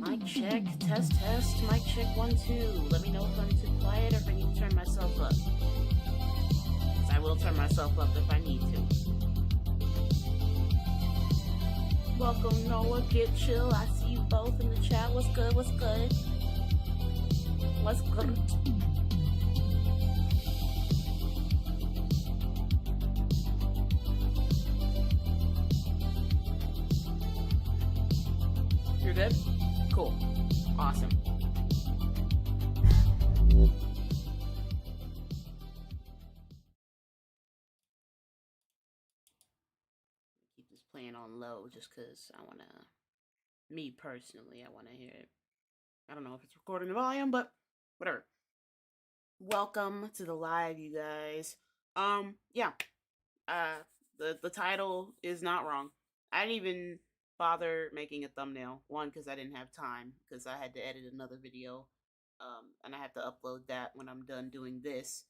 Mic check, test, mic check 1, 2. Let me know if I'm too quiet or if I need to turn myself up. Because I will turn myself up if I need to. Welcome, Noah, Get Chill. I see you both in the chat. What's good? What's good? What's good? You're good? Cool. Awesome. Keep this playing on low just because I want to, me personally, I want to hear it. I don't know if it's recording the volume, but whatever. Welcome to the live, you guys. Yeah. The title is not wrong. I didn't even bother making a thumbnail. One, because I didn't have time, because I had to edit another video, and I have to upload that when I'm done doing this.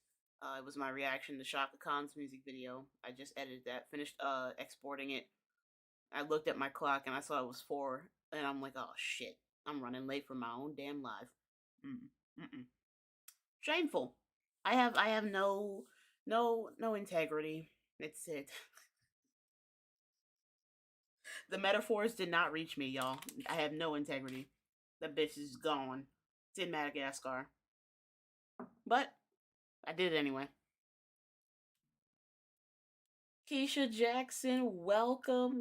It was my reaction to Shaka Khan's music video. I just edited that, finished exporting it. I looked at my clock and I saw it was 4, and I'm like, oh shit, I'm running late for my own damn live. Shameful. I have no integrity. It's it. The metaphors did not reach me, y'all. I have no integrity. That bitch is gone. It's in Madagascar. But I did it anyway. Keisha Jackson, welcome.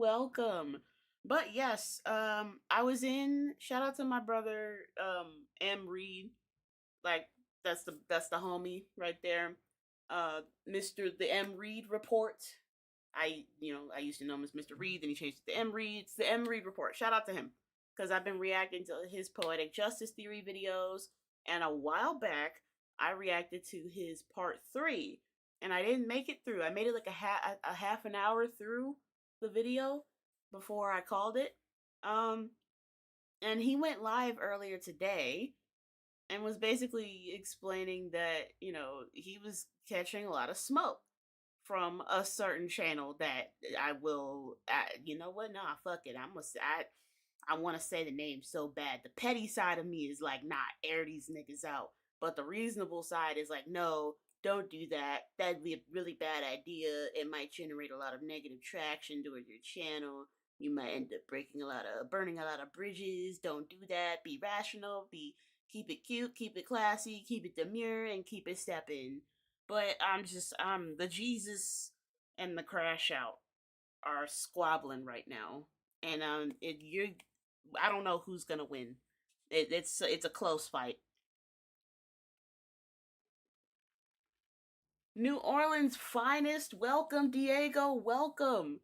But yes, I was in, shout out to my brother, M. Reed. Like, that's the homie right there. Mr. The M. Reed Report. I used to know him as Mr. Reed, then he changed it to M. Reed. It's the M. Reed Report. Shout out to him. Because I've been reacting to his Poetic Justice Theory videos, and a while back, I reacted to his part 3, and I didn't make it through. I made it like a half an hour through the video before I called it. And he went live earlier today, and was basically explaining that, he was catching a lot of smoke from a certain channel that you know what? Nah, fuck it. I want to say the name so bad. The petty side of me is like, nah, air these niggas out. But the reasonable side is like, no, don't do that. That'd be a really bad idea. It might generate a lot of negative traction towards your channel. You might end up burning a lot of bridges. Don't do that. Be rational. Keep it cute. Keep it classy. Keep it demure, and keep it stepping. But I'm the Jesus and the Crash Out are squabbling right now, and I don't know who's gonna win. It's a close fight. New Orleans finest, welcome Diego, welcome.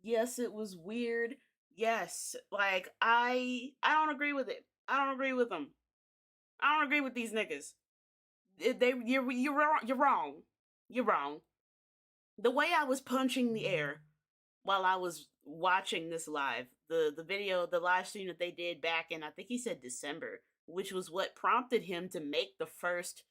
Yes, it was weird. Yes, like I don't agree with it. I don't agree with them. I don't agree with these niggas. You're wrong. You're wrong. You're wrong. The way I was punching the air while I was watching this live, the live stream that they did back in, I think he said December, which was what prompted him to make the first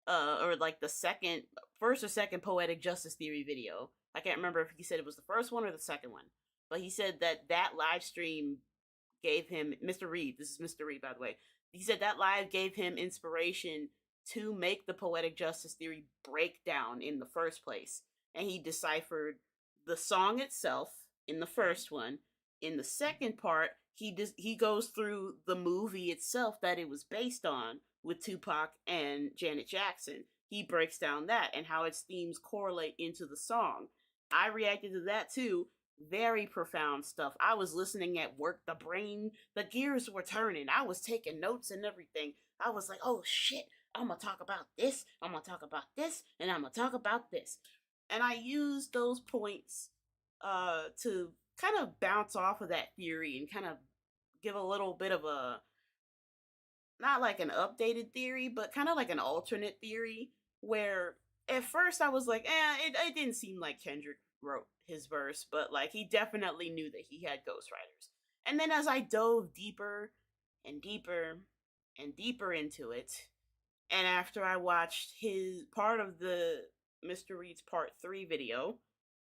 first or second Poetic Justice Theory video. I can't remember if he said it was the first one or the second one, but he said that live stream gave him, Mr. Reed, this is Mr. Reed, by the way, he said that live gave him inspiration to make the Poetic Justice Theory breakdown in the first place. And he deciphered the song itself in the first one. In the second part, he goes through the movie itself that it was based on with Tupac and Janet Jackson. He breaks down that and how its themes correlate into the song. I reacted to that too. Very profound stuff. I was listening at work. The gears were turning. I was taking notes and everything. I was like, oh shit, I'm gonna talk about this, I'm gonna talk about this, and I'm gonna talk about this. And I used those points to kind of bounce off of that theory and kind of give a little bit of a, not like an updated theory, but kind of like an alternate theory, where at first I was like, it didn't seem like Kendrick wrote his verse, but like he definitely knew that he had ghostwriters. And then as I dove deeper and deeper and deeper into it, and after I watched his part of the Mr. Reed's part 3 video,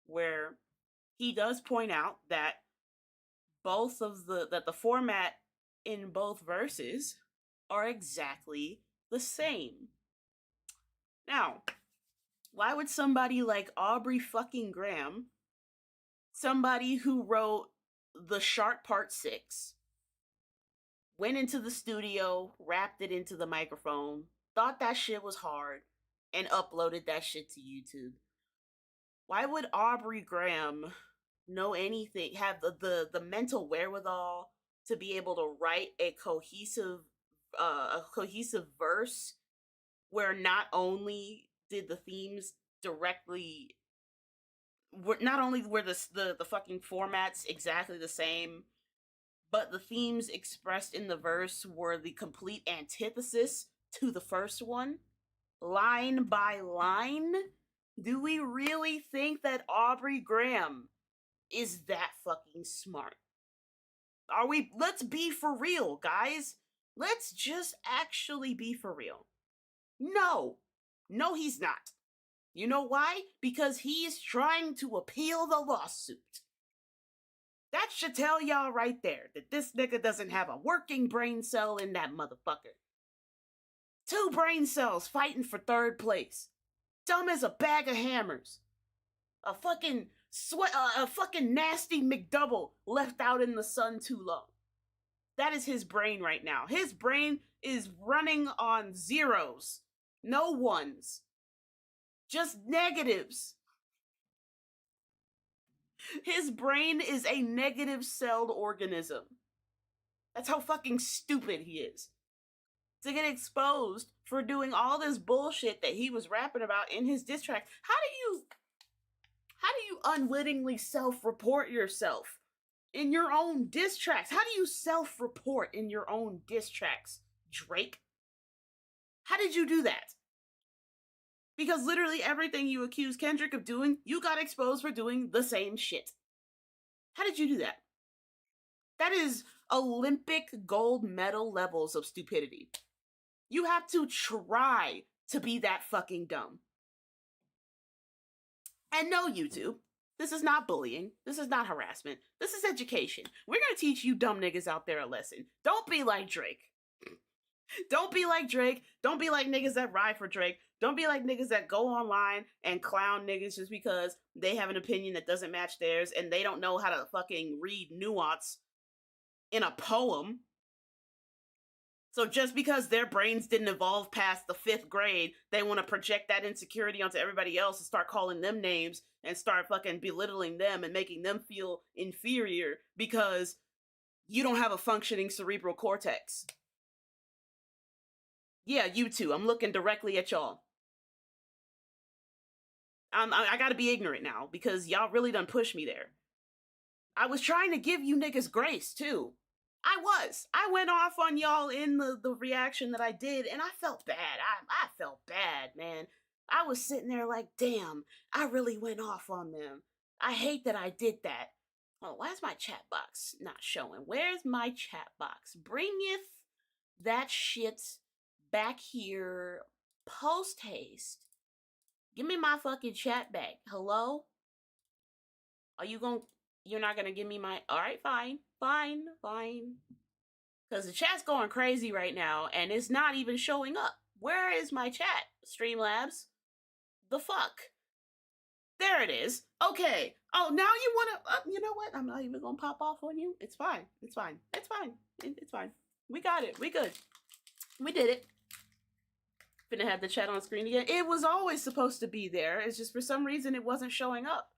where he does point out that the format in both verses are exactly the same. Now, why would somebody like Aubrey fucking Graham, somebody who wrote The Shark Part 6, went into the studio, rapped it into the microphone, thought that shit was hard, and uploaded that shit to YouTube? Why would Aubrey Graham know anything, have the mental wherewithal to be able to write a cohesive verse where not only did the themes directly not only were the fucking formats exactly the same, but the themes expressed in the verse were the complete antithesis to the first one, line by line? Do we really think that Aubrey Graham is that fucking smart? Are we? Let's be for real, guys. Let's just actually be for real. No. No, he's not. You know why? Because he's trying to appeal the lawsuit. That should tell y'all right there that this nigga doesn't have a working brain cell in that motherfucker. 2 brain cells fighting for 3rd place. Dumb as a bag of hammers. A fucking nasty McDouble left out in the sun too long. That is his brain right now. His brain is running on zeros. No ones. Just negatives. His brain is a negative celled organism. That's how fucking stupid he is. To get exposed for doing all this bullshit that he was rapping about in his diss track. How do you unwittingly self-report yourself in your own diss tracks? How do you self-report in your own diss tracks, Drake? How did you do that? Because literally everything you accuse Kendrick of doing, you got exposed for doing the same shit. How did you do that? That is Olympic gold medal levels of stupidity. You have to try to be that fucking dumb. And no, YouTube, this is not bullying. This is not harassment. This is education. We're gonna teach you dumb niggas out there a lesson. Don't be like Drake. Don't be like Drake. Don't be like niggas that ride for Drake. Don't be like niggas that go online and clown niggas just because they have an opinion that doesn't match theirs and they don't know how to fucking read nuance in a poem. So just because their brains didn't evolve past the 5th grade, they want to project that insecurity onto everybody else and start calling them names and start fucking belittling them and making them feel inferior because you don't have a functioning cerebral cortex. Yeah, you two. I'm looking directly at y'all. I gotta be ignorant now because y'all really done pushed me there. I was trying to give you niggas grace too. I went off on y'all in the reaction that I did, and I felt bad. I felt bad, man. I was sitting there like, damn, I really went off on them. I hate that I did that. Oh, why is my chat box not showing? Where's my chat box? Bringeth that shit back here post haste. Give me my fucking chat back. Hello? You're not gonna give me my, alright, fine. Because the chat's going crazy right now, and it's not even showing up. Where is my chat, Streamlabs? The fuck? There it is. Okay. Oh, now you wanna, you know what? I'm not even gonna pop off on you. It's fine. It's fine. We got it. We good. We did it. Finna have the chat on screen again. It was always supposed to be there. It's just for some reason it wasn't showing up.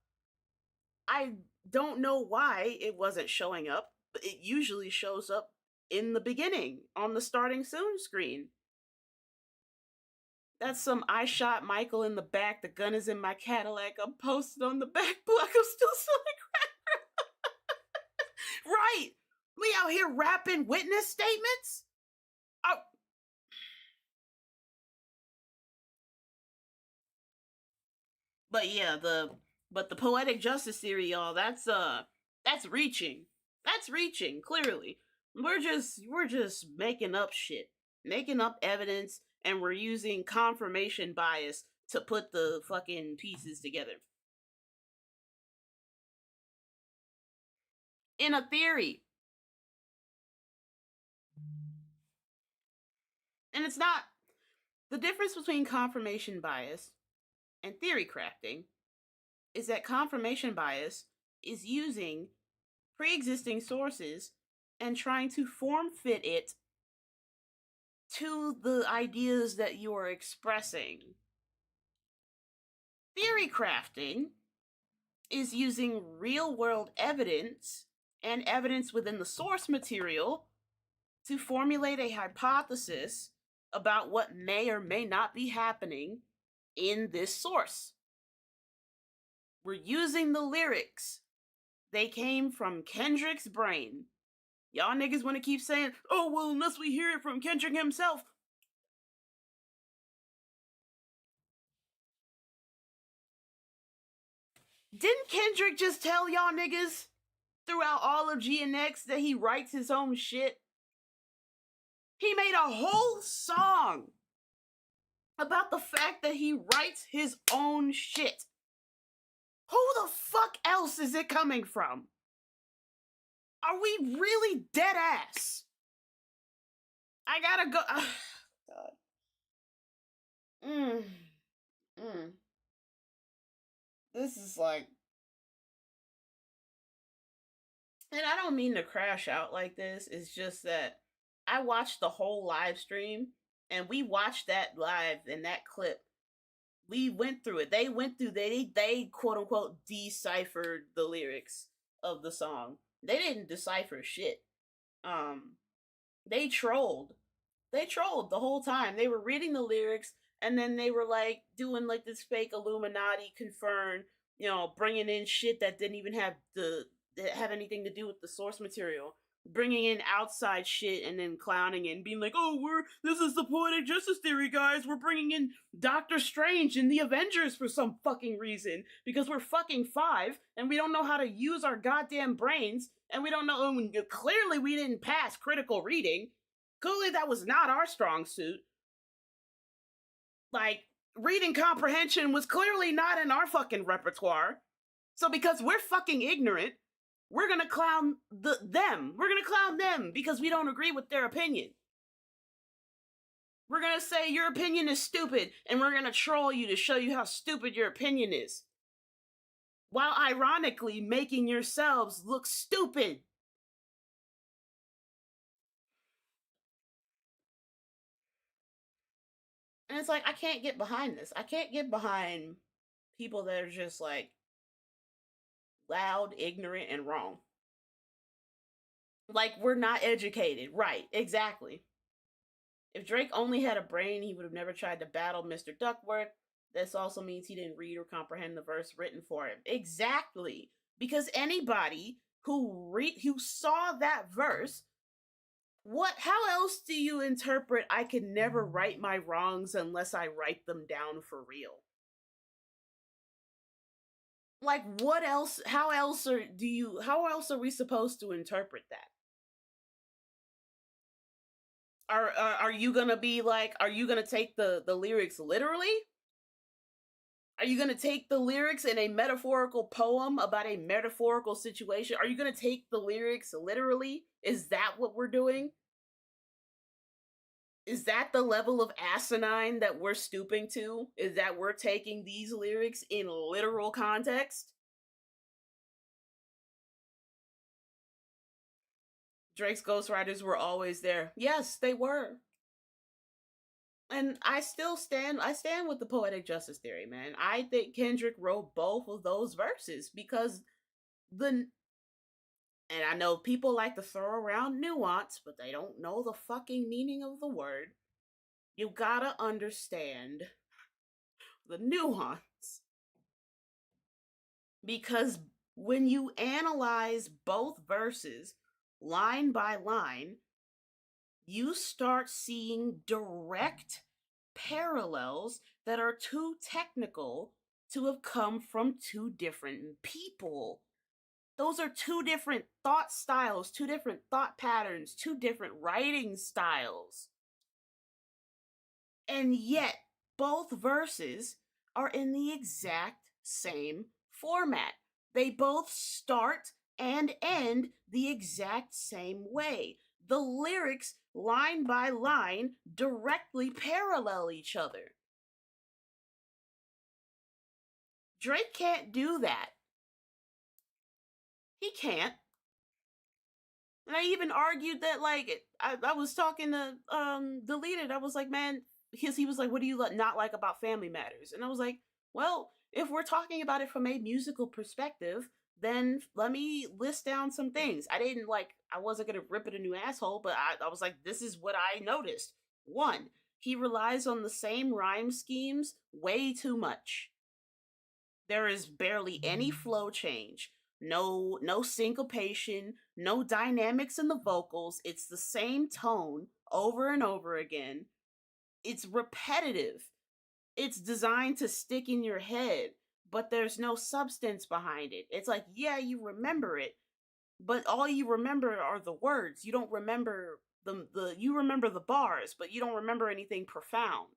I don't know why it wasn't showing up, but it usually shows up in the beginning on the starting soon screen. That's some I shot Michael in the back, the gun is in my Cadillac, I'm posted on the back block, I'm still selling crack. Right! We out here rapping witness statements? Oh. But yeah, the poetic justice theory, y'all, that's reaching. That's reaching, clearly. We're just making up shit. Making up evidence, and we're using confirmation bias to put the fucking pieces together. In a theory. And it's not the difference between confirmation bias and theory crafting is that confirmation bias is using pre-existing sources and trying to form fit it to the ideas that you are expressing. Theory crafting is using real world evidence and evidence within the source material to formulate a hypothesis about what may or may not be happening in this source. We're using the lyrics. They came from Kendrick's brain. Y'all niggas want to keep saying, oh, well, unless we hear it from Kendrick himself. Didn't Kendrick just tell y'all niggas throughout all of GNX that he writes his own shit? He made a whole song about the fact that he writes his own shit. Who the fuck else is it coming from? Are we really dead ass? I gotta go. God. This is like. And I don't mean to crash out like this. It's just that I watched the whole live stream and we watched that live and that clip. We went through it. They went through they quote unquote deciphered the lyrics of the song. They didn't decipher shit. They trolled. They trolled the whole time. They were reading the lyrics and then they were like doing like this fake Illuminati confirm, bringing in shit that didn't even have anything to do with the source material, bringing in outside shit and then clowning it and being like, oh, this is the poetic justice theory, guys. We're bringing in Doctor Strange and the Avengers for some fucking reason because we're fucking 5 and we don't know how to use our goddamn brains and we don't know. Clearly, we didn't pass critical reading. Clearly, that was not our strong suit. Like, reading comprehension was clearly not in our fucking repertoire. So because we're fucking ignorant, we're gonna clown them. We're gonna clown them because we don't agree with their opinion. We're gonna say your opinion is stupid, and we're gonna troll you to show you how stupid your opinion is. While ironically making yourselves look stupid. And it's like, I can't get behind this. I can't get behind people that are just like loud, ignorant, and wrong. Like, we're not educated. Right, exactly. If Drake only had a brain, he would have never tried to battle Mr. Duckworth. This also means he didn't read or comprehend the verse written for him. Exactly. Because anybody who saw that verse, how else do you interpret I can never right my wrongs unless I write them down for real? Like, what else? How else are we supposed to interpret that? Are you gonna be like, are you gonna take the lyrics literally? Are you gonna take the lyrics in a metaphorical poem about a metaphorical situation? Are you gonna take the lyrics literally? Is that what we're doing? Is that the level of asinine that we're stooping to? Is that we're taking these lyrics in literal context? Drake's ghostwriters were always there. Yes, they were. And I stand with the poetic justice theory, man. I think Kendrick wrote both of those verses because and I know people like to throw around nuance, but they don't know the fucking meaning of the word. You gotta understand the nuance. Because when you analyze both verses line by line, you start seeing direct parallels that are too technical to have come from two different people. Those are two different thought styles, two different thought patterns, two different writing styles. And yet, both verses are in the exact same format. They both start and end the exact same way. the lyrics, line by line, directly parallel each other. Drake can't do that. He can't. And I even argued that, like, I was talking to Deleted. I was like, man, he was like, what do you not like about Family Matters? And I was like, well, if we're talking about it from a musical perspective, then let me list down some things. I wasn't gonna rip it a new asshole, but I was like, this is what I noticed. One, he relies on the same rhyme schemes way too much. There is barely any flow change, no syncopation, no dynamics in the vocals. It's the same tone over and over again. It's repetitive. It's designed to stick in your head, but there's no substance behind it. It's like, yeah, you remember it, but all you remember are the words. You don't remember the you remember the bars, but you don't remember anything profound.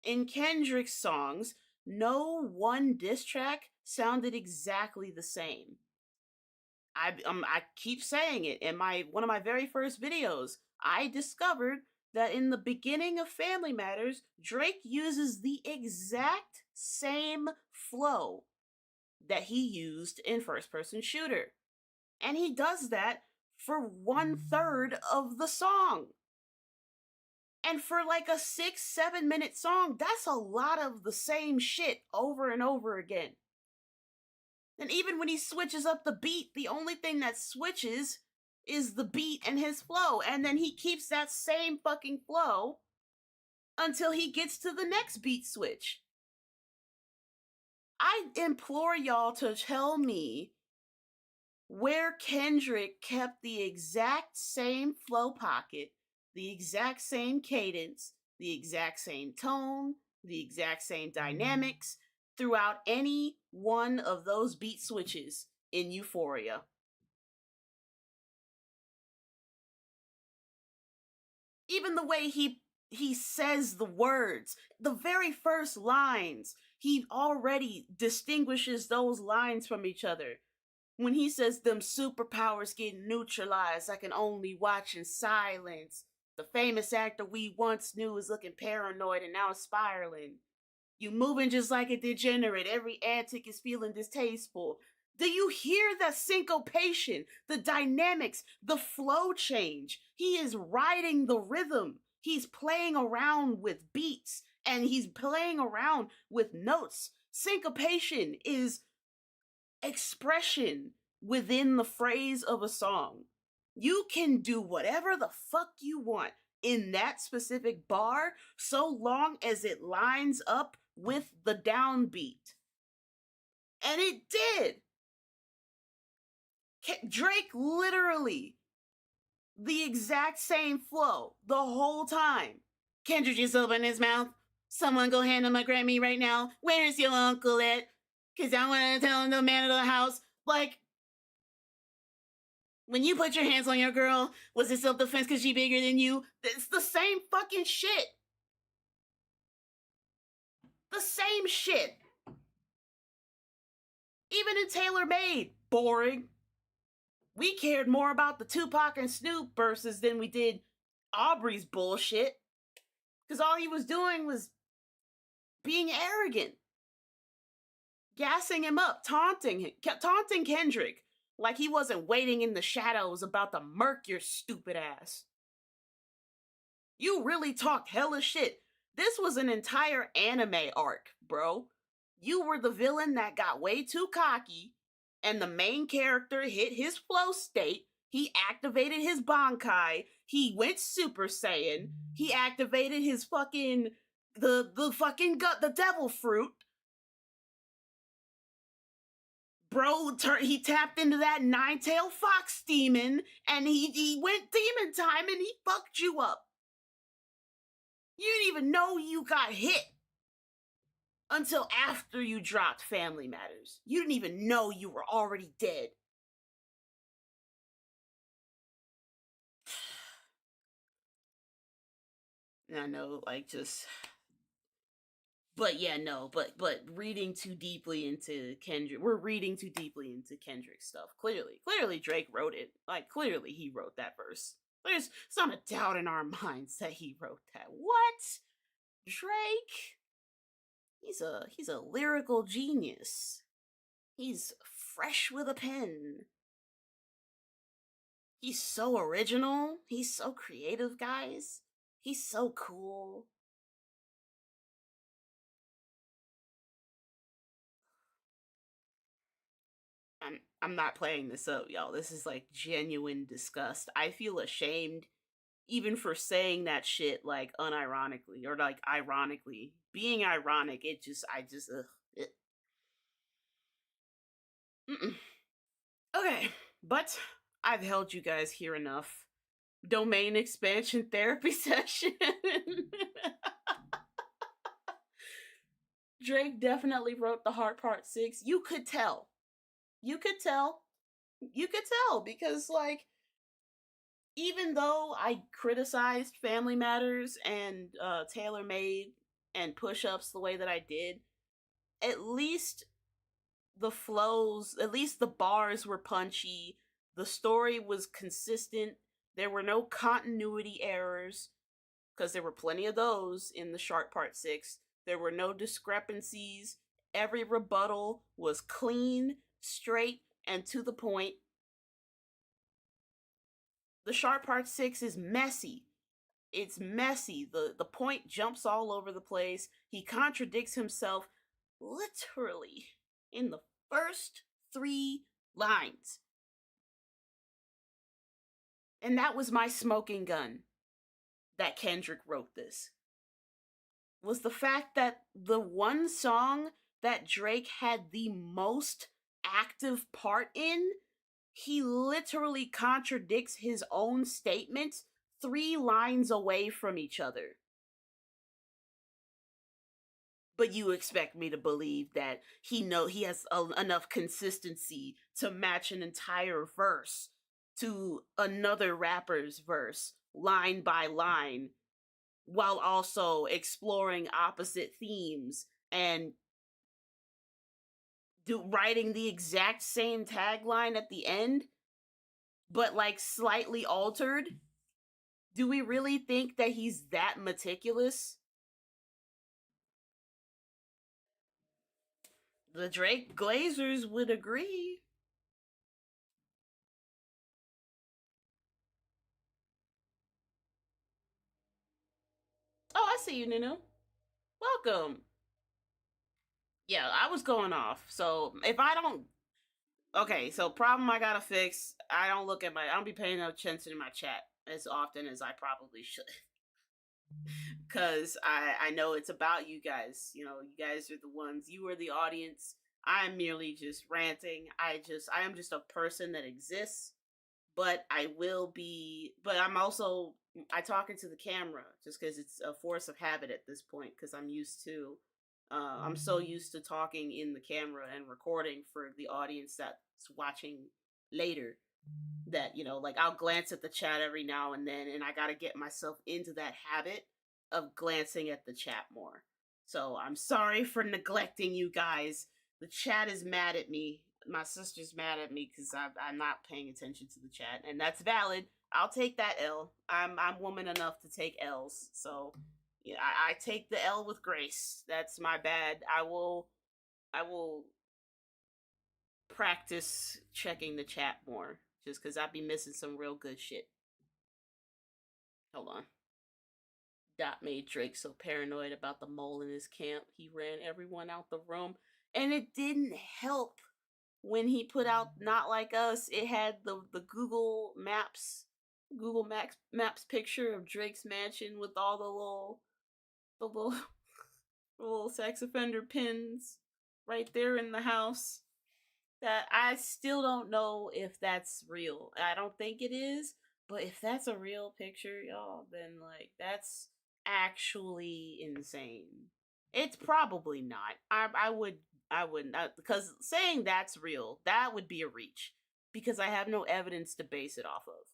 In Kendrick's songs, no one diss track sounded exactly the same. I keep saying it in one of my very first videos. I discovered that in the beginning of Family Matters, Drake uses the exact same flow that he used in First Person Shooter. And he does that for 1/3 of the song. And for like a 6-7 minute song, that's a lot of the same shit over and over again. And even when he switches up the beat, the only thing that switches is the beat and his flow. And then he keeps that same fucking flow until he gets to the next beat switch. I implore y'all to tell me where Kendrick kept the exact same flow pocket, the exact same cadence, the exact same tone, the exact same dynamics throughout any one of those beat switches in Euphoria. Even the way he says the words, the very first lines, he already distinguishes those lines from each other. When he says them superpowers get neutralized, I can only watch in silence. The famous actor we once knew is looking paranoid and now spiraling. You moving just like a degenerate. Every antic is feeling distasteful. Do you hear the syncopation, the dynamics, the flow change? He is riding the rhythm. He's playing around with beats and he's playing around with notes. Syncopation is expression within the phrase of a song. You can do whatever the fuck you want in that specific bar so long as it lines up with the downbeat. And it did. Drake literally the exact same flow the whole time. Kendrick just opened his mouth. Someone go handle my Grammy right now. Where's your uncle at? Cause I want to tell him the man of the house. Like, when you put your hands on your girl, was it self-defense because she bigger than you? It's the same fucking shit. The same shit. Even in Taylor Made, boring. We cared more about the Tupac and Snoop verses than we did Aubrey's bullshit. Because all he was doing was being arrogant. Gassing him up, taunting Kendrick like he wasn't waiting in the shadows about to murk your stupid ass. You really talked hella shit. This was an entire anime arc, bro. You were the villain that got way too cocky, and the main character hit his flow state. He activated his Bankai. He went Super Saiyan. He activated his fucking the devil fruit. Bro, he tapped into that nine-tailed fox demon, and he went demon time, and he fucked you up. You didn't even know you got hit until after you dropped Family Matters. You didn't even know you were already dead. And I know, like, just But yeah, no, but reading too deeply into Kendrick, we're reading too deeply into Kendrick's stuff. Clearly, Drake wrote it. Like clearly, he wrote that verse. There's not a doubt in our minds that he wrote that. What? Drake? He's a lyrical genius. He's fresh with a pen. He's so original. He's so creative, guys. He's so cool. I'm not playing this up, y'all. This is like genuine disgust. I feel ashamed even for saying that shit like unironically or like ironically. Being ironic, I just ugh. Mm-mm. Okay, but I've held you guys here enough. Domain expansion therapy session. Drake definitely wrote the Heart Part 6. You could tell. You could tell. You could tell because, like, even though I criticized Family Matters and Tailor Made and push ups the way that I did, at least the flows, at least the bars were punchy. The story was consistent. There were no continuity errors because there were plenty of those in the Shark Part 6. There were no discrepancies. Every rebuttal was clean, straight, and to the point. The Shark Part 6 is messy. It's messy. The point jumps all over the place. He contradicts himself literally in the first 3 lines. And that was my smoking gun that Kendrick wrote this. Was the fact that the one song that Drake had the most active part in, he literally contradicts his own statement 3 lines away from each other. But you expect me to believe that he has enough consistency to match an entire verse to another rapper's verse line by line while also exploring opposite themes and writing the exact same tagline at the end but like slightly altered. Do we really think that he's that meticulous? The Drake Glazers would agree. Oh, I see you, Nunu. Welcome. Yeah, I was going off. So if I don't, okay, so problem I gotta fix. I don't be paying no attention to my chat as often as I probably should. Cause I know it's about you guys. You know, you guys are the ones. You are the audience. I'm merely just ranting. I am just a person that exists. But I will be. But I'm also I talk into the camera just because it's a force of habit at this point. Because I'm used to. I'm so used to talking in the camera and recording for the audience that's watching later that like I'll glance at the chat every now and then, and I got to get myself into that habit of glancing at the chat more. So I'm sorry for neglecting you guys. The chat is mad at me. My sister's mad at me because I'm not paying attention to the chat, and that's valid. I'll take that L. I'm woman enough to take L's. So yeah, I take the L with grace. That's my bad. I will practice checking the chat more just because I'd be missing some real good shit. Hold on. Dot made Drake so paranoid about the mole in his camp, he ran everyone out the room. And it didn't help when he put out Not Like Us. It had the Google Maps picture of Drake's mansion with all the little the little sex offender pins right there in the house. That I still don't know if that's real. I don't think it is, but if that's a real picture, y'all, then like that's actually insane. It's probably not. I would not, because saying that's real, that would be a reach because I have no evidence to base it off of.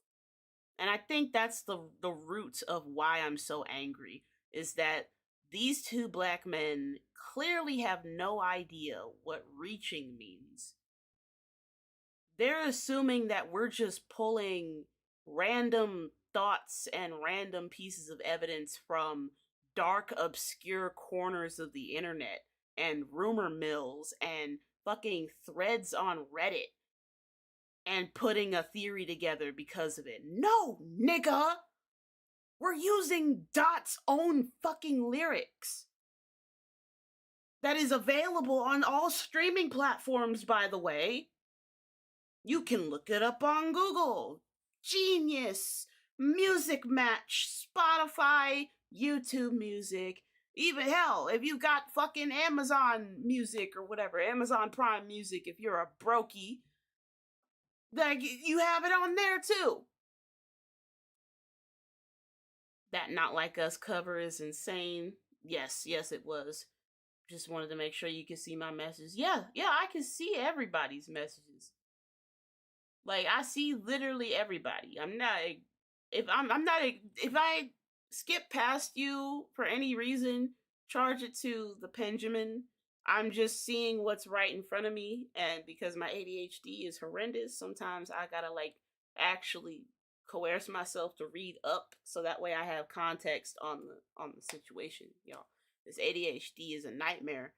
And I think that's the root of why I'm so angry is that these two black men clearly have no idea what reaching means. They're assuming that we're just pulling random thoughts and random pieces of evidence from dark, obscure corners of the internet and rumor mills and fucking threads on Reddit and putting a theory together because of it. No, nigga! We're using Dot's own fucking lyrics. That is available on all streaming platforms, by the way. You can look it up on Google. Genius, Music Match, Spotify, YouTube Music. Even hell, if you got fucking Amazon Music or whatever, Amazon Prime Music, if you're a brokey, like you have it on there too. That Not Like Us cover is insane. Yes, it was. Just wanted to make sure you could see my messages. Yeah, I can see everybody's messages. Like I see literally everybody. If I skip past you for any reason, charge it to the Benjamin. I'm just seeing what's right in front of me, and because my ADHD is horrendous, sometimes I gotta like actually coerce myself to read up so that way I have context on the situation, y'all. This ADHD is a nightmare.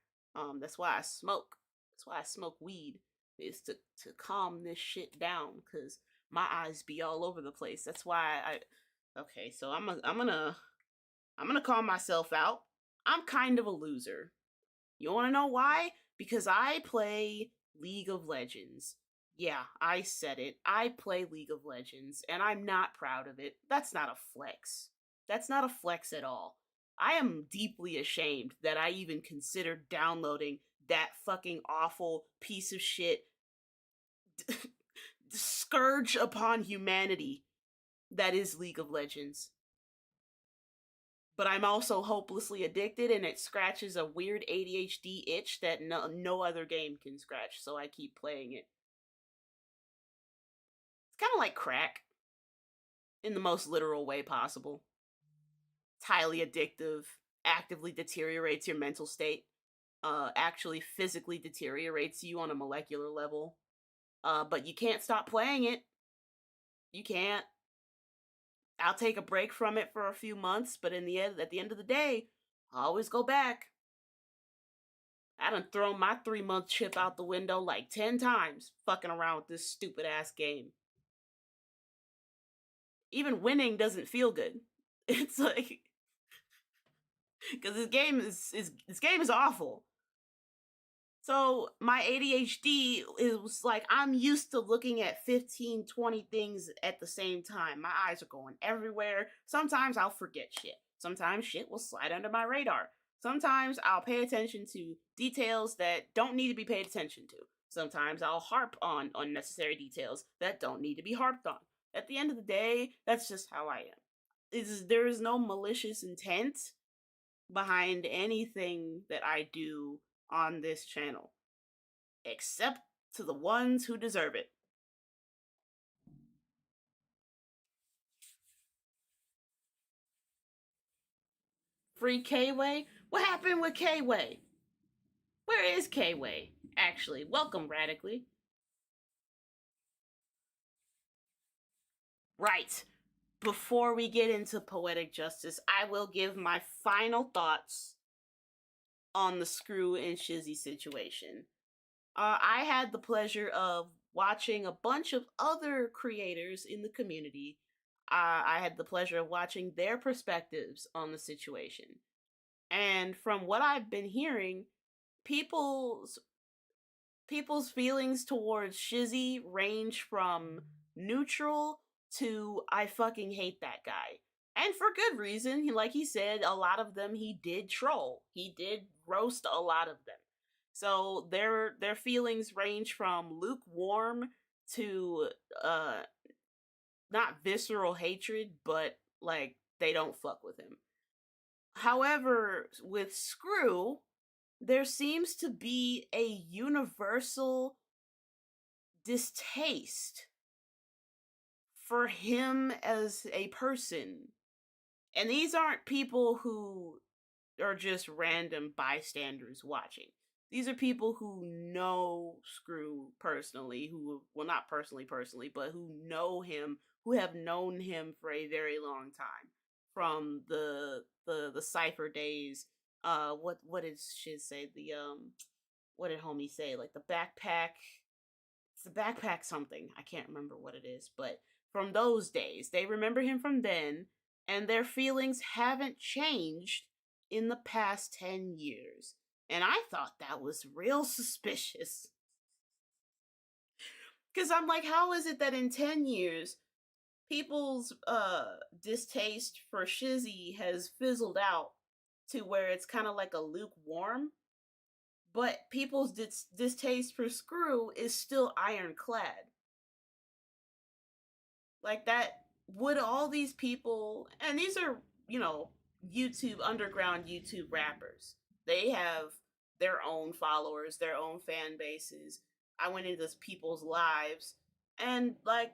That's why I smoke. That's why I smoke weed, is to calm this shit down, because my eyes be all over the place. That's why okay, so I'm gonna call myself out. I'm kind of a loser. You want to know why? Because I play League of Legends. Yeah, I said it. I play League of Legends, and I'm not proud of it. That's not a flex. That's not a flex at all. I am deeply ashamed that I even considered downloading that fucking awful piece of shit scourge upon humanity that is League of Legends. But I'm also hopelessly addicted, and it scratches a weird ADHD itch that no other game can scratch, so I keep playing it. It's kind of like crack, in the most literal way possible. It's highly addictive, actively deteriorates your mental state, actually physically deteriorates you on a molecular level. But you can't stop playing it. You can't. I'll take a break from it for a few months, but at the end of the day, I always go back. I done thrown my 3-month chip out the window like 10 times, fucking around with this stupid ass game. Even winning doesn't feel good. It's like, because this game is awful. So my ADHD is like, I'm used to looking at 15, 20 things at the same time. My eyes are going everywhere. Sometimes I'll forget shit. Sometimes shit will slide under my radar. Sometimes I'll pay attention to details that don't need to be paid attention to. Sometimes I'll harp on unnecessary details that don't need to be harped on. At the end of the day, that's just how I am. There is no malicious intent behind anything that I do on this channel, except to the ones who deserve it. Free K-Way? What happened with K-Way? Where is K-Way? Actually, welcome, Radically. Right. Before we get into Poetic Justice, I will give my final thoughts on the Screw and Shizzy situation. I had the pleasure of watching a bunch of other creators in the community. I had the pleasure of watching their perspectives on the situation. And from what I've been hearing, people's feelings towards Shizzy range from neutral to I fucking hate that guy. And for good reason. Like he said, a lot of them he did troll. He did roast a lot of them. So their feelings range from lukewarm to not visceral hatred, but like they don't fuck with him. However, with Screw, there seems to be a universal distaste for him as a person. And these aren't people who are just random bystanders watching. These are people who know Screw personally, who, well, not personally, but who know him, who have known him for a very long time from the cipher days. What did she say? What did homie say? Like the backpack. It's the backpack something. I can't remember what it is, but from those days, they remember him from then, and their feelings haven't changed in the past 10 years. And I thought that was real suspicious. Because I'm like, how is it that in 10 years, people's distaste for Shizzy has fizzled out to where it's kind of like a lukewarm, but people's distaste for Screw is still ironclad? Like that, would all these people, and these are, YouTube, underground YouTube rappers, they have their own followers, their own fan bases. I went into people's lives, and like,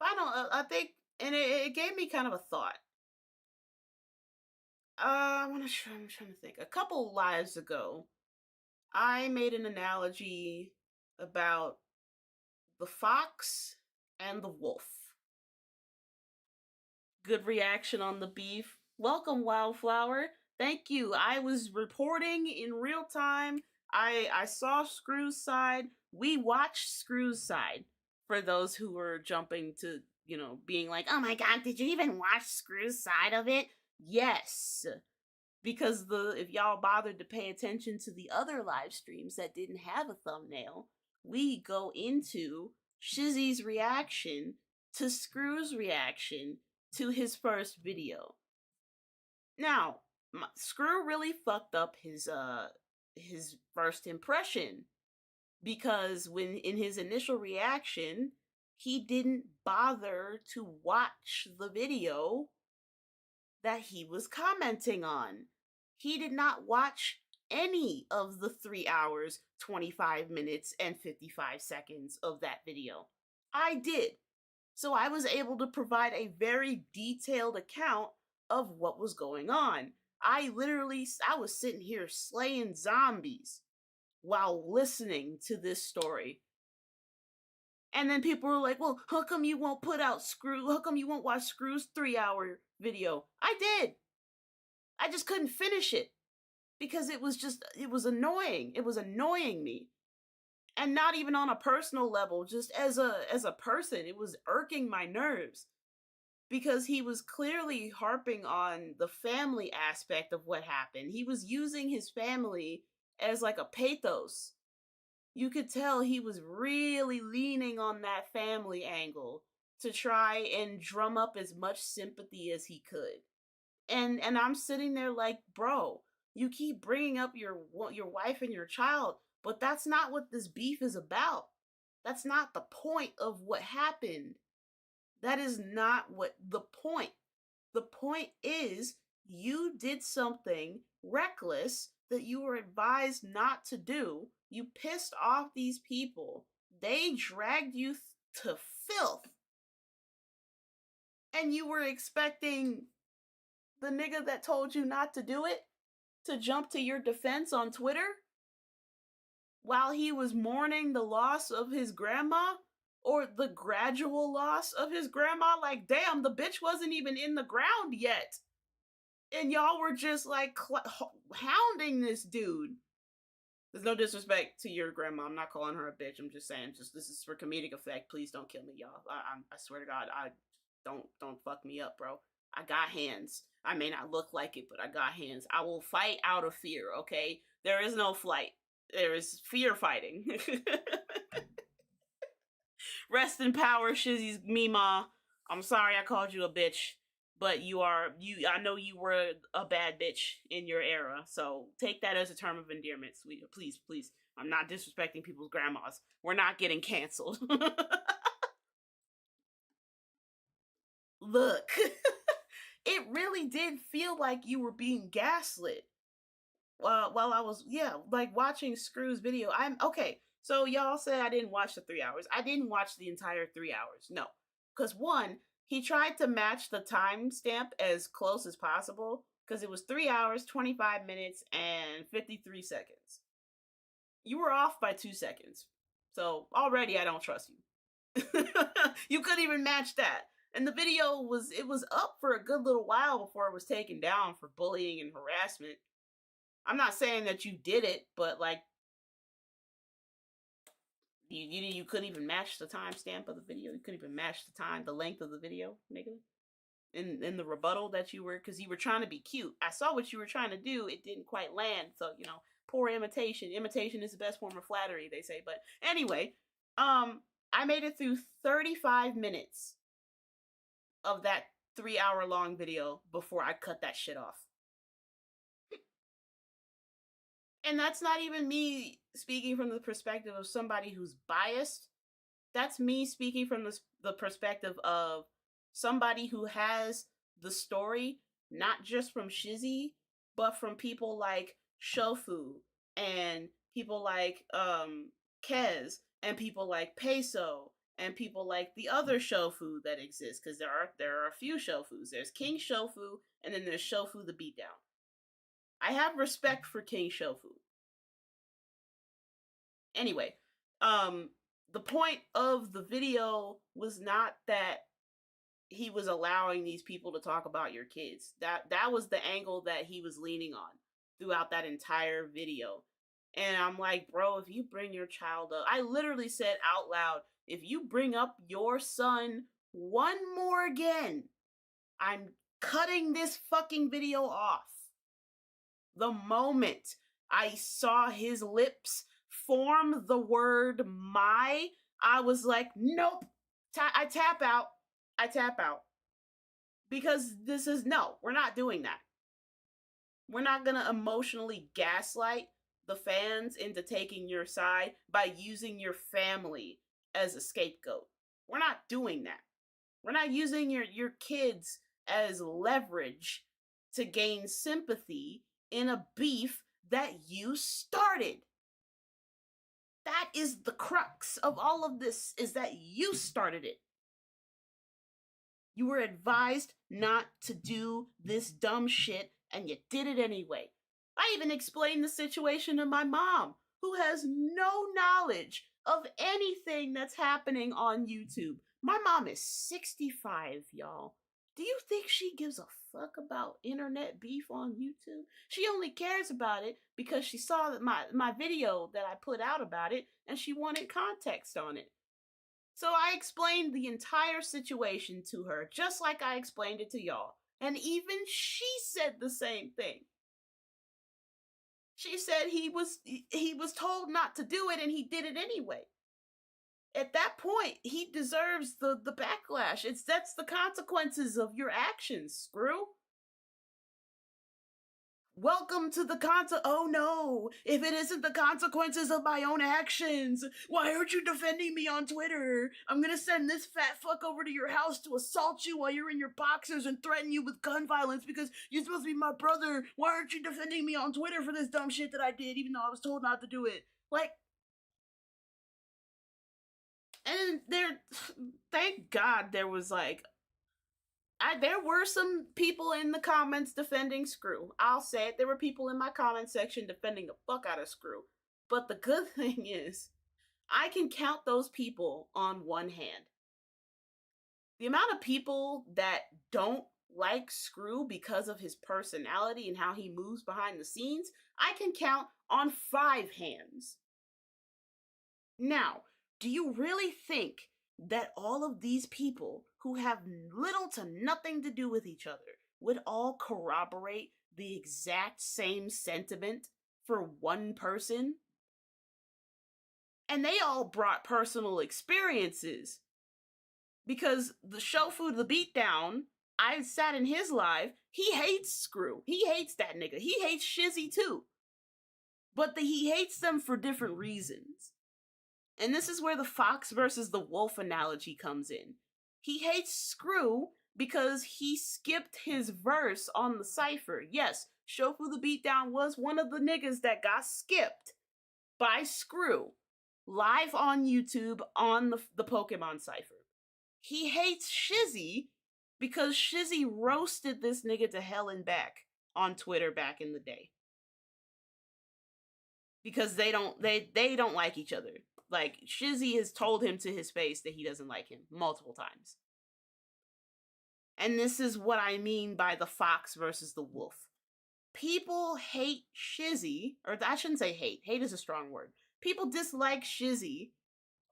I think, and it gave me kind of a thought. I'm trying to think. A couple lives ago, I made an analogy about the fox and the wolf. Good reaction on the beef. Welcome, Wildflower. Thank you. I was reporting in real time. I saw Screw's side. We watched Screw's side. For those who were jumping to, being like, oh my god, did you even watch Screw's side of it? Yes. Because if y'all bothered to pay attention to the other live streams that didn't have a thumbnail, we go into Shizzy's reaction to Screw's reaction to his first video. Now, Screw really fucked up his first impression, because when in his initial reaction, he didn't bother to watch the video that he was commenting on. He did not watch any of the 3 hours, 25 minutes, and 55 seconds of that video. I did. So I was able to provide a very detailed account of what was going on. I was sitting here slaying zombies while listening to this story. And then people were like, well, how come you won't how come you won't watch Screw's 3-hour video? I did. I just couldn't finish it because it was annoying. It was annoying me. And not even on a personal level, just as a person, it was irking my nerves, because he was clearly harping on the family aspect of what happened. He was using his family as like a pathos. You could tell he was really leaning on that family angle to try and drum up as much sympathy as he could. And I'm sitting there like, bro, you keep bringing up your wife and your child, but that's not what this beef is about. That's not the point of what happened. That is not what the point. The point is, you did something reckless that you were advised not to do. You pissed off these people. They dragged you to filth. And you were expecting the nigga that told you not to do it to jump to your defense on Twitter while he was mourning the loss of his grandma, or the gradual loss of his grandma. Like, damn, the bitch wasn't even in the ground yet. And y'all were just like hounding this dude. There's no disrespect to your grandma. I'm not calling her a bitch. I'm just saying, this is for comedic effect. Please don't kill me, y'all. I swear to God, don't fuck me up, bro. I got hands. I may not look like it, but I got hands. I will fight out of fear, okay? There is no flight. There is fear fighting. Rest in power, Shizzy's Mima. I'm sorry I called you a bitch, but I know you were a bad bitch in your era, so take that as a term of endearment, sweet. Please. I'm not disrespecting people's grandmas. We're not getting canceled. Look, it really did feel like you were being gaslit while I was, like, watching Screw's video. Okay, so y'all said I didn't watch the 3 hours. I didn't watch the entire 3 hours. No. Because one, he tried to match the timestamp as close as possible. because it was 3 hours, 25 minutes, and 53 seconds. You were off by 2 seconds. So already I don't trust you. You couldn't even match that. And the video was up for a good little while before it was taken down for bullying and harassment. I'm not saying that you did it, but like you couldn't even match the timestamp of the video. You couldn't even match the length of the video, nigga. In the rebuttal that you were, because you were trying to be cute. I saw what you were trying to do. It didn't quite land. So, poor imitation. Imitation is the best form of flattery, they say. But anyway, I made it through 35 minutes of that 3-hour long video before I cut that shit off. And that's not even me speaking from the perspective of somebody who's biased. That's me speaking from the perspective of somebody who has the story, not just from Shizzy, but from people like Shofu and people like Kez and people like Peso and people like the other Shofu that exists, because there are a few Shofus. There's King Shofu, and then there's Shofu the Beatdown. I have respect for King Shofu. Anyway, the point of the video was not that he was allowing these people to talk about your kids. That was the angle that he was leaning on throughout that entire video. And I'm like, bro, if you bring your child up, I literally said out loud, if you bring up your son one more again, I'm cutting this fucking video off. The moment I saw his lips form the word my, I was like, nope. I tap out. Because this is, no, we're not doing that. We're not gonna emotionally gaslight the fans into taking your side by using your family as a scapegoat. We're not doing that. We're not using your kids as leverage to gain sympathy in a beef that you started. That is the crux of all of this, is that you started it. You were advised not to do this dumb shit, and you did it anyway. I even explained the situation to my mom, who has no knowledge of anything that's happening on YouTube. My mom is 65, y'all. Do you think she gives a fuck about internet beef on YouTube? She only cares about it because she saw that my video that I put out about it, and she wanted context on it. So I explained the entire situation to her, just like I explained it to y'all. And even she said the same thing. She said he was told not to do it, and he did it anyway. At that point, he deserves the backlash. That's the consequences of your actions, Screw. Welcome to the oh no, if it isn't the consequences of my own actions, why aren't you defending me on Twitter? I'm gonna send this fat fuck over to your house to assault you while you're in your boxers and threaten you with gun violence because you're supposed to be my brother. Why aren't you defending me on Twitter for this dumb shit that I did even though I was told not to do it? Like, and thank God there was like, there were some people in the comments defending Screw. I'll say it. There were people in my comment section defending the fuck out of Screw. But the good thing is, I can count those people on one hand. The amount of people that don't like Screw because of his personality and how he moves behind the scenes, I can count on 5 hands. Now, do you really think that all of these people who have little to nothing to do with each other would all corroborate the exact same sentiment for one person? And they all brought personal experiences. Because the Shofu the Beatdown, I sat in his live, he hates Screw. He hates that nigga. He hates Shizzy too. But he hates them for different reasons. And this is where the fox versus the wolf analogy comes in. He hates Screw because he skipped his verse on the cipher. Yes, Shofu the Beatdown was one of the niggas that got skipped by Screw live on YouTube on the Pokemon cipher. He hates Shizzy because Shizzy roasted this nigga to hell and back on Twitter back in the day. Because they don't like each other. Like, Shizzy has told him to his face that he doesn't like him multiple times. And this is what I mean by the fox versus the wolf. People hate Shizzy, or I shouldn't say hate. Hate is a strong word. People dislike Shizzy,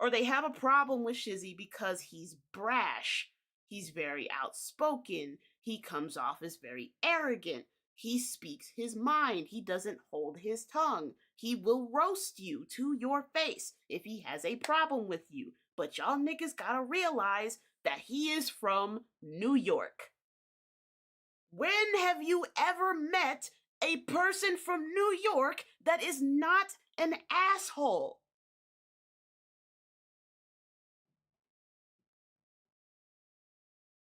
or they have a problem with Shizzy because he's brash. He's very outspoken. He comes off as very arrogant. He speaks his mind. He doesn't hold his tongue. He will roast you to your face if he has a problem with you. But y'all niggas gotta realize that he is from New York. When have you ever met a person from New York that is not an asshole?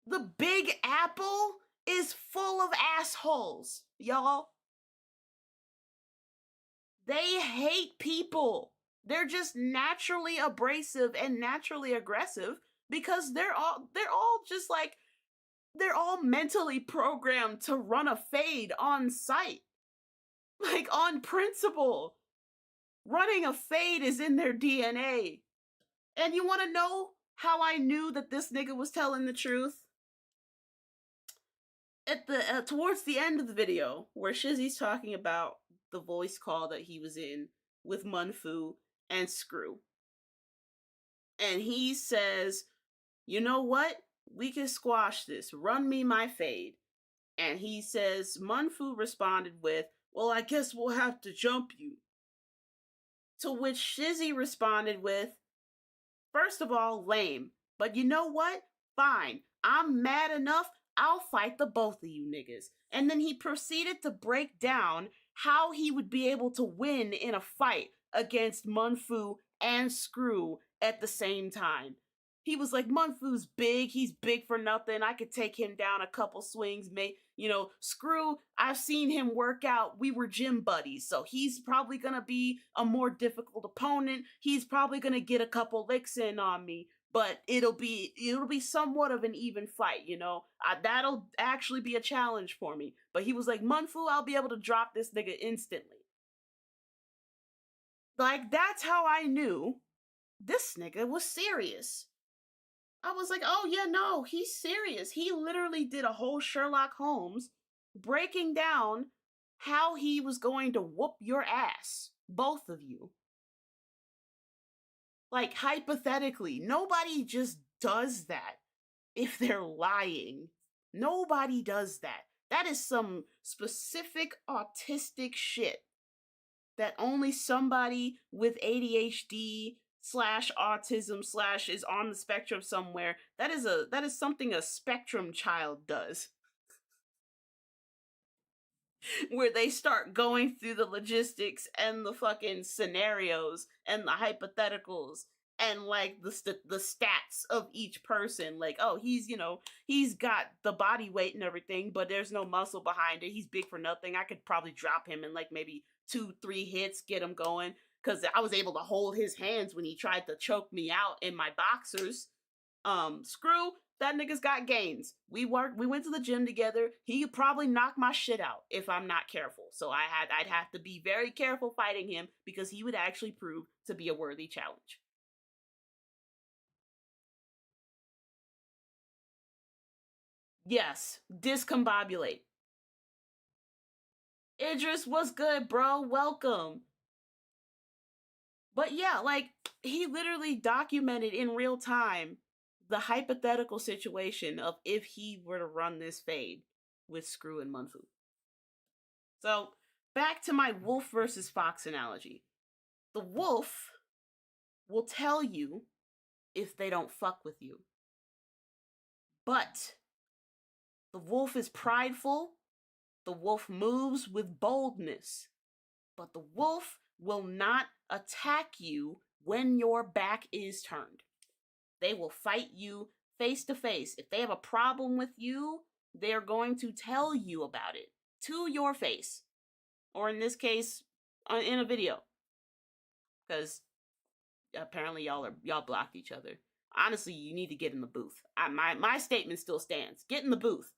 The Big Apple is full of assholes, y'all. They hate people. They're just naturally abrasive and naturally aggressive because they're all just like, they're all mentally programmed to run a fade on sight. Like, on principle. Running a fade is in their DNA. And you want to know how I knew that this nigga was telling the truth? At the towards the end of the video, where Shizzy's talking about the voice call that he was in with Munfu and Screw, and he says, "You know what? We can squash this. Run me my fade." And he says, Munfu responded with, "Well, I guess we'll have to jump you." To which Shizzy responded with, "First of all, lame. But you know what? Fine. I'm mad enough. I'll fight the both of you niggas." And then he proceeded to break down how he would be able to win in a fight against Munfu and Screw at the same time. He was like, Munfu's big. He's big for nothing. I could take him down a couple swings. Screw, I've seen him work out. We were gym buddies. So he's probably going to be a more difficult opponent. He's probably going to get a couple licks in on me. But it'll be somewhat of an even fight, that'll actually be a challenge for me. But he was like, Munfu, I'll be able to drop this nigga instantly. Like, that's how I knew this nigga was serious. I was like, oh yeah, no, he's serious. He literally did a whole Sherlock Holmes breaking down how he was going to whoop your ass, both of you. Like, hypothetically, nobody just does that if they're lying. Nobody does that. That is some specific autistic shit that only somebody with ADHD / autism / is on the spectrum somewhere. That is something a spectrum child does. Where they start going through the logistics and the fucking scenarios and the hypotheticals and like the stats of each person. Like, oh, he's got the body weight and everything, but there's no muscle behind it. He's big for nothing. I could probably drop him in like maybe 2-3 hits, get him going, because I was able to hold his hands when he tried to choke me out in my boxers. Screw, that nigga's got gains. We went to the gym together. He could probably knock my shit out if I'm not careful. So I'd have to be very careful fighting him because he would actually prove to be a worthy challenge. Yes, discombobulate. Idris, what's good, bro? Welcome. But yeah, like, he literally documented in real time the hypothetical situation of if he were to run this fade with Screw and Munfu. So, back to my wolf versus fox analogy. The wolf will tell you if they don't fuck with you. But the wolf is prideful. The wolf moves with boldness. But the wolf will not attack you when your back is turned. They will fight you face to face. If they have a problem with you, they're going to tell you about it to your face. Or in this case, in a video. Because apparently y'all blocked each other. Honestly, you need to get in the booth. My statement still stands. Get in the booth.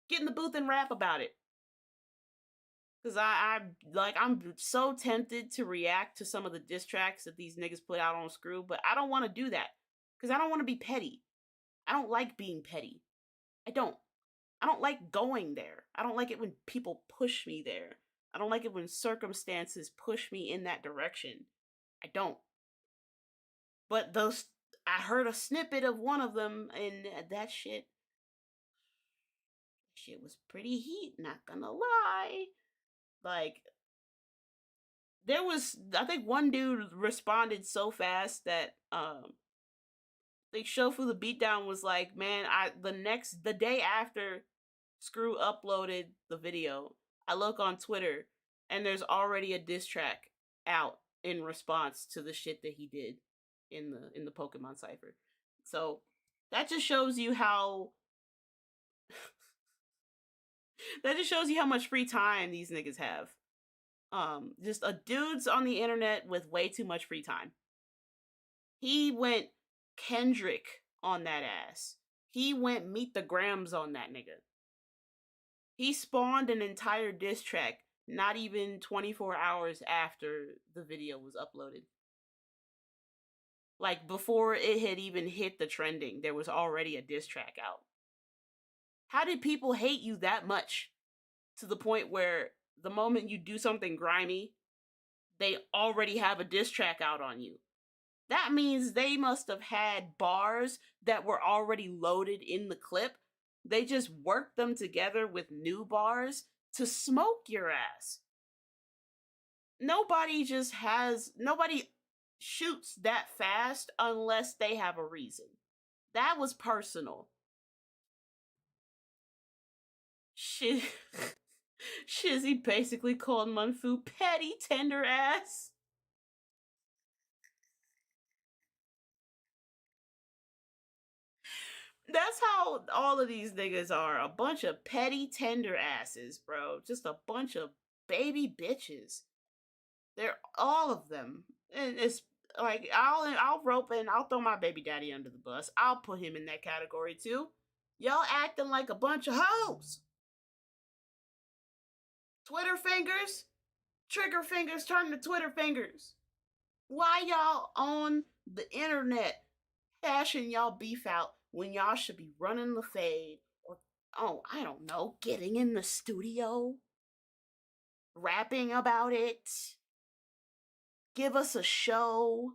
Get in the booth and rap about it. Cause I'm so tempted to react to some of the diss tracks that these niggas put out on Screw, but I don't want to do that. Cause I don't want to be petty. I don't like being petty. I don't. I don't like going there. I don't like it when people push me there. I don't like it when circumstances push me in that direction. I don't. But those, I heard a snippet of one of them, and shit was pretty heat. Not gonna lie. Like, there was, I think one dude responded so fast that like Shofu the Beatdown was like, man, the day after Screw uploaded the video, I look on Twitter and there's already a diss track out in response to the shit that he did in the Pokemon Cipher. So that just shows you how that just shows you how much free time these niggas have. Just a dude's on the internet with way too much free time. He went Kendrick on that ass. He went Meet the Grams on that nigga. He spawned an entire diss track not even 24 hours after the video was uploaded. Like, before it had even hit the trending, there was already a diss track out. How did people hate you that much? To the point where the moment you do something grimy, they already have a diss track out on you. That means they must have had bars that were already loaded in the clip. They just worked them together with new bars to smoke your ass. Nobody shoots that fast unless they have a reason. That was personal. Shizzy basically called Munfu petty tender ass. That's how all of these niggas are. A bunch of petty tender asses, bro. Just a bunch of baby bitches. They're all of them. And it's like I'll rope and I'll throw my baby daddy under the bus. I'll put him in that category too. Y'all acting like a bunch of hoes. Twitter fingers, trigger fingers turn to Twitter fingers. Why y'all on the internet hashing y'all beef out when y'all should be running the fade or, oh, I don't know, getting in the studio, rapping about it? Give us a show.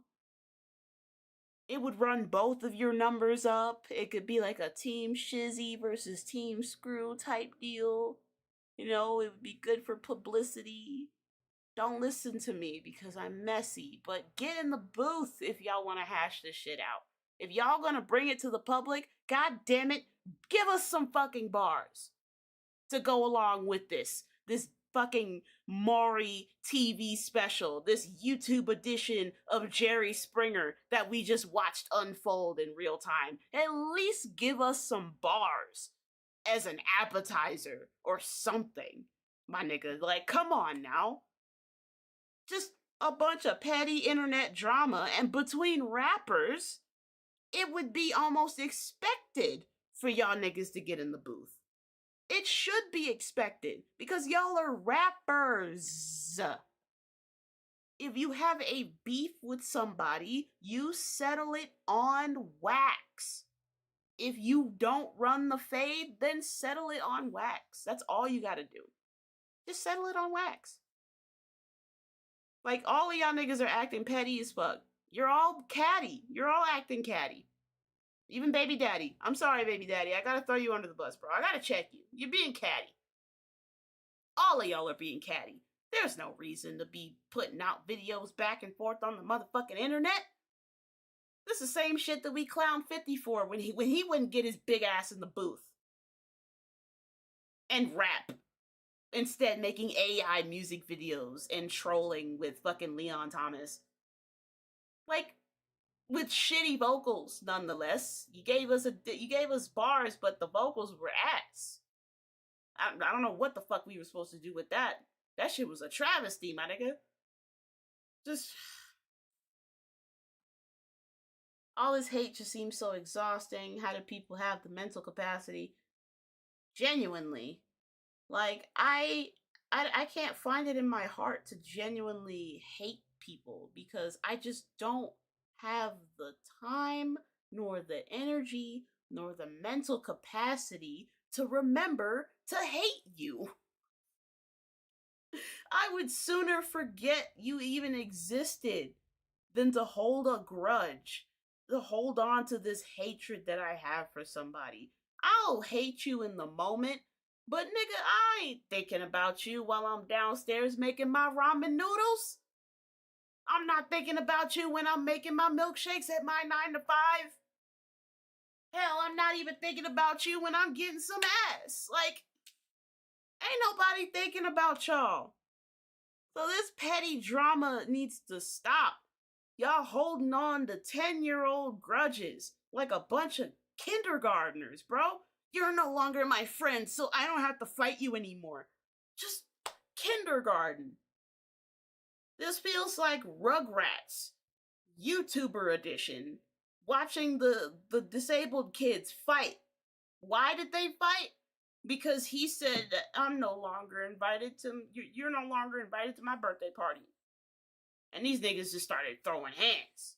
It would run both of your numbers up. It could be like a Team Shizzy versus Team Screw type deal. You know, it would be good for publicity. Don't listen to me because I'm messy, but get in the booth if y'all want to hash this shit out. If y'all gonna bring it to the public, god damn it, give us some fucking bars to go along with this fucking Maury TV special, this YouTube edition of Jerry Springer that we just watched unfold in real time. At least give us some bars as an appetizer or something, my nigga. Like, come on now. Just a bunch of petty internet drama, and between rappers, it would be almost expected for y'all niggas to get in the booth. It should be expected because y'all are rappers. If you have a beef with somebody, you settle it on wax. If you don't run the fade, then settle it on wax. That's all you gotta do. Just settle it on wax. Like, all of y'all niggas are acting petty as fuck. You're all catty. You're all acting catty. Even baby daddy. I'm sorry, baby daddy. I gotta throw you under the bus, bro. I gotta check you. You're being catty. All of y'all are being catty. There's no reason to be putting out videos back and forth on the motherfucking internet. This is the same shit that we clown 50 for when he wouldn't get his big ass in the booth and rap. Instead, making AI music videos and trolling with fucking Leon Thomas. Like, with shitty vocals, nonetheless. You gave us bars, but the vocals were ass. I don't know what the fuck we were supposed to do with that. That shit was a travesty, my nigga. Just all this hate just seems so exhausting. How do people have the mental capacity? Genuinely. Like, I I can't find it in my heart to genuinely hate people because I just don't have the time, nor the energy, nor the mental capacity to remember to hate you. I would sooner forget you even existed than to hold a grudge, to hold on to this hatred that I have for somebody. I'll hate you in the moment, but nigga, I ain't thinking about you while I'm downstairs making my ramen noodles. I'm not thinking about you when I'm making my milkshakes at my 9 to 5. Hell, I'm not even thinking about you when I'm getting some ass. Like, ain't nobody thinking about y'all. So this petty drama needs to stop. Y'all holding on to 10-year-old grudges like a bunch of kindergartners, bro. You're no longer my friend, so I don't have to fight you anymore. Just kindergarten. This feels like Rugrats, YouTuber edition, watching the disabled kids fight. Why did they fight? Because he said that I'm no longer invited to, you're no longer invited to my birthday party. And these niggas just started throwing hands.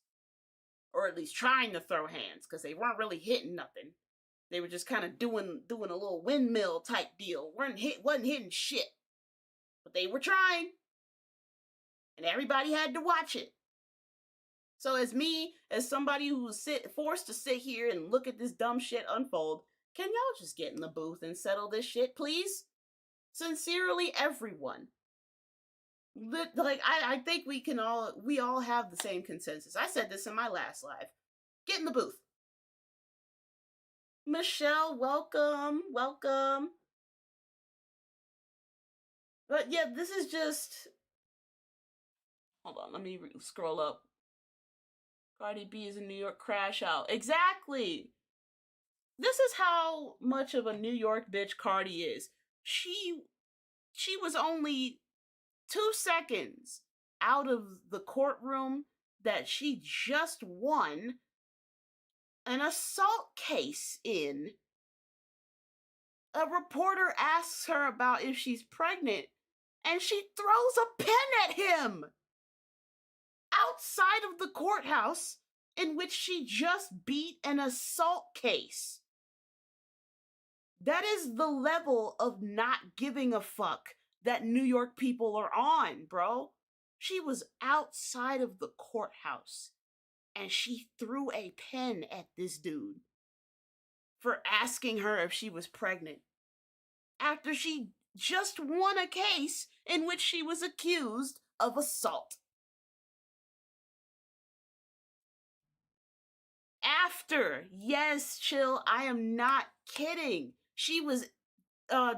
Or at least trying to throw hands, because they weren't really hitting nothing. They were just kind of doing a little windmill type deal. Wasn't hitting shit. But they were trying. And everybody had to watch it. So as somebody who's forced to sit here and look at this dumb shit unfold, can y'all just get in the booth and settle this shit, please? Sincerely, everyone. Like, I think we all have the same consensus. I said this in my last live. Get in the booth. Michelle, welcome. But yeah, this is just. Hold on, let me scroll up. Cardi B is a New York crash out. Exactly. This is how much of a New York bitch Cardi is. She was only 2 seconds out of the courtroom that she just won an assault case in. A reporter asks her about if she's pregnant, and she throws a pen at him outside of the courthouse in which she just beat an assault case. That is the level of not giving a fuck that New York people are on, bro. She was outside of the courthouse and she threw a pen at this dude for asking her if she was pregnant after she just won a case in which she was accused of assault. After, yes, chill, I am not kidding. She was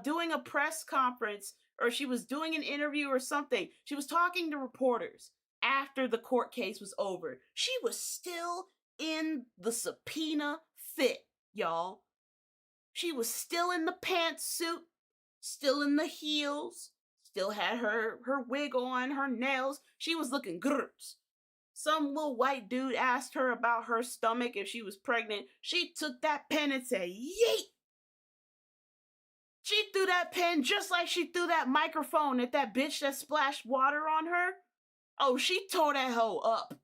doing a press conference, or she was doing an interview or something. She was talking to reporters after the court case was over. She was still in the subpoena fit, y'all. She was still in the pantsuit, still in the heels, still had her wig on, her nails. She was looking good. Some little white dude asked her about her stomach if she was pregnant. She took that pen and said, yeet! She threw that pen just like she threw that microphone at that bitch that splashed water on her. Oh, she tore that hoe up.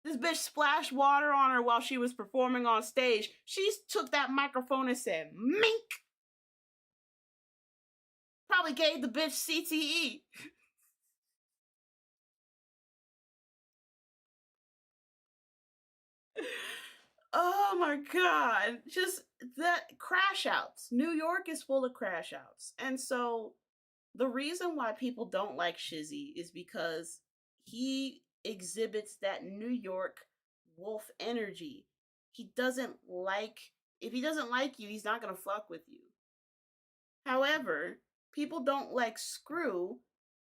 This bitch splashed water on her while she was performing on stage. She took that microphone and said, mink! Probably gave the bitch CTE. Oh my god. Just that crash outs. New York is full of crash outs. And so the reason why people don't like Shizzy is because he exhibits that New York wolf energy. He doesn't like, if he doesn't like you, he's not gonna fuck with you. However, people don't like Screw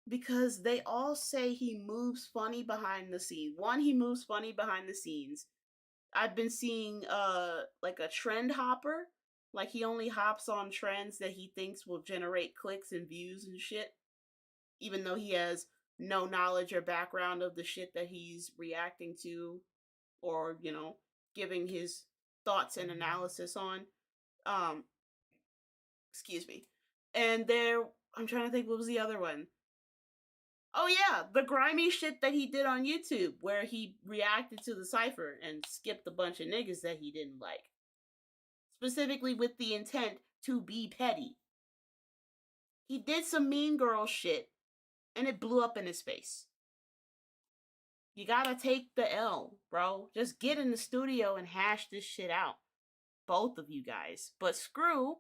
because they all say he moves funny behind the scenes. One, he moves funny behind the scenes. I've been seeing like a trend hopper. Like he only hops on trends that he thinks will generate clicks and views and shit. Even though he has no knowledge or background of the shit that he's reacting to or, giving his thoughts and analysis on. Um excuse me. And I'm trying to think what was the other one. Oh yeah, the grimy shit that he did on YouTube where he reacted to the cipher and skipped a bunch of niggas that he didn't like. Specifically with the intent to be petty. He did some mean girl shit and it blew up in his face. You gotta take the L, bro. Just get in the studio and hash this shit out. Both of you guys. But Screw,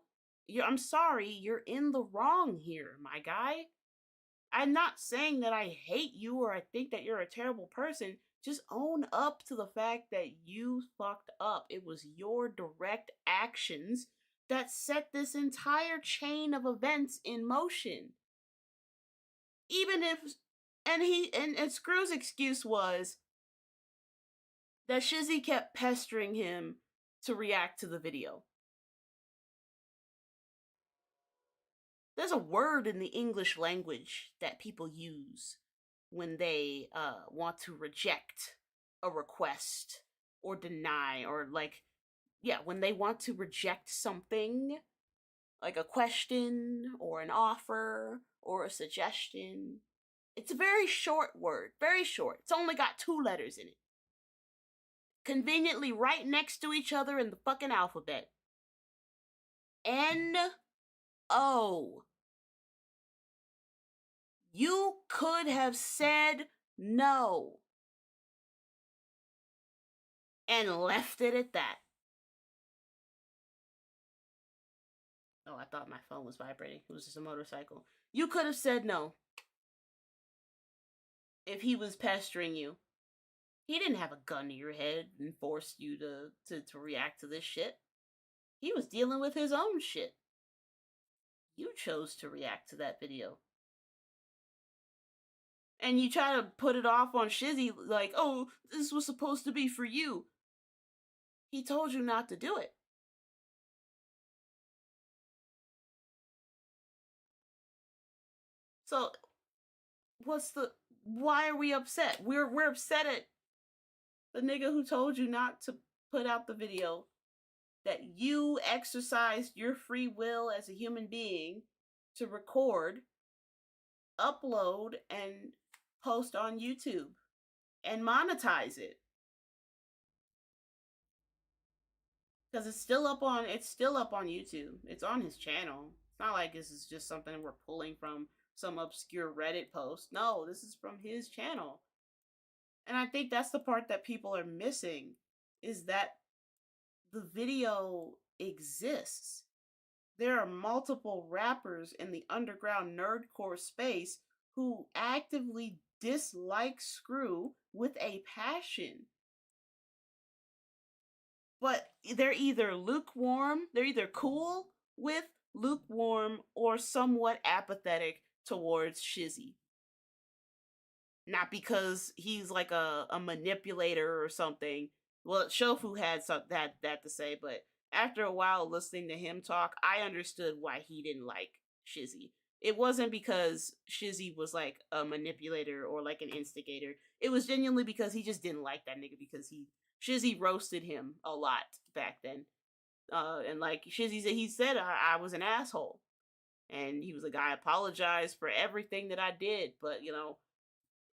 I'm sorry, you're in the wrong here, my guy. I'm not saying that I hate you or I think that you're a terrible person. Just own up to the fact that you fucked up. It was your direct actions that set this entire chain of events in motion. Even if and Screw's excuse was that Shizzy kept pestering him to react to the video. There's a word in the English language that people use when they want to reject a request or deny or when they want to reject something like a question or an offer or a suggestion. It's a very short word, very short. It's only got 2 letters in it. Conveniently right next to each other in the fucking alphabet. N-O. You could have said no and left it at that. Oh, I thought my phone was vibrating. It was just a motorcycle. You could have said no if he was pestering you. He didn't have a gun to your head and forced you to react to this shit. He was dealing with his own shit. You chose to react to that video. And you try to put it off on Shizzy like, oh, this was supposed to be for you. He told you not to do it. So, why are we upset? We're upset at the nigga who told you not to put out the video, that you exercised your free will as a human being to record, upload, and post on YouTube and monetize it. Because it's still up on YouTube. It's on his channel. It's not like this is just something we're pulling from some obscure Reddit post. No, this is from his channel. And I think that's the part that people are missing, is that the video exists. There are multiple rappers in the underground nerdcore space who actively dislike Screw with a passion. But they're either lukewarm, they're either cool with, lukewarm, or somewhat apathetic towards Shizzy. Not because he's like a manipulator or something. Well, Shofu had that to say, but after a while listening to him talk, I understood why he didn't like Shizzy. It wasn't because Shizzy was like a manipulator or like an instigator. It was genuinely because he just didn't like that nigga because Shizzy roasted him a lot back then. And like Shizzy said, he said I was an asshole. And he was like, I apologize for everything that I did, but you know,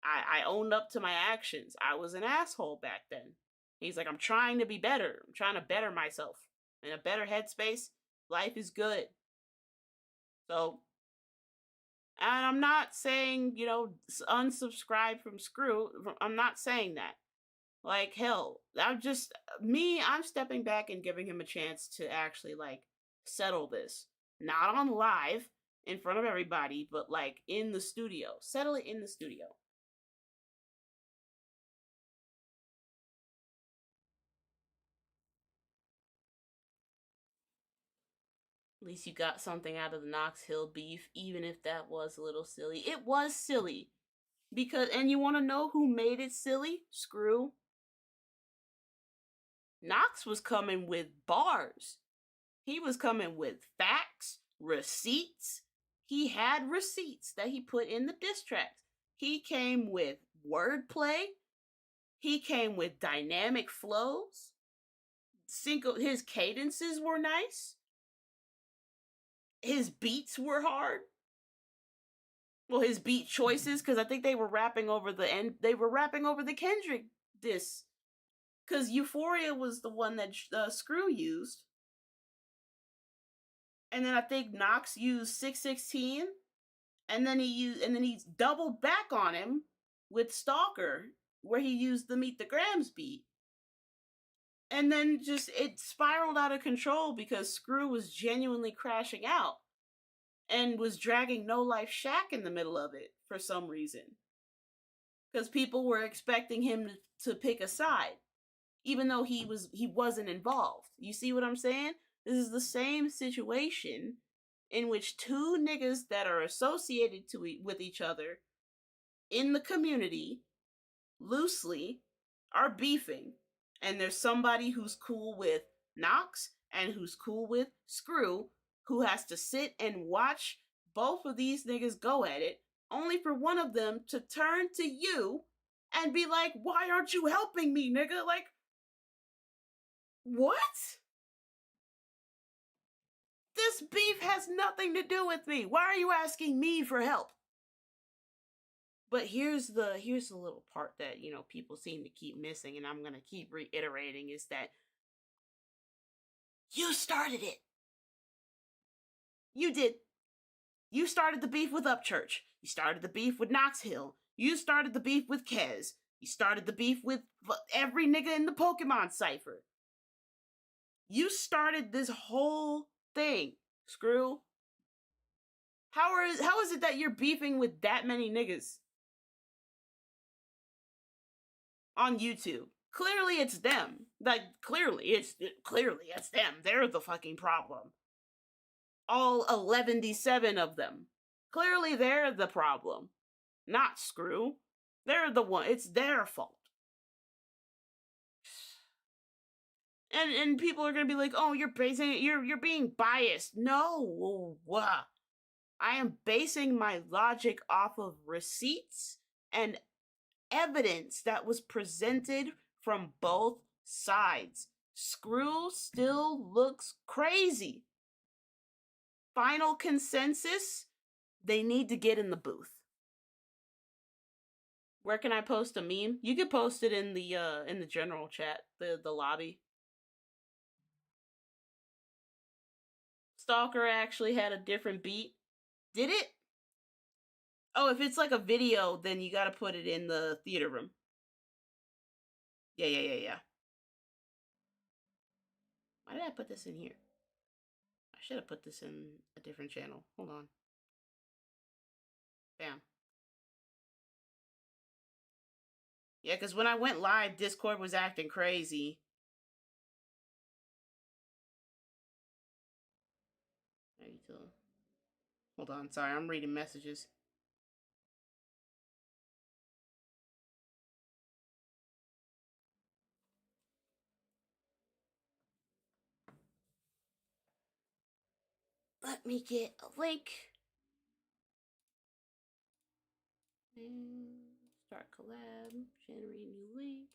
I owned up to my actions. I was an asshole back then. He's like, I'm trying to be better. I'm trying to better myself. In a better headspace, life is good. So, and I'm not saying, you know, unsubscribe from Screw. I'm not saying that. Like, hell, I'm stepping back and giving him a chance to actually, like, settle this. Not on live, in front of everybody, but, like, in the studio. Settle it in the studio. At least you got something out of the Knox Hill beef, even if that was a little silly. It was silly. And you want to know who made it silly? Screw. Knox was coming with bars. He was coming with facts, receipts. He had receipts that he put in the diss tracks. He came with wordplay. He came with dynamic flows. His cadences were nice. His beats were hard. Well, his beat choices, because I think they were rapping over the end. They were rapping over the Kendrick diss, because Euphoria was the one that Screw used, and then I think Knox used 616, and then he doubled back on him with Stalker, where he used the Meet the Grams beat. And then just it spiraled out of control because Screw was genuinely crashing out and was dragging No Life Shack in the middle of it for some reason. Because people were expecting him to pick a side, even though he wasn't involved. You see what I'm saying? This is the same situation in which two niggas that are associated with each other in the community loosely are beefing, and there's somebody who's cool with Knox and who's cool with Screw, who has to sit and watch both of these niggas go at it, only for one of them to turn to you and be like, why aren't you helping me, nigga? Like, what? This beef has nothing to do with me. Why are you asking me for help? But here's the little part that, you know, people seem to keep missing, and I'm gonna keep reiterating, is that you started it. You did. You started the beef with Upchurch. You started the beef with Knox Hill. You started the beef with Kez. You started the beef with every nigga in the Pokemon cipher. You started this whole thing, Screw. How is it that you're beefing with that many niggas on YouTube? Clearly it's them. Like, clearly it's them. They're the fucking problem. All 117 of them. Clearly they're the problem. Not Screw. They're the one. It's their fault. And people are gonna be like, oh, you're being biased. No. I am basing my logic off of receipts and evidence that was presented from both sides. Screw still looks crazy. Final consensus, they need to get in the booth. Where can I post a meme? You can post it in the general chat, the lobby. Stalker actually had a different beat. Did it? Oh, if it's like a video, then you gotta put it in the theater room. Yeah. Why did I put this in here? I should have put this in a different channel. Hold on. Bam. Yeah, because when I went live, Discord was acting crazy. Hold on, sorry, I'm reading messages. Let me get a link. And start collab. Generate new link.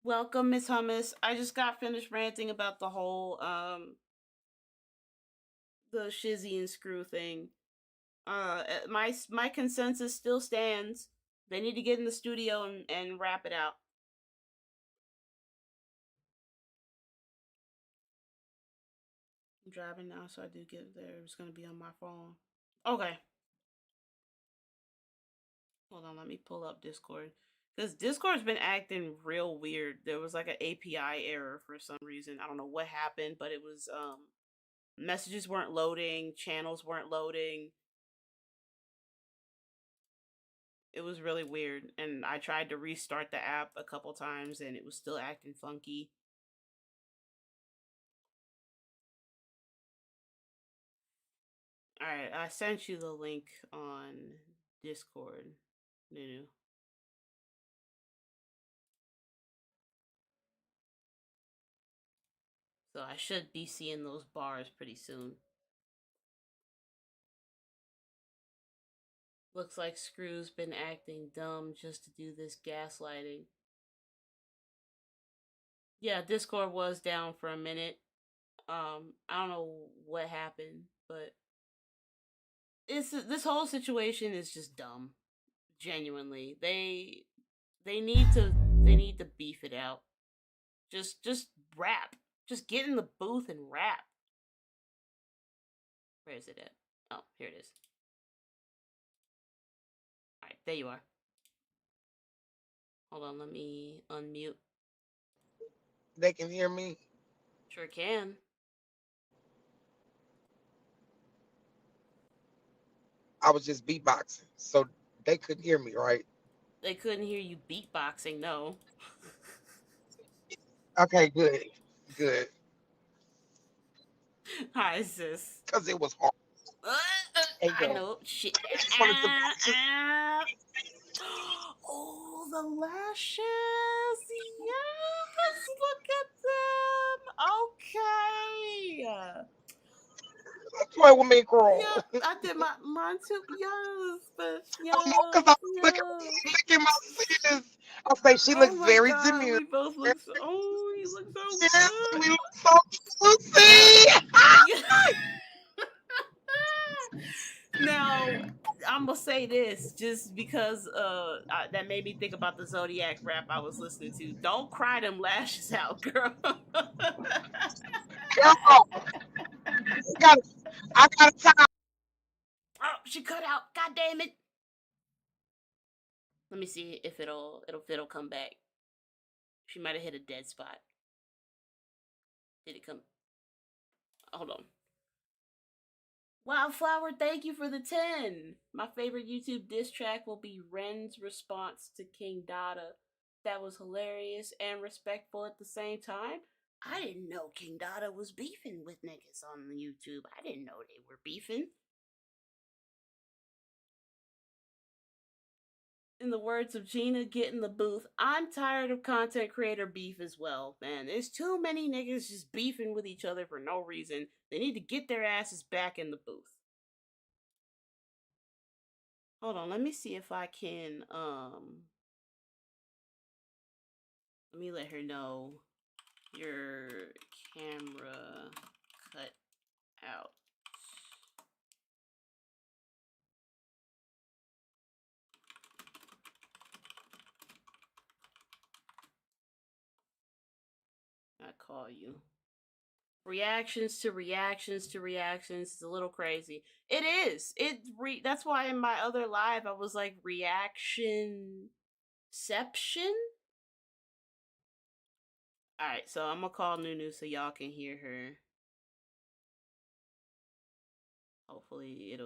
Welcome, Miss Hummus. I just got finished ranting about the whole the Shizzy and Screw thing. My consensus still stands. They need to get in the studio and wrap it out. I'm driving now, so I do get there. It's gonna be on my phone. Okay. Hold on, let me pull up Discord. Because Discord's been acting real weird. There was like an API error for some reason. I don't know what happened, but it was messages weren't loading, channels weren't loading. It was really weird, and I tried to restart the app a couple times and it was still acting funky. Alright, I sent you the link on Discord, Nunu. So I should be seeing those bars pretty soon. Looks like Screw's been acting dumb just to do this gaslighting. Yeah, Discord was down for a minute. I don't know what happened, but this whole situation is just dumb. Genuinely, they need to beef it out. Just rap. Just get in the booth and rap. Where is it at? Oh, here it is. All right, there you are. Hold on, let me unmute. They can hear me. Sure can. I was just beatboxing, so they couldn't hear me, right? They couldn't hear you beatboxing, no. Okay, good, good, Hi, sis. because it was hard. Hey, I yo, know. Shit. I just wanted to Oh, the lashes. Yes, look at them. Okay. play with me, girl. Yep, I did mine too. Yes, bitch. Because I Yes, was yes. looking my sis. I say she Oh looks my very god, demure. we both look so. Oh, you look so Yes, good. we look so juicy. Yeah. Now, I'm gonna say this just because that made me think about the Zodiac rap I was listening to. Don't cry them lashes out, girl. Girl, I got, I got a time. Oh, she cut out. God damn it. Let me see if it'll come back. She might have hit a dead spot. Did it come? Hold on. Wildflower, thank you for the 10. My favorite YouTube diss track will be Ren's response to King Dada. That was hilarious and respectful at the same time. I didn't know King Dada was beefing with niggas on YouTube. I didn't know they were beefing. In the words of Gina, get in the booth. I'm tired of content creator beef as well, man. There's too many niggas just beefing with each other for no reason. They need to get their asses back in the booth. Hold on, let me see if I can let me let her know your camera cut out. I call you. Reactions to reactions to reactions. It's a little crazy. It is. That's why in my other live I was like reactionception. All right, so I'm gonna call Nunu so y'all can hear her. Hopefully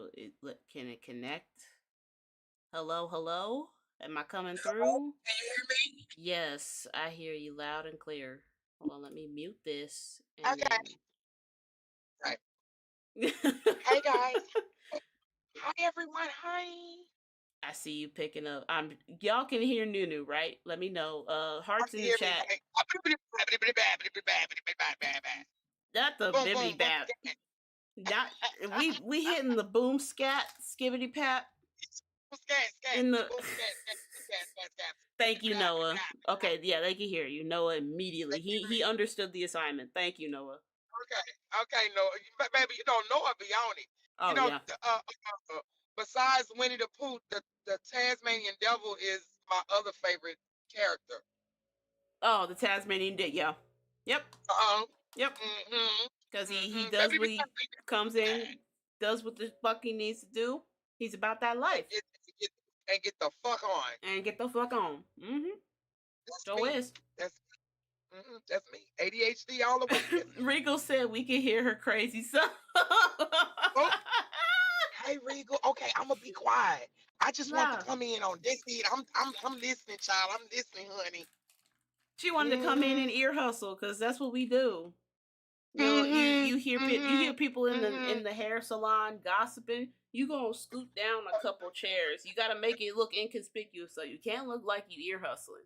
can it connect? Hello, hello. Am I coming Hello, through? can you hear me? Yes, I hear you loud and clear. Hold on, let me mute this and Okay. then. Right. Hey guys. Hi everyone. Hi. I see you picking up. Y'all can hear Nunu, right? Let me know. I Hearts can in the hear me. chat. Hey. Not the Boom, boom, bibbity boom. bap. Not we hitting the boom scat skibbity pap Scat, scat, in the. boom, scat, scat, scat, scat, scat. Thank you, Noah. Okay, yeah, they can hear you. Noah immediately. He understood the assignment. Thank you, Noah. Okay, okay, no, baby, you don't know it beyond it. You Oh know, yeah. besides Winnie the Pooh, the Tasmanian Devil is my other favorite character. Oh, the Tasmanian did. Yeah. Yep. Uh-huh. Yep. Mm-hmm. Because he Mm-hmm. does Baby, what he comes in, does what the fuck he needs to do. He's about that and life get, and get the fuck on. and get the fuck on. Mm-hmm. That's So me. is. That's me. ADHD all the way. That's me. Regal said we can hear her crazy son. Oh, hey Regal. Okay, I'm gonna be quiet. I just want to Nah, come in on this. I'm listening, child. I'm listening, honey. she wanted to come in and Mm-hmm. ear hustle because that's what we do. Mm-hmm. You Mm-hmm. hear people Mm-hmm. in the hair salon gossiping. You gonna scoot down a couple chairs. You gotta make it look inconspicuous so you can't look like you ear hustling.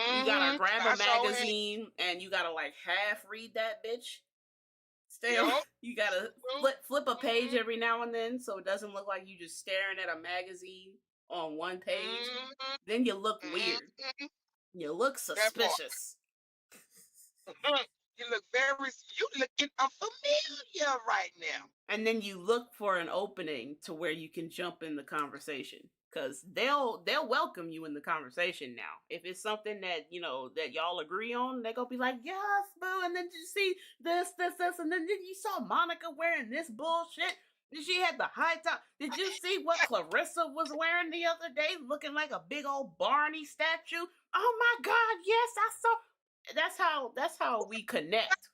You gotta Mm-hmm. grab a I sure had. magazine and you gotta like half read that bitch. Stay on. Yup. You gotta True. flip a page Mm-hmm. every now and then so it doesn't look like you just staring at a magazine on one page. Mm-hmm. Then you look weird. Mm-hmm. You look That part. suspicious. You look very Paris, you looking unfamiliar right now. And then you look for an opening to where you can jump in the conversation, because they'll welcome you in the conversation now. If it's something that that y'all agree on, they're gonna be like, yes, boo. And then you see this, and then you saw Monica wearing this bullshit. She had the high top. Did you see what Clarissa was wearing the other day, looking like a big old Barney statue? Oh my God, yes, I saw. That's how we connect.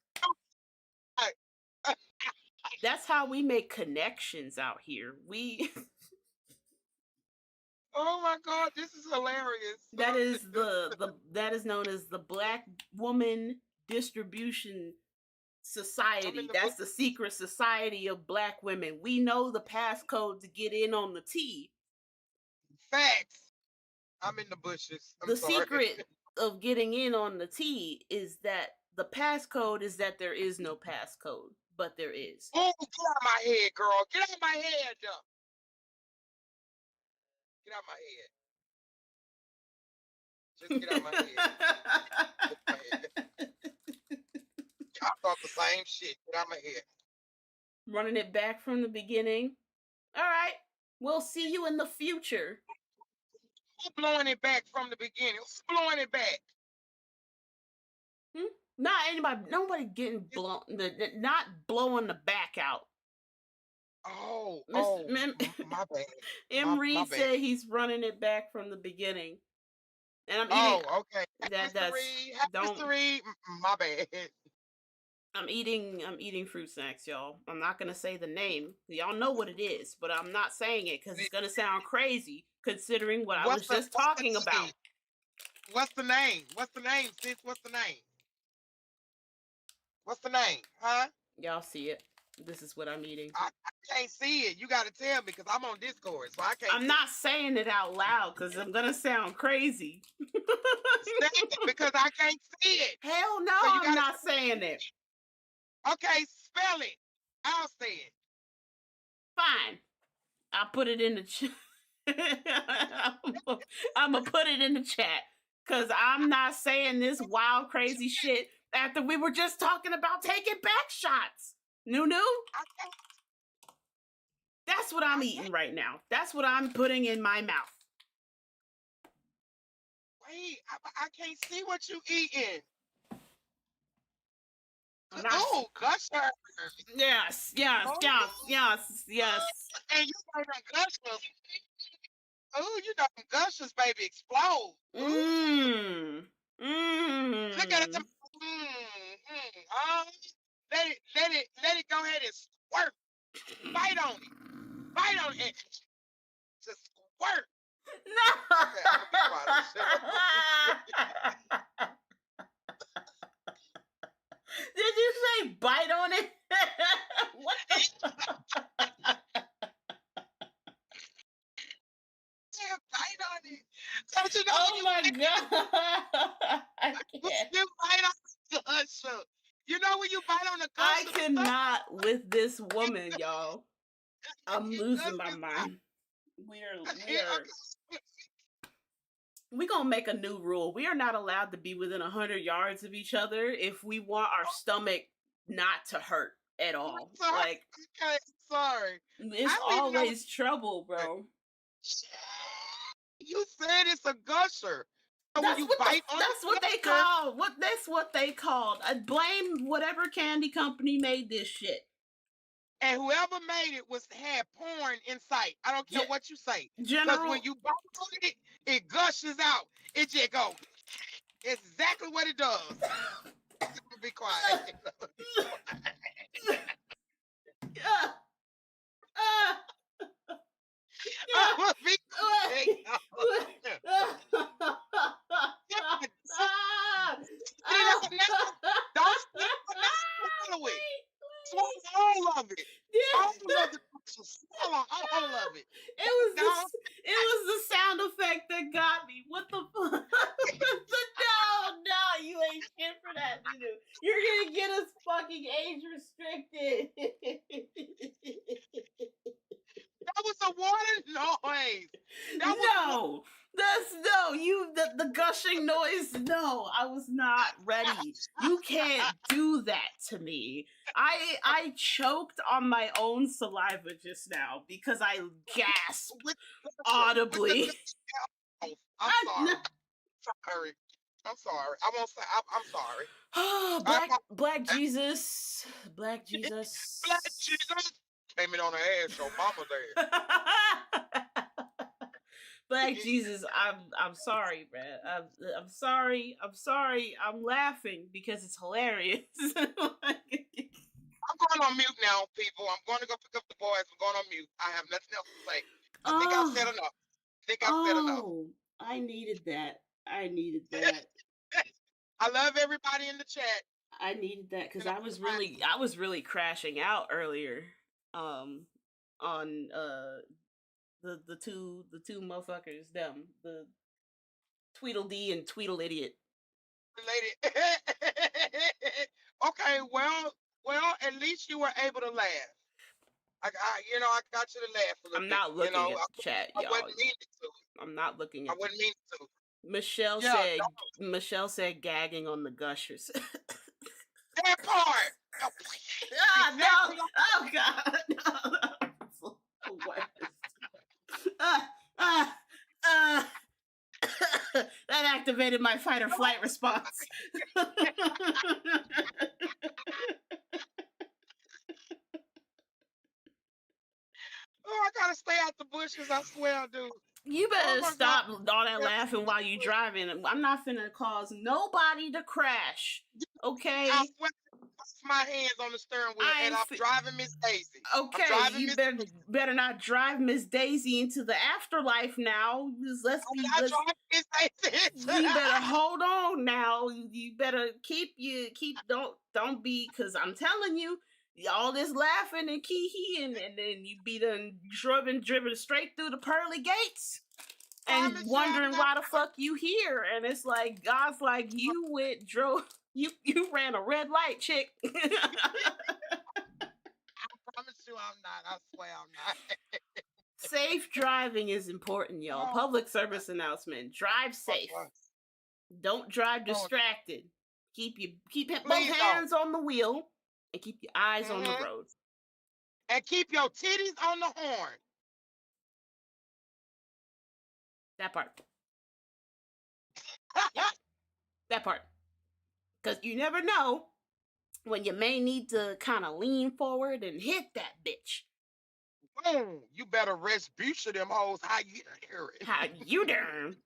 That's how we make connections out here. Oh my God, this is hilarious. That is that is known as the Black Woman Distribution Society. That's the secret society of Black women. We know the passcode to get in on the tea. Facts. I'm in the bushes. I'm the sorry. secret of getting in on the tea is that the passcode is that there is no passcode, but there is. Oh, get out of my head, girl. Get out of my head, though. Get out of my head. Just get out of my head. I thought the same shit. Get out of my head. Running it back from the beginning. All right. We'll see you in the future. Who's blowing it back from the beginning? Who's blowing it back? Not anybody. Nobody getting blown. Not blowing the back out. Oh, my bad. M. Reed said he's running it back from the beginning. And I'm eating. Oh, okay. Mr. Reed, my bad. I'm eating fruit snacks, y'all. I'm not gonna say the name. Y'all know what it is, but I'm not saying it because it's gonna sound crazy considering what I was just talking about. What's the name? What's the name, sis? What's the name? What's the name? Huh? Y'all see it. This is what I'm eating. I can't see it. You gotta tell me because I'm on Discord, so I can't. I'm not saying it out loud because I'm gonna sound crazy. Because I can't see it. Hell no, so I'm not saying it. Okay, spell it. I'll say it. Fine. I'll put it in the chat. I'm gonna put it in the chat because I'm not saying this wild, crazy shit after we were just talking about taking back shots. Nunu? That's what I'm eating right now. That's what I'm putting in my mouth. Wait, I can't see what you eating. Oh, gusher. Yes. And you know them gushers. Oh, you know them gushers, baby, explode. Look at it. Let it go ahead and squirt. Bite on it. Just squirt. No. Okay, I'm gonna be quiet. Did you say bite on it? What the Yeah, bite on it. Don't you know? Oh my God. I can't. You bite on the gusher. You know when you bite on the gusher? I cannot with this woman, y'all. I'm losing my mind. We're gonna make a new rule. We are not allowed to be within 100 yards of each other if we want our stomach not to hurt at all. Sorry. Like, okay, sorry. It's always trouble, bro. You said it's a gusher. So that's what they call. That's what they called. I blame whatever candy company made this shit. And whoever made it had porn in sight. I don't care what you say. Because when you bite on it, it gushes out. It just goes. It's exactly what it does. Be quiet. All of it. All of it. It was the sound effect that got me. What the fuck? No, you ain't shit for that, dude. You're gonna get us fucking age restricted. That was a water noise. The gushing noise. No, I was not ready. You can't do that to me. I choked on my own saliva just now because I gasped audibly. I'm sorry. Sorry. I'm sorry. I won't say. I'm sorry. Black Jesus. Black Jesus. Black Jesus. Came in on the ass show. Mama's ass. Black Jesus, I'm sorry, man. I'm sorry. I'm sorry. I'm laughing because it's hilarious. I'm going on mute now, people. I'm going to go pick up the boys. I'm going on mute. I have nothing else to say. I think I've said enough. I needed that. I needed that. I love everybody in the chat. I needed that because I was really crashing out earlier. On the two motherfuckers, them, the Tweedledee and Tweedle Idiot. Lady. Okay, well, at least you were able to laugh. I got you to laugh a little I'm not looking at the chat, y'all. I wasn't meaning to. I'm not looking at. I wasn't meaning to. Michelle said gagging on the gushers. That part. No. Oh God. No. That activated my fight or flight response. Oh, I gotta stay out the bushes. I swear I do. You better stop all that laughing while you driving. I'm not finna cause nobody to crash. Okay. I swear my hands on the steering wheel and I'm driving Miss Daisy. Okay, you better not drive Miss Daisy into the afterlife now. You better hold on now. You better don't be, because I'm telling you, all this laughing and kee-heeing, and then you be done driven straight through the pearly gates and wondering why the fuck you here. And it's like, God's like, you ran a red light, chick. I promise you I'm not. I swear I'm not. Safe driving is important, y'all. Public service announcement. Drive safe. Don't drive distracted. Keep both hands on the wheel and keep your eyes on the road. And keep your titties on the horn. That part. Yeah. That part. Because you never know when you may need to kind of lean forward and hit that bitch. Boom! You better Respucia them hoes. How you hear it? How you doing?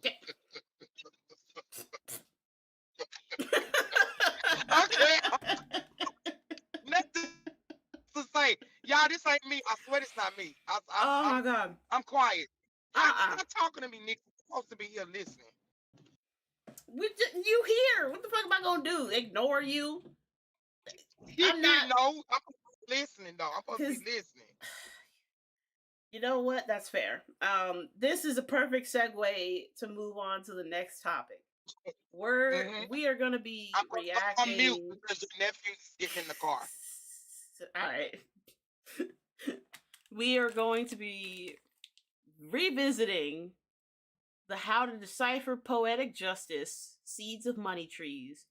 Okay. Next to say, y'all, this ain't me. I swear it's not me. Oh my God. I'm quiet. You're not talking to me, Nick. You're supposed to be here listening. You here? What the fuck am I gonna do? Ignore you? I'm listening though. I'm supposed to be listening. You know what? That's fair. This is a perfect segue to move on to the next topic. We are gonna be reacting. I'm mute because your nephew's getting in the car. All right. We are going to be revisiting the How to Decipher Poetic Justice, Seeds of Money Trees,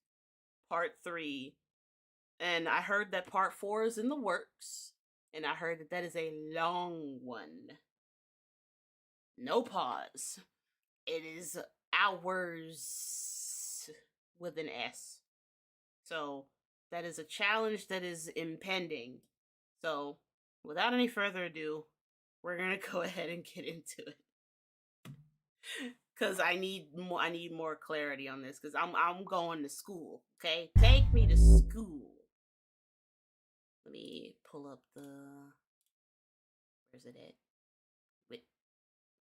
Part 3. And I heard that Part 4 is in the works. And I heard that is a long one. No pause. It is hours with an S. So that is a challenge that is impending. So without any further ado, we're going to go ahead and get into it. Because I need more clarity on this, because I'm going to school, okay? Take me to school. Let me pull up the... Where's it at?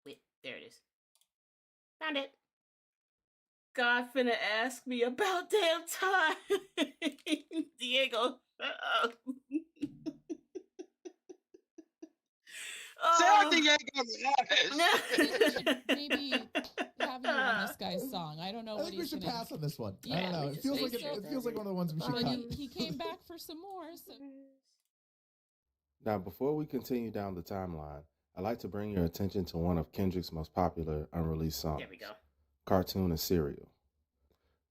Wait, there it is. Found it. God finna ask me about damn time. Diego, shut up. Maybe have you on this guy's song. I don't know. I think we should pass on this one. Yeah, I don't know. It feels like one of the ones we should cut. He came back for some more. So. Now, before we continue down the timeline, I'd like to bring your attention to one of Kendrick's most popular unreleased songs. There we go. Cartoon and Cereal.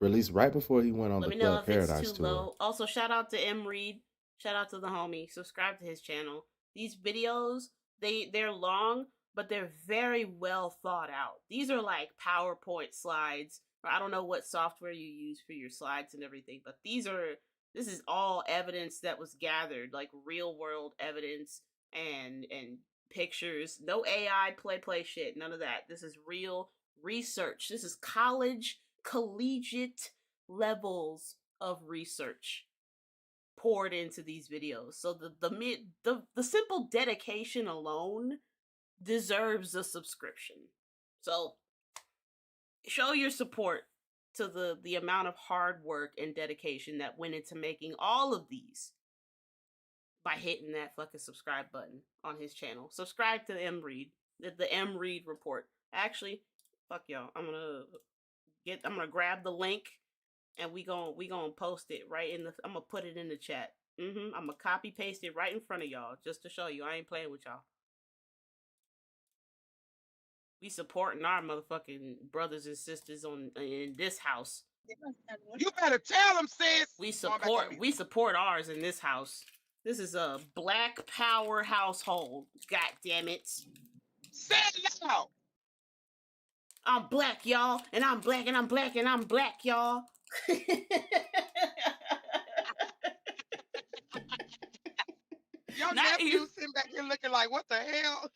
Released right before he went on the Club Paradise tour. Low. Also, shout out to M. Reed. Shout out to the homie. Subscribe to his channel. These videos, they're long, but they're very well thought out. These are like PowerPoint slides. I don't know what software you use for your slides and everything, but this is all evidence that was gathered, like real world evidence and pictures. No AI play shit. None of that. This is real research. This is collegiate levels of research poured into these videos. So the simple dedication alone deserves a subscription. So show your support to the amount of hard work and dedication that went into making all of these by hitting that fucking subscribe button on his channel. Subscribe to M. Reed, the M. Reed Report. Actually, fuck y'all. I'm gonna grab the link and we gonna post it right in I'm gonna put it in the chat. I'm gonna copy paste it right in front of y'all just to show you I ain't playing with y'all. We supporting our motherfucking brothers and sisters in this house. You better tell them, sis. We support ours in this house. This is a black power household. God damn it. Say it loud. I'm black, y'all, and I'm black, and I'm black, and I'm black, y'all. Your nephew sitting back here looking like, what the hell?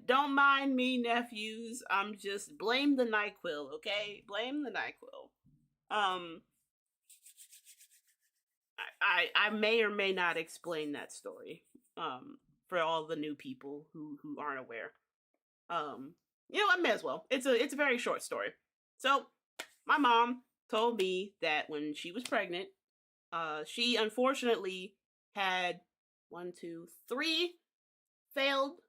Don't mind me, nephews. I'm just blame the NyQuil, okay? Blame the NyQuil. I may or may not explain that story. For all the new people who aren't aware. You know, I may as well. It's a very short story. So, my mom told me that when she was pregnant, she unfortunately had 3 failed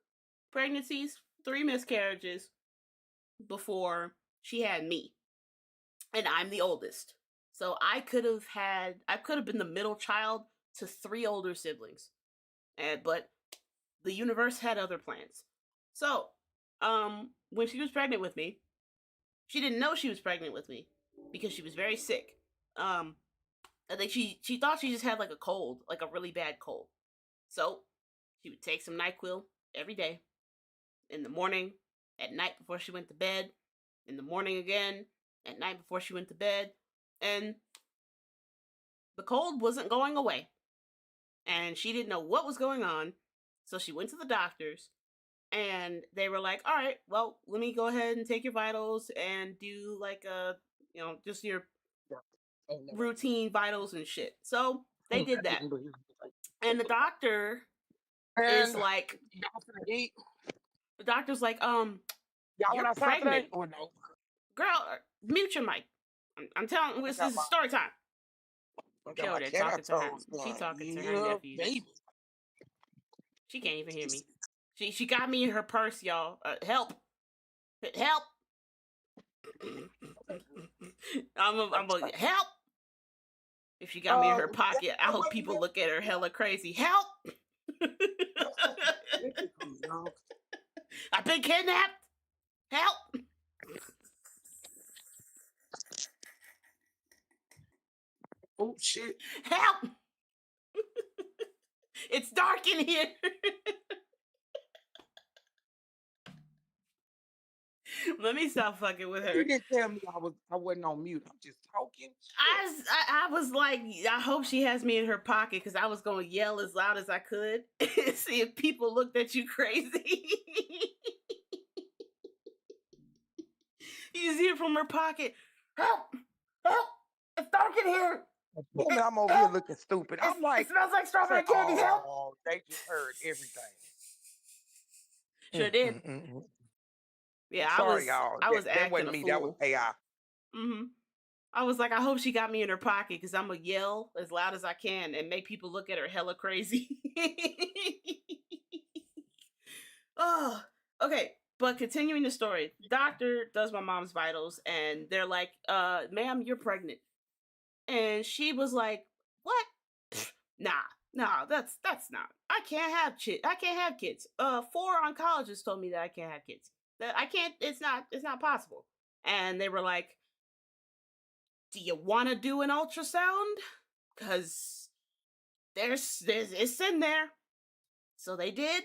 pregnancies, 3 miscarriages before she had me. And I'm the oldest. So I could have been the middle child to 3 older siblings. But the universe had other plans. So, when she was pregnant with me, she didn't know she was pregnant with me because she was very sick. I think she thought she just had like a cold, like a really bad cold. So, she would take some NyQuil every day. In the morning, at night before she went to bed, in the morning again, at night before she went to bed, and the cold wasn't going away. And she didn't know what was going on, so she went to the doctors, and they were like, all right, well, let me go ahead and take your vitals and do like just your routine vitals and shit. So they did that. And the doctor is like, the doctor's like, you're pregnant. Or no? Girl, mute your mic. I'm telling, this is story time. Yo, they're talking to her. She talking to her nephew. Baby. She can't even hear me. She got me in her purse, y'all. Help! Help! I'm a help! If she got me in her pocket, I hope people look at her hella crazy. Help! I've been kidnapped! Help! Oh, shit. Help! It's dark in here. Let me stop fucking with her. You didn't tell me I wasn't on mute. I'm just talking. I was like, I hope she has me in her pocket because I was going to yell as loud as I could and see if people looked at you crazy. You see it from her pocket. Help! Help! It's dark in here. I'm over here looking stupid. I'm like, it smells like strawberry candy. Help! Oh, they just heard everything. Sure did. Yeah, sorry, y'all. I was that wasn't me. Fool. That was AI. I was like, I hope she got me in her pocket because I'm gonna yell as loud as I can and make people look at her hella crazy. Oh, okay. But continuing the story, the doctor does my mom's vitals and they're like, ma'am, you're pregnant. And she was like, what? Nah, No, that's not. I can't have kids. 4 oncologists told me that I can't have kids. That I can't. It's not possible. And they were like, "Do you want to do an ultrasound? Because there's it's in there." So they did,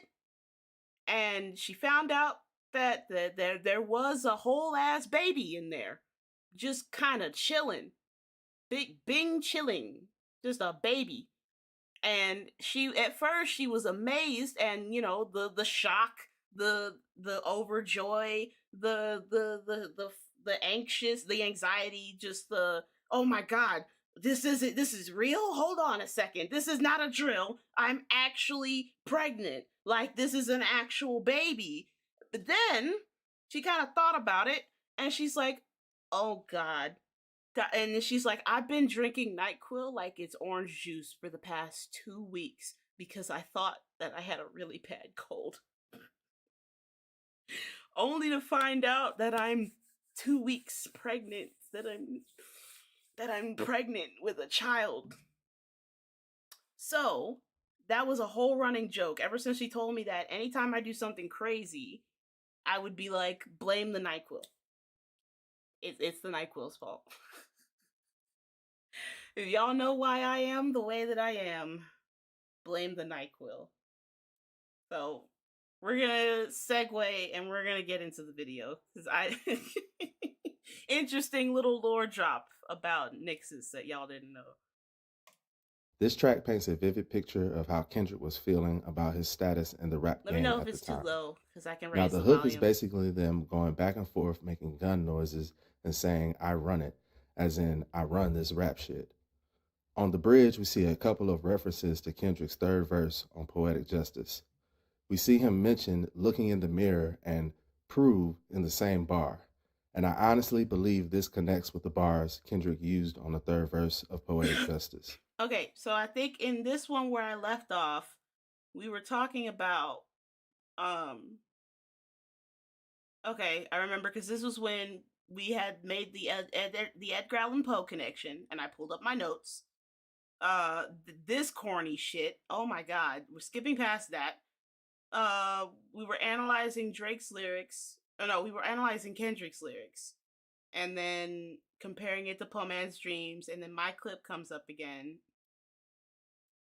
and she found out that there was a whole ass baby in there, just kind of chilling, bing chilling, just a baby. And she at first she was amazed, and you know the shock, the overjoy, the anxious, the anxiety, just the oh my god, this is real. Hold on a second, this is not a drill. I'm actually pregnant. Like this is an actual baby. But then she kind of thought about it, and she's like, oh god. And then she's like, I've been drinking NyQuil like it's orange juice for the past 2 weeks because I thought that I had a really bad cold. Only to find out that I'm 2 weeks pregnant, that I'm pregnant with a child. So, that was a whole running joke. Ever since she told me that, anytime I do something crazy, I would be like, blame the NyQuil. It's the NyQuil's fault. If y'all know why I am the way that I am, blame the NyQuil. So, we're gonna segue and we're gonna get into the video. Because interesting little lore drop about Nixus that y'all didn't know. This track paints a vivid picture of how Kendrick was feeling about his status in the rap game at the time. Let me know if it's too low, because I can raise Now, the hook volume. is basically them going back and forth, making gun noises and saying, I run it, as in, I run this rap shit. On the bridge, we see a couple of references to Kendrick's third verse on Poetic Justice. We see him mention looking in the mirror and prove in the same bar. And I honestly believe this connects with the bars Kendrick used on the third verse of Poetic Justice. Okay, so I think in this one where I left off, we were talking about, okay, I remember because this was when we had made the Edgar Allan Poe connection, and I pulled up my notes. This corny shit. Oh my god, we're skipping past that. We were analyzing Drake's lyrics. Oh no, we were analyzing Kendrick's lyrics, and then comparing it to Poor Man's Dreams, and then my clip comes up again.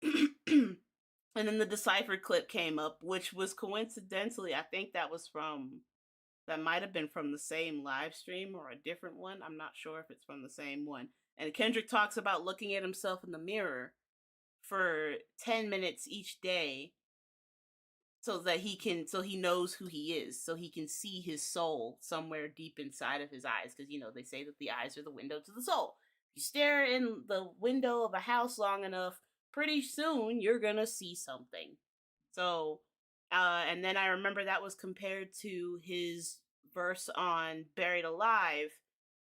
And then the DeCyphering clip came up, which was coincidentally, I think that might have been from the same live stream or a different one. I'm not sure if it's from the same one. And Kendrick talks about looking at himself in the mirror for 10 minutes each day so he knows who he is, so he can see his soul somewhere deep inside of his eyes. Because, you know, they say that the eyes are the window to the soul. If you stare in the window of a house long enough, pretty soon you're gonna see something. So, and then I remember that was compared to his verse on Buried Alive,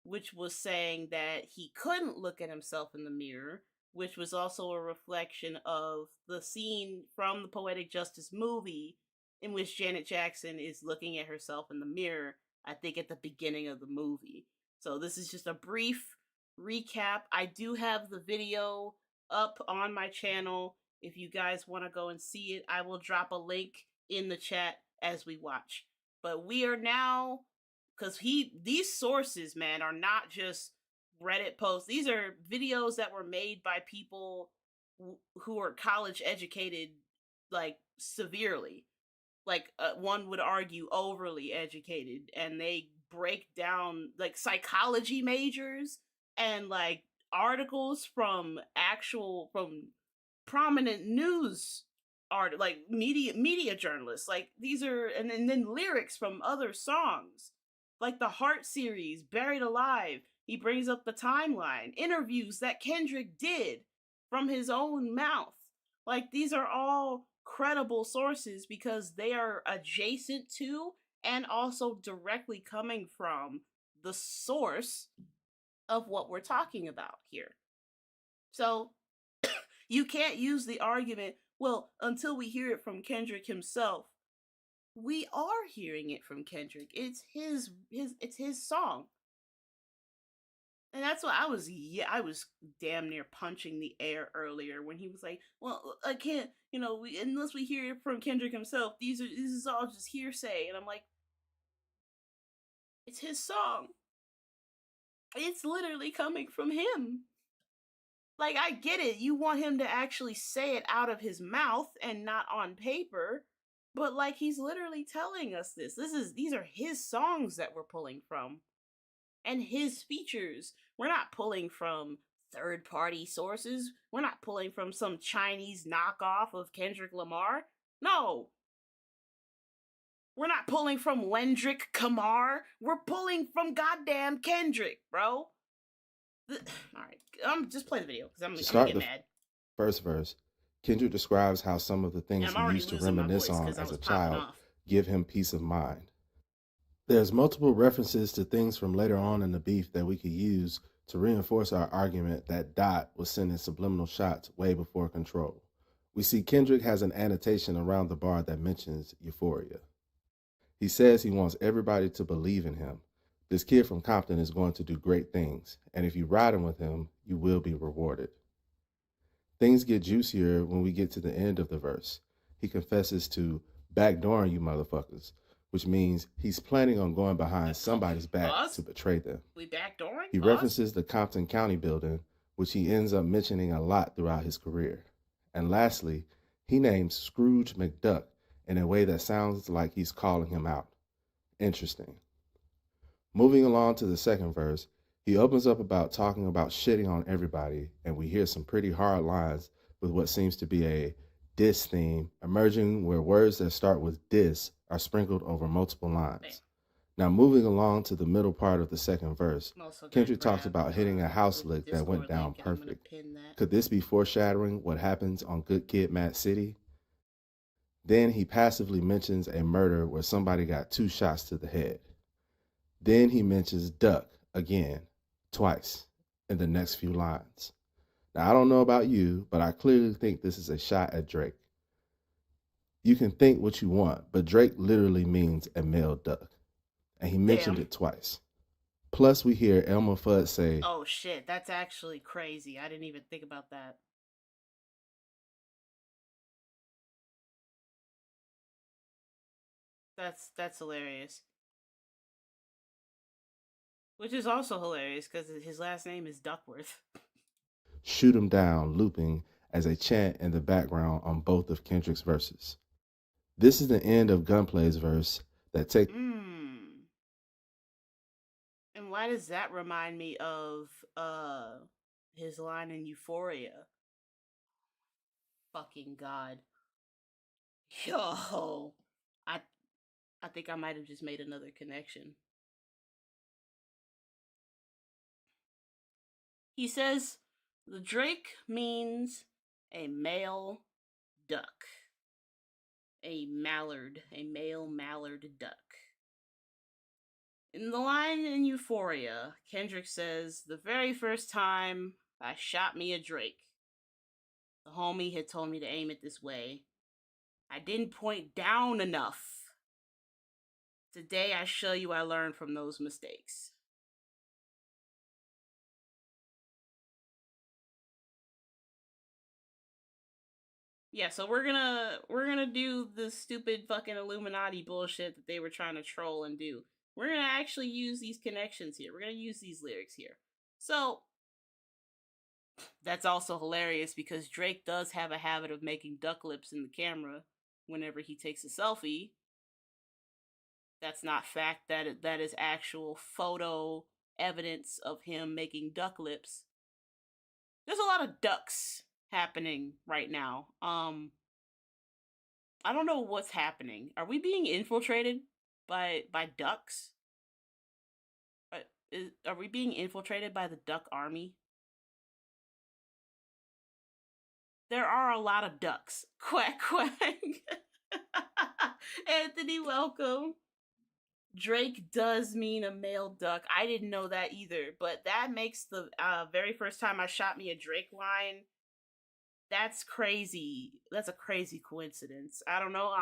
which was saying that he couldn't look at himself in the mirror, which was also a reflection of the scene from the Poetic Justice movie in which Janet Jackson is looking at herself in the mirror, I think at the beginning of the movie. So this is just a brief recap. I do have the video up on my channel. If you guys want to go and see it, I will drop a link in the chat as we watch. But we are now, because these sources, man, are not just Reddit posts. These are videos that were made by people who are college educated, like severely, like one would argue overly educated, and they break down like psychology majors and like articles from prominent news like media journalists. Like these are, and then lyrics from other songs, like the Heart series, Buried Alive. He brings up the timeline, interviews that Kendrick did from his own mouth. Like these are all credible sources because they are adjacent to and also directly coming from the source of what we're talking about here. So you can't use the argument, well, until we hear it from Kendrick himself. We are hearing it from Kendrick. It's his song. And that's why I was damn near punching the air earlier when he was like, "Well, I can't, unless we hear it from Kendrick himself. This is all just hearsay." And I'm like, it's his song. It's literally coming from him. Like, I get it. You want him to actually say it out of his mouth and not on paper, but like he's literally telling us this. These are his songs that we're pulling from. And his features. We're not pulling from third-party sources. We're not pulling from some Chinese knockoff of Kendrick Lamar. No. We're not pulling from Lendrick Kamar. We're pulling from goddamn Kendrick, bro. Alright, just play the video, because I'm gonna get mad. First verse, Kendrick describes how some of the things he used to reminisce on as a child give him peace of mind. There's multiple references to things from later on in the beef that we could use to reinforce our argument that Dot was sending subliminal shots way before Control. We see Kendrick has an annotation around the bar that mentions Euphoria. He says he wants everybody to believe in him. This kid from Compton is going to do great things, and if you ride him with him, you will be rewarded. Things get juicier when we get to the end of the verse. He confesses to backdooring you motherfuckers, which means he's planning on going behind somebody's back to betray them. He references the Compton County building, which he ends up mentioning a lot throughout his career. And lastly, he names Scrooge McDuck in a way that sounds like he's calling him out. Interesting. Moving along to the second verse, he opens up about talking about shitting on everybody, and we hear some pretty hard lines with what seems to be a diss theme emerging where words that start with diss are sprinkled over multiple lines. Now, moving along to the middle part of the second verse, Kendrick talks about hitting a house lick that went down perfect. Could this be foreshadowing what happens on Good Kid, Mad City? Then he passively mentions a murder where somebody got 2 shots to the head. Then he mentions duck again, twice, in the next few lines. Now, I don't know about you, but I clearly think this is a shot at Drake. You can think what you want, but Drake literally means a male duck. And he mentioned it twice. Plus, we hear Elmer Fudd say, "Oh shit, that's actually crazy. I didn't even think about that." That's hilarious. Which is also hilarious because his last name is Duckworth. "Shoot him down," looping as a chant in the background on both of Kendrick's verses. This is the end of Gunplay's verse that takes... And why does that remind me of his line in Euphoria? Fucking God. Yo. I think I might have just made another connection. He says the Drake means a male duck. A male mallard duck. In the line in Euphoria, Kendrick says, "The very first time I shot me a Drake, the homie had told me to aim it this way. I didn't point down enough. Today I show you I learned from those mistakes." Yeah, so we're gonna do the stupid fucking Illuminati bullshit that they were trying to troll and do. We're gonna actually use these connections here. We're gonna use these lyrics here. So that's also hilarious because Drake does have a habit of making duck lips in the camera whenever he takes a selfie. That's not fact, that is actual photo evidence of him making duck lips. There's a lot of ducks happening right now. I don't know what's happening. Are we being infiltrated by ducks? Are we being infiltrated by the duck army? There are a lot of ducks. Quack, quack. Anthony, welcome. Drake does mean a male duck. I didn't know that either, but that makes the very first time I shot me a Drake line That's crazy. That's a crazy coincidence. I don't know.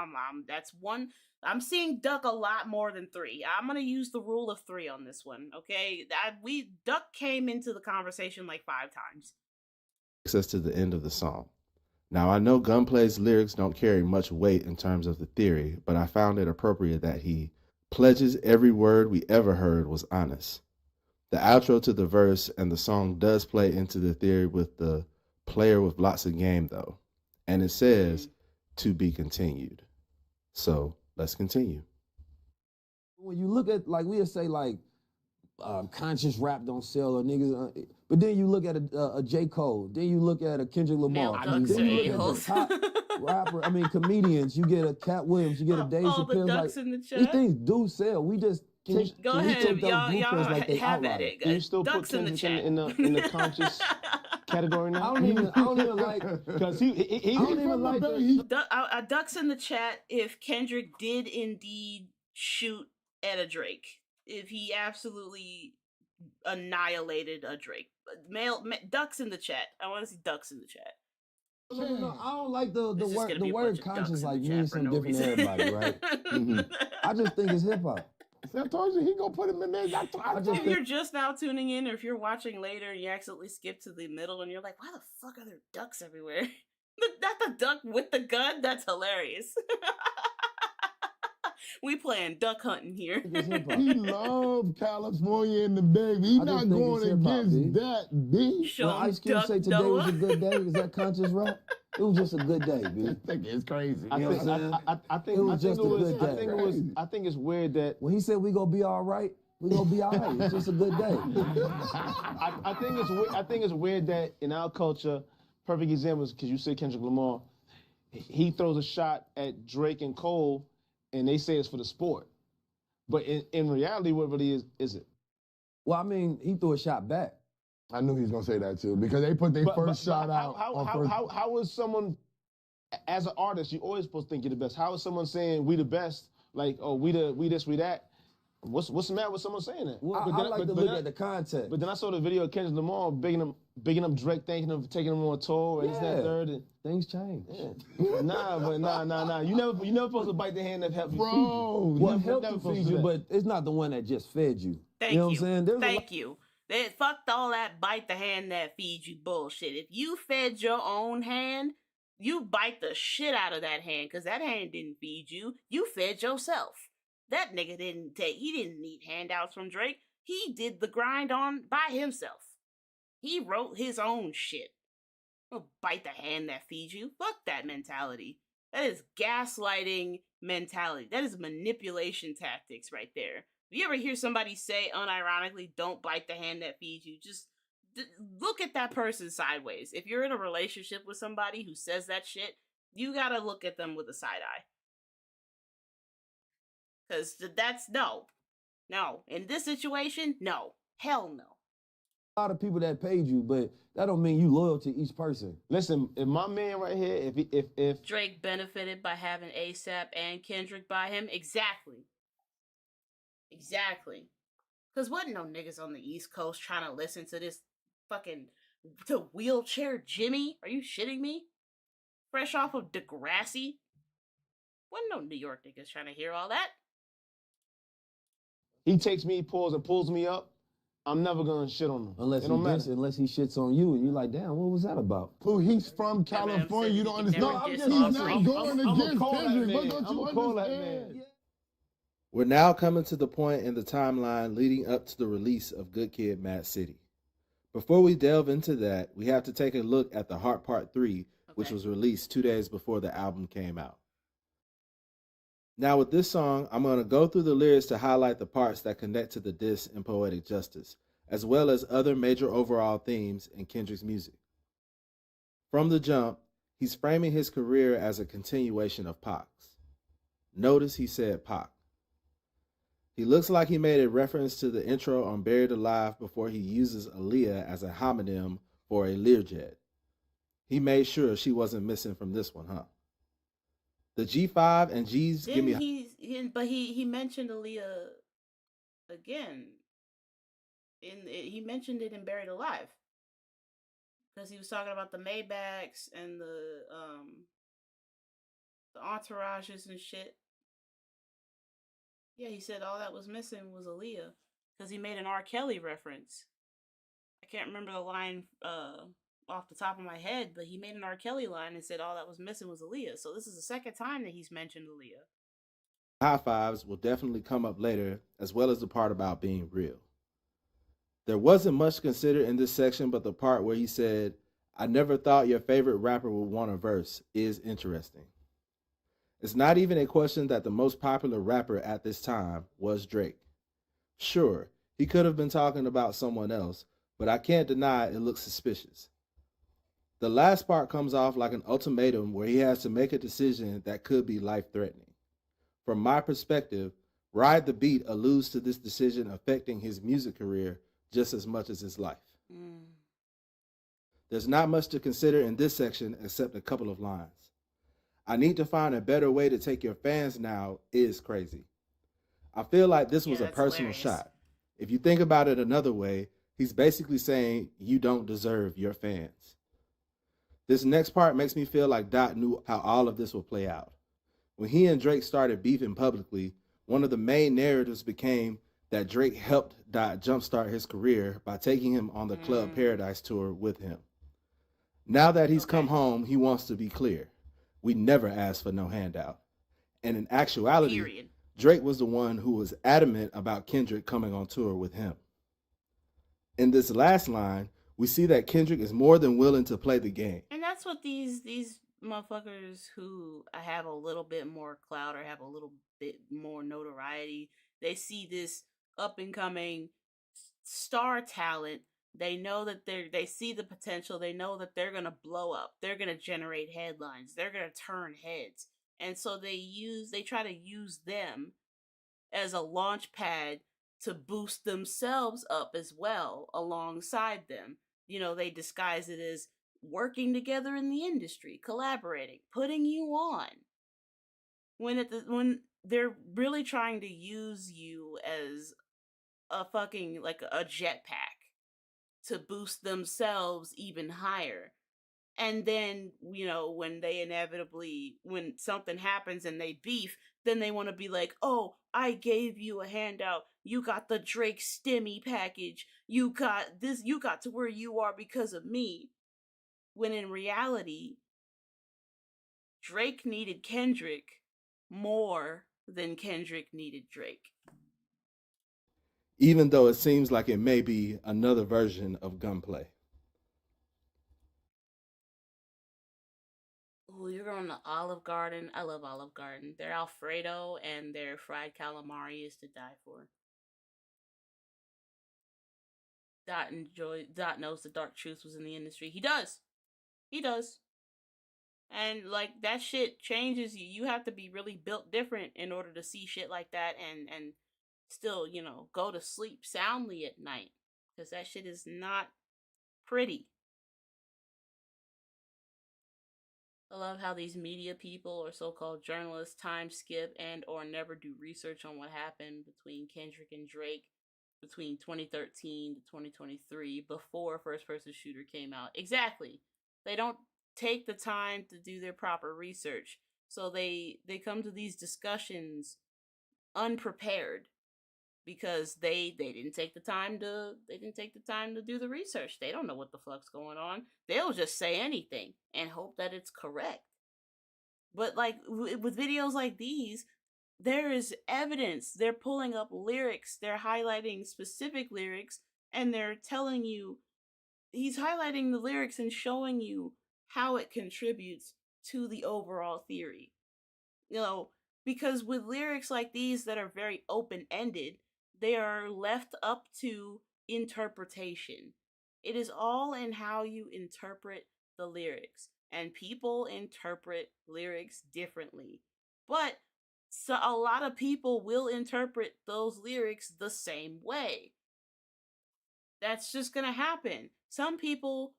That's one. I'm seeing Duck a lot more than 3. I'm gonna use the rule of 3 on this one. Okay, Duck came into the conversation like 5 times. Takes us to the end of the song. Now I know Gunplay's lyrics don't carry much weight in terms of the theory, but I found it appropriate that he pledges every word we ever heard was honest. The outro to the verse and the song does play into the theory with the player with lots of game though, and it says to be continued. So let's continue. When you look at, like, we'll say like conscious rap don't sell or niggas, but then you look at a J. Cole, then you look at a Kendrick Lamar, then you look at the top rapper, comedians, you get a Cat Williams, you get a Dave Chappelle. Like, these things do sell. We just go ahead, y'all like they have at it. Do you still put Kendrick in the conscious category now? I don't even like, because he don't even like Ducks in the chat if Kendrick did indeed shoot at a Drake. If he absolutely annihilated a Drake. Ducks in the chat. I want to see ducks in the chat. No, I don't like the word conscious like means something different to everybody, right? I just think it's hip hop. I told you he gonna put him in there. If you're just now tuning in, or if you're watching later and you accidentally skip to the middle and you're like, why the fuck are there ducks everywhere? Not the duck with the gun? That's hilarious. We playing duck hunting here. He loved California and the baby. He not going against that, B. When Ice Cube say today was a good day, is that conscious rap? It was just a good day, B. I think it's crazy. I think it was just a good day. I think it's weird that when he said we gonna be all right, we gonna be all right. It's just a good day. I think it's weird that in our culture, perfect examples, because you said Kendrick Lamar, he throws a shot at Drake and Cole, and they say it's for the sport. But in reality, what really is it? Well, I mean, he threw a shot back. I knew he was gonna say that too, because they put their first shot out. How is someone, as an artist, you always supposed to think you're the best. How is someone saying we the best? Like, oh, we this, we that. What's the matter with someone saying that? Well, I like to look at the context. But then I saw the video of Kendrick Lamar bigging up Drake, thanking him for taking him on a tour, and this, that, third. And things change. Yeah. Nah. You never supposed to bite the hand that helped you feed you. Well, helped you feed you, but it's not the one that just fed you. Thank you. Know what I'm saying? Thank you. They fucked all that bite the hand that feeds you bullshit. If you fed your own hand, you bite the shit out of that hand, because that hand didn't feed you. You fed yourself. That nigga he didn't need handouts from Drake. He did the grind on by himself. He wrote his own shit. Don't bite the hand that feeds you. Fuck that mentality. That is gaslighting mentality. That is manipulation tactics right there. If you ever hear somebody say unironically, don't bite the hand that feeds you, just look at that person sideways. If you're in a relationship with somebody who says that shit, you gotta look at them with a side eye. Because that's no. In this situation, no. Hell no. A lot of people that paid you, but that don't mean you loyal to each person. Listen, if my man right here, if Drake benefited by having ASAP and Kendrick by him, exactly. Because wasn't no niggas on the East Coast trying to listen to this fucking to Wheelchair Jimmy? Are you shitting me? Fresh off of Degrassi? Wasn't no New York niggas trying to hear all that. He takes me, pulls me up, I'm never gonna shit on him. Unless he shits on you and you're like, damn, what was that about? Who he's from California, you don't understand. No, he's not going against Kendrick. What don't you understand? We're now coming to the point in the timeline leading up to the release of Good Kid, Mad City. Before we delve into that, we have to take a look at The Heart Part 3, which was released 2 days before the album came out. Now with this song, I'm going to go through the lyrics to highlight the parts that connect to the diss in Poetic Justice, as well as other major overall themes in Kendrick's music. From the jump, he's framing his career as a continuation of Pac's. Notice he said Pac. He looks like he made a reference to the intro on Buried Alive before he uses Aaliyah as a homonym for a Learjet. He made sure she wasn't missing from this one, huh? The G5 and G's give me. He mentioned Aaliyah again. He mentioned it in Buried Alive. Because he was talking about the Maybachs and the entourages and shit. Yeah, he said all that was missing was Aaliyah. Because he made an R. Kelly reference. I can't remember the line off the top of my head, but he made an R. Kelly line and said all that was missing was Aaliyah. So this is the second time that he's mentioned Aaliyah. High fives will definitely come up later, as well as the part about being real. There wasn't much considered in this section, but the part where he said, "I never thought your favorite rapper would want a verse" is interesting. It's not even a question that the most popular rapper at this time was Drake. Sure, he could have been talking about someone else, but I can't deny it looks suspicious. The last part comes off like an ultimatum where he has to make a decision that could be life-threatening. From my perspective, Ride the Beat alludes to this decision affecting his music career just as much as his life. There's not much to consider in this section except a couple of lines. "I need to find a better way to take your fans now" is crazy. I feel like this was a personal shot. If you think about it another way, he's basically saying you don't deserve your fans. This next part makes me feel like Dot knew how all of this would play out. When he and Drake started beefing publicly, one of the main narratives became that Drake helped Dot jumpstart his career by taking him on the Club Paradise tour with him. Now that he's come home, he wants to be clear. We never asked for no handout. And in actuality, Drake was the one who was adamant about Kendrick coming on tour with him. In this last line, we see that Kendrick is more than willing to play the game. And that's what these motherfuckers who have a little bit more clout or have a little bit more notoriety, they see this up and coming star talent. They know that they see the potential. They know that they're gonna blow up. They're gonna generate headlines. They're gonna turn heads. And so they try to use them as a launch pad to boost themselves up as well alongside them. You know, they disguise it as working together in the industry, collaborating, putting you on. When they're really trying to use you as a fucking like a jetpack to boost themselves even higher. And then, you know, when something happens and they beef, then they want to be like, "Oh, I gave you a handout. You got the Drake Stimmy package. You got this. You got to where you are because of me." When in reality, Drake needed Kendrick more than Kendrick needed Drake. Even though it seems like it may be another version of gunplay. Oh, you're going to Olive Garden. I love Olive Garden. Their Alfredo and their fried calamari is to die for. Dot knows the dark truth was in the industry. He does. And like that shit changes you. You have to be really built different in order to see shit like that and still, you know, go to sleep soundly at night. Because that shit is not pretty. I love how these media people or so-called journalists time skip and or never do research on what happened between Kendrick and Drake between 2013 to 2023 before First Person Shooter came out. Exactly. They don't take the time to do their proper research. So they come to these discussions unprepared because they didn't take the time to do the research. They don't know what the fuck's going on. They'll just say anything and hope that it's correct. But like with videos like these, there is evidence. They're pulling up lyrics, they're highlighting specific lyrics, and they're telling you, he's highlighting the lyrics and showing you how it contributes to the overall theory. You know, because with lyrics like these that are very open-ended, they are left up to interpretation. It is all in how you interpret the lyrics, and people interpret lyrics differently. But so a lot of people will interpret those lyrics the same way. That's just gonna happen. Some people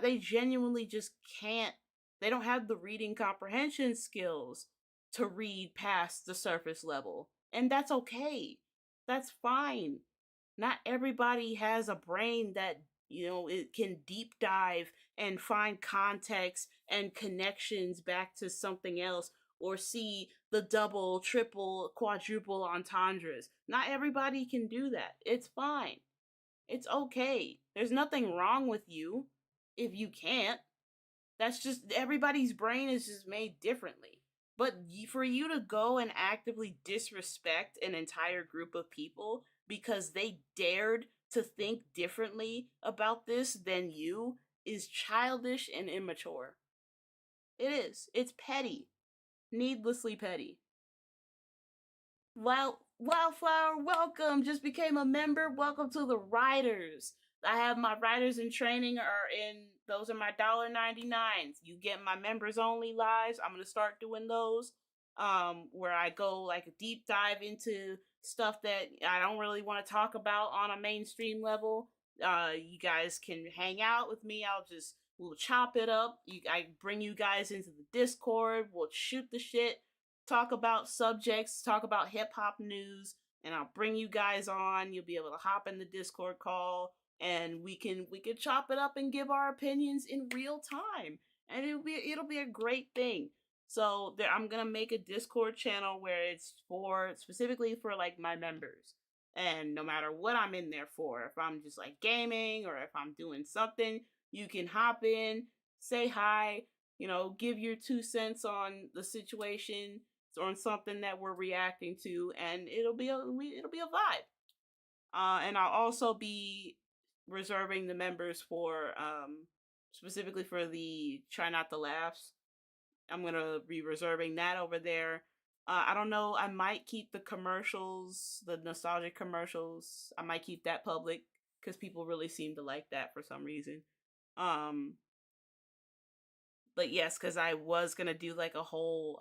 they genuinely just can't, they don't have the reading comprehension skills to read past the surface level. And that's okay. That's fine. Not everybody has a brain that It can deep dive and find context and connections back to something else, or see the double, triple, quadruple entendres. Not everybody can do that. It's fine. It's okay. There's nothing wrong with you if you can't. That's just, everybody's brain is just made differently. But for you to go and actively disrespect an entire group of people because they dared to think differently about this than you is childish and immature. It is. It's petty. Needlessly petty. Wildflower, welcome. Just became a member. Welcome to the Riders. I have my Riders in training those are my $1.99s. You get my members only lives. I'm gonna start doing those. Where I go like a deep dive into stuff that I don't really want to talk about on a mainstream level. You guys can hang out with me. We'll chop it up. I bring you guys into the Discord. We'll shoot the shit, talk about subjects, talk about hip hop news, and I'll bring you guys on. You'll be able to hop in the Discord call, and we can chop it up and give our opinions in real time, and it'll be a great thing. So I'm gonna make a Discord channel where it's specifically for like my members, and no matter what I'm in there for, if I'm just like gaming or if I'm doing something, you can hop in, say hi, give your 2 cents on the situation, on something that we're reacting to, and it'll be a vibe. And I'll also be reserving the members for specifically for the Try Not to Laughs. I'm gonna be reserving that over there. I don't know. I might keep the commercials, the nostalgic commercials. I might keep that public because people really seem to like that for some reason. But yes, because I was gonna do I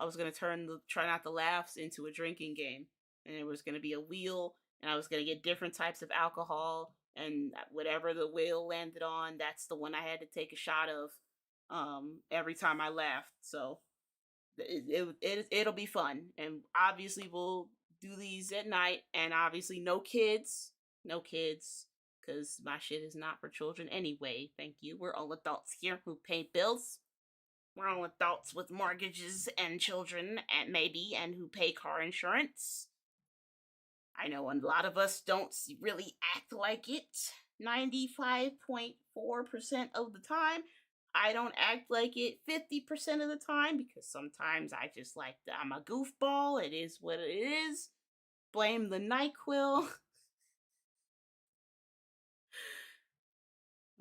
was gonna turn the Try Not to Laughs into a drinking game, and it was gonna be a wheel, and I was gonna get different types of alcohol, and whatever the wheel landed on, that's the one I had to take a shot of, every time I laughed. So it'll be fun, and obviously we'll do these at night, and obviously no kids, because my shit is not for children anyway. Thank you. We're all adults here who pay bills. We're all adults with mortgages and children, and who pay car insurance. I know a lot of us don't really act like it 95.4% of the time. I don't act like it 50% of the time because sometimes I'm a goofball. It is what it is. Blame the NyQuil.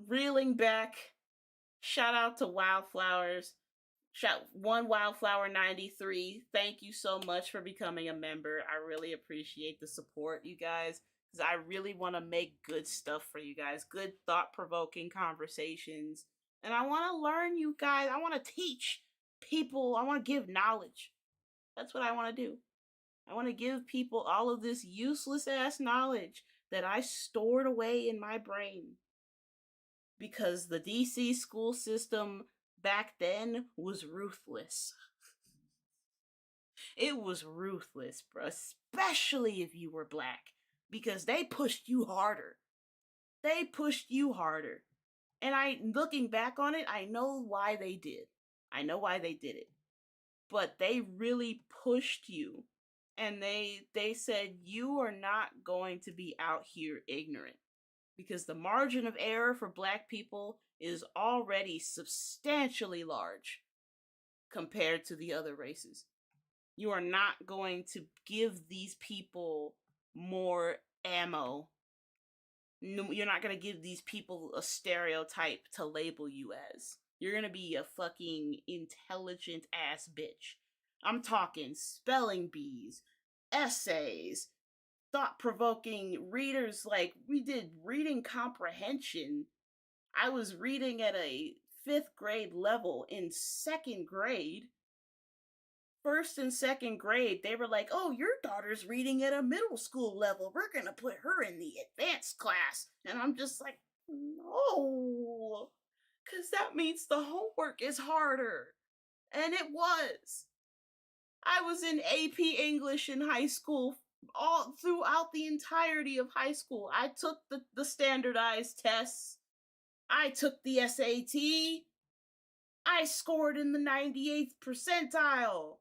Reeling back. Shout out to Wildflowers. Wildflower 93. Thank you so much for becoming a member. I really appreciate the support, you guys, because I really want to make good stuff for you guys. Good thought-provoking conversations. And I want to learn, you guys. I want to teach people. I want to give knowledge. That's what I want to do. I want to give people all of this useless-ass knowledge that I stored away in my brain. Because the DC school system back then was ruthless. It was ruthless, bro, especially if you were black, because they pushed you harder. And looking back on it, I know why they did. it. But they really pushed you, and they said you are not going to be out here ignorant, because the margin of error for black people is already substantially large compared to the other races. You are not going to give these people more ammo. You're not going to give these people a stereotype to label you as. You're going to be a fucking intelligent ass bitch. I'm talking spelling bees, essays, thought-provoking readers. Like, we did reading comprehension. I was reading at a 5th grade level in 2nd grade. 1st and 2nd grade, they were like, oh, your daughter's reading at a middle school level. We're gonna put her in the advanced class. And I'm just like, no. Because that means the homework is harder. And it was. I was in AP English in high school all throughout the entirety of high school. I took the standardized tests. I took the SAT. I scored in the 98th percentile.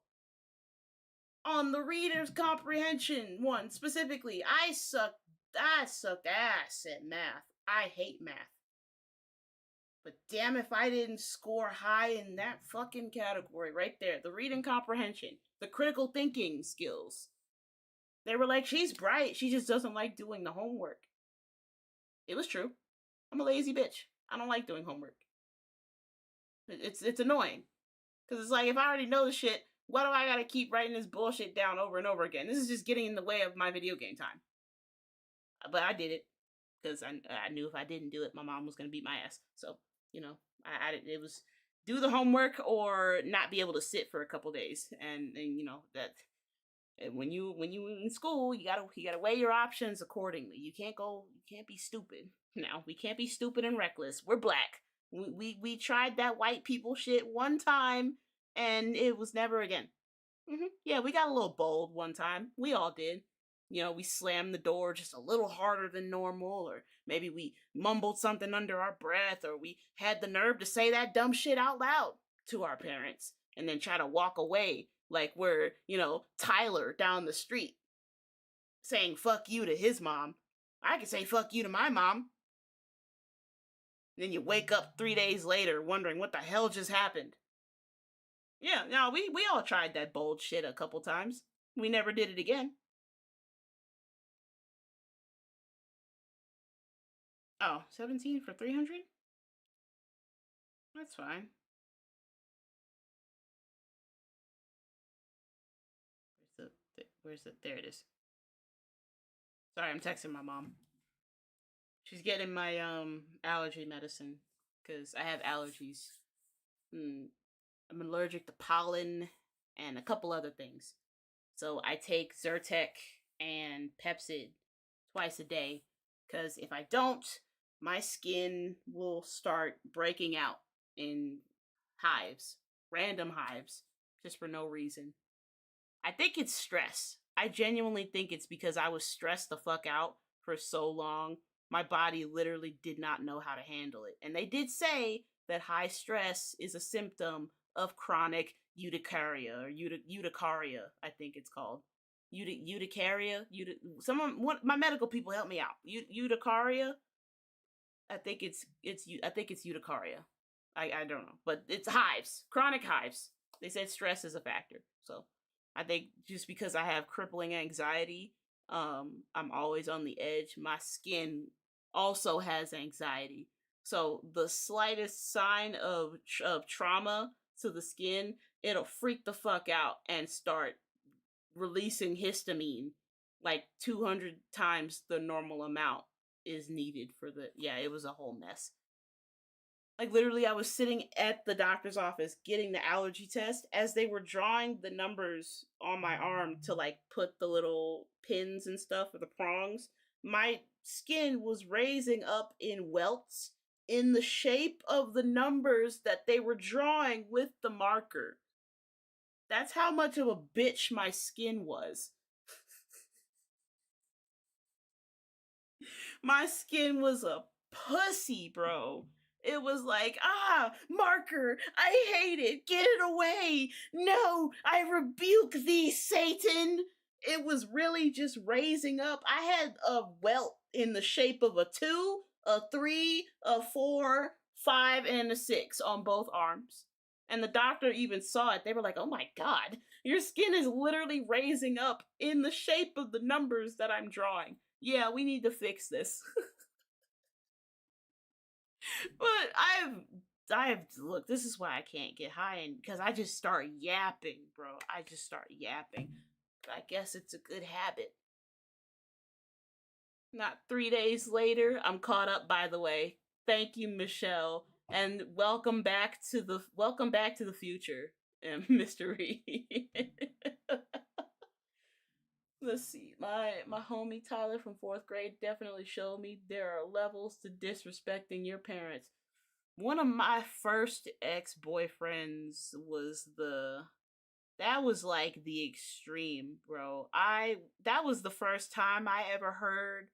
On the reader's comprehension one specifically. I sucked ass at math. I hate math. But damn if I didn't score high in that fucking category right there. The reading comprehension. The critical thinking skills. They were like, she's bright. She just doesn't like doing the homework. It was true. I'm a lazy bitch. I don't like doing homework. It's annoying. Because it's like, if I already know the shit, why do I gotta keep writing this bullshit down over and over again? This is just getting in the way of my video game time. But I did it. Because I knew if I didn't do it, my mom was gonna beat my ass. So, you know, it was do the homework or not be able to sit for a couple days. And you know, that when you in school, you gotta weigh your options accordingly. You can't be stupid. Now, we can't be stupid and reckless. We're black. We tried that white people shit one time, and it was never again. Yeah, we got a little bold one time. We all did. You know, we slammed the door just a little harder than normal, or maybe we mumbled something under our breath, or we had the nerve to say that dumb shit out loud to our parents, and then try to walk away like we're, you know, Tyler down the street saying fuck you to his mom. I could say fuck you to my mom. Then you wake up 3 days later wondering what the hell just happened. Yeah, no, we all tried that bold shit a couple times. We never did it again. Oh, 17 for 300? That's fine. There it is. Sorry, I'm texting my mom. She's getting my allergy medicine because I have allergies. I'm allergic to pollen and a couple other things. So I take Zyrtec and Pepcid twice a day because if I don't, my skin will start breaking out in hives, random hives, just for no reason. I think it's stress. I genuinely think it's because I was stressed the fuck out for so long. My body literally did not know how to handle it. And they did say that high stress is a symptom of chronic urticaria, or urticaria, I think it's called. Urticaria? My medical people help me out. Urticaria? I think it's urticaria. I don't know. But it's hives. Chronic hives. They said stress is a factor. So I think just because I have crippling anxiety, I'm always on the edge. My skin also has anxiety. So the slightest sign of trauma to the skin, it'll freak the fuck out and start releasing histamine like 200 times the normal amount is needed for it was a whole mess. Like, literally, I was sitting at the doctor's office getting the allergy test as they were drawing the numbers on my arm to, like, put the little pins and stuff or the prongs. My skin was raising up in welts in the shape of the numbers that they were drawing with the marker. That's how much of a bitch my skin was. My skin was a pussy, bro. It was like, marker, I hate it, get it away. No, I rebuke thee, Satan. It was really just raising up. I had a welt in the shape of a 2, a 3, a 4, 5, and a 6 on both arms. And the doctor even saw it. They were like, oh my God, your skin is literally raising up in the shape of the numbers that I'm drawing. Yeah, we need to fix this. But I've look, this is why I can't get high, and because I just start yapping, bro. I just start yapping. But I guess it's a good habit. Not 3 days later, I'm caught up, by the way. Thank you, Michelle. And welcome back to the future, Mr. Reed. Let's see. My homie Tyler from 4th grade definitely showed me there are levels to disrespecting your parents. One of my first ex-boyfriends that was like the extreme, bro. That was the first time I ever heard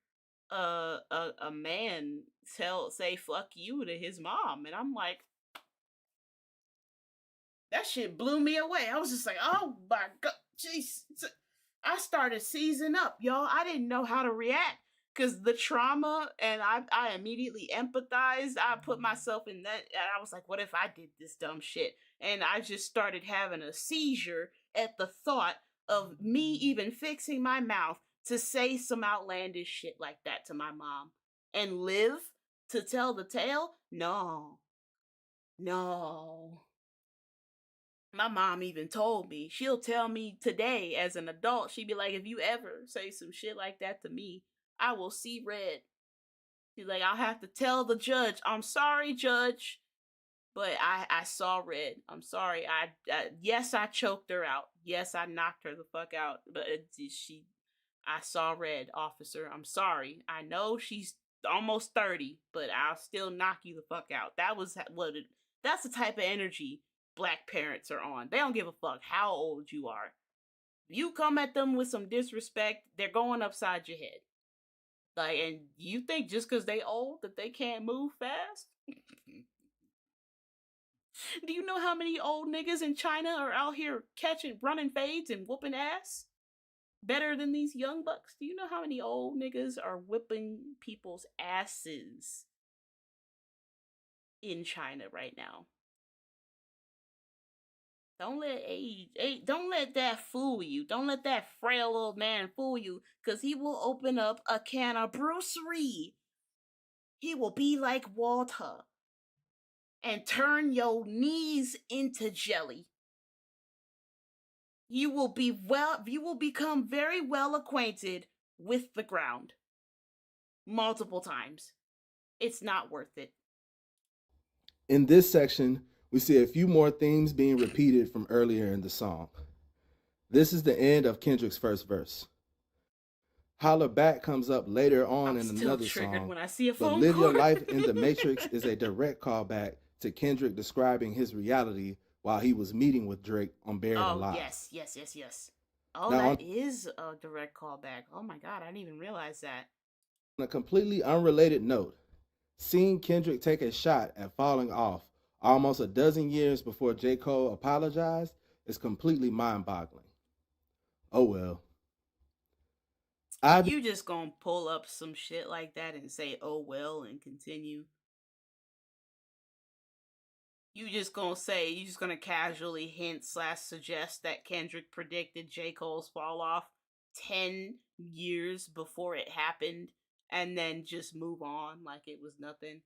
a man say fuck you to his mom, and I'm like, that shit blew me away. I was just like, oh my god, jeez. I started seizing up, y'all. I didn't know how to react because the trauma, and I immediately empathized. I put myself in that, and I was like, what if I did this dumb shit? And I just started having a seizure at the thought of me even fixing my mouth to say some outlandish shit like that to my mom and live to tell the tale. No. My mom even told me, she'll tell me today as an adult, she'd be like, if you ever say some shit like that to me, I will see red. She's like, I'll have to tell the judge, I'm sorry, judge, but I saw red. I'm sorry. Yes, I choked her out. Yes, I knocked her the fuck out, but I saw red, officer. I'm sorry. I know she's almost 30, but I'll still knock you the fuck out. That's the type of energy Black parents are on. They don't give a fuck how old you are. If you come at them with some disrespect, they're going upside your head. Like, and you think just because they old that they can't move fast? Do you know how many old niggas in China are out here running fades and whooping ass? Better than these young bucks? Do you know how many old niggas are whipping people's asses in China right now? Don't let that fool you. Don't let that frail old man fool you, because he will open up a can of Brucery. He will be like water and turn your knees into jelly. You will become very well acquainted with the ground. Multiple times. It's not worth it. In this section, we see a few more themes being repeated from earlier in the song. This is the end of Kendrick's first verse. Holler Back comes up later on in another song, when I see a but Live Your Life in the Matrix is a direct callback to Kendrick describing his reality while he was meeting with Drake on Buried Alive. Yes. Oh, now, that is a direct callback. Oh my god, I didn't even realize that. On a completely unrelated note, seeing Kendrick take a shot at falling off almost a dozen years before J. Cole apologized is completely mind-boggling. Oh well. You just gonna pull up some shit like that and say, oh well, and continue. You just gonna casually hint / suggest that Kendrick predicted J. Cole's fall off 10 years before it happened and then just move on like it was nothing.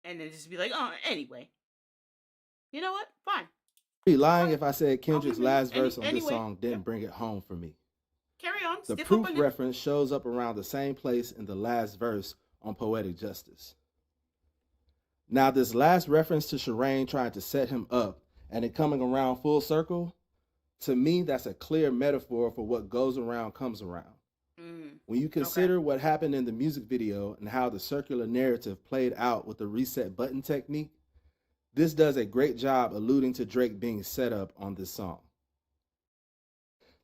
And then just be like, oh, anyway. You know what? Fine. I'd be lying if I said Kendrick's last verse on this song didn't bring it home for me. Carry on. The proof reference shows up around the same place in the last verse on Poetic Justice. Now, this last reference to Shireen trying to set him up and it coming around full circle, to me, that's a clear metaphor for what goes around comes around. When you consider what happened in the music video and how the circular narrative played out with the reset button technique, this does a great job alluding to Drake being set up on this song.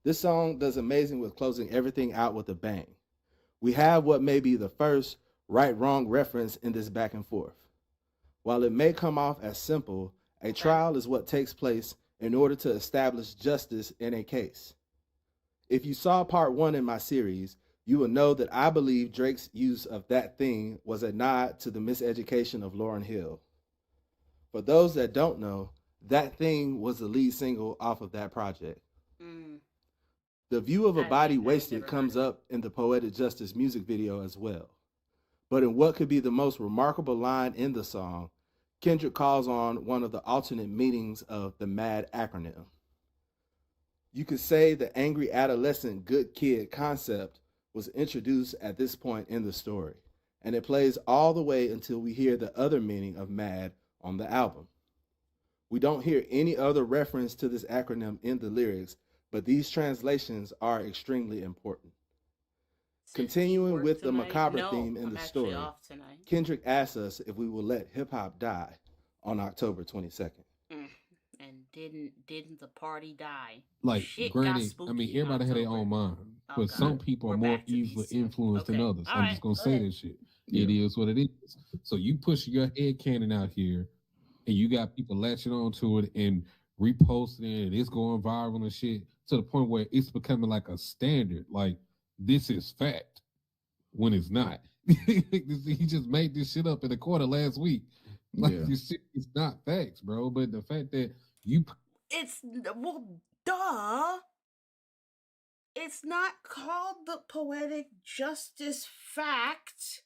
This song does amazing with closing everything out with a bang. We have what may be the first right-wrong reference in this back and forth. While it may come off as simple, a trial is what takes place in order to establish justice in a case. If you saw part 1 in my series, you will know that I believe Drake's use of That Thing was a nod to the miseducation of Lauryn Hill. For those that don't know, That Thing was the lead single off of that project. The view of a body wasted comes up in the Poetic Justice music video as well. But in what could be the most remarkable line in the song, Kendrick calls on one of the alternate meanings of the MAD acronym. You could say the angry adolescent good kid concept was introduced at this point in the story, and it plays all the way until we hear the other meaning of MAD on the album. We don't hear any other reference to this acronym in the lyrics, but these translations are extremely important. Continuing with the macabre theme in the story, Kendrick asks us if we will let hip-hop die on October 22nd. And didn't the party die? Like, Shit granted, I mean, everybody had their own mind, but some people are more easily influenced than others. I'm just gonna say this shit. It is what it is. So you push your head cannon out here, and you got people latching onto it and reposting it, and it's going viral and shit to the point where it's becoming like a standard. Like, this is fact when it's not. He just made this shit up in the quarter last week. Like, this shit is not facts, bro. But the fact that it's, well, duh. It's not called the poetic justice fact.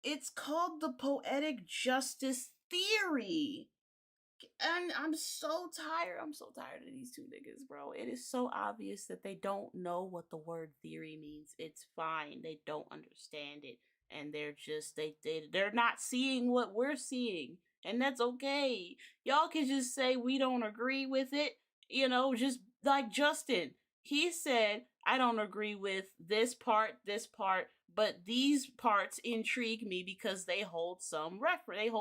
It's called the poetic justice theory. And I'm so tired. I'm so tired of these two niggas, bro. It is so obvious that they don't know what the word theory means. It's fine. They don't understand it. And they're just, they're not seeing what we're seeing. And that's okay. Y'all can just say we don't agree with it. You know, just like Justin. He said, I don't agree with this part, but these parts intrigue me because they hold some reference.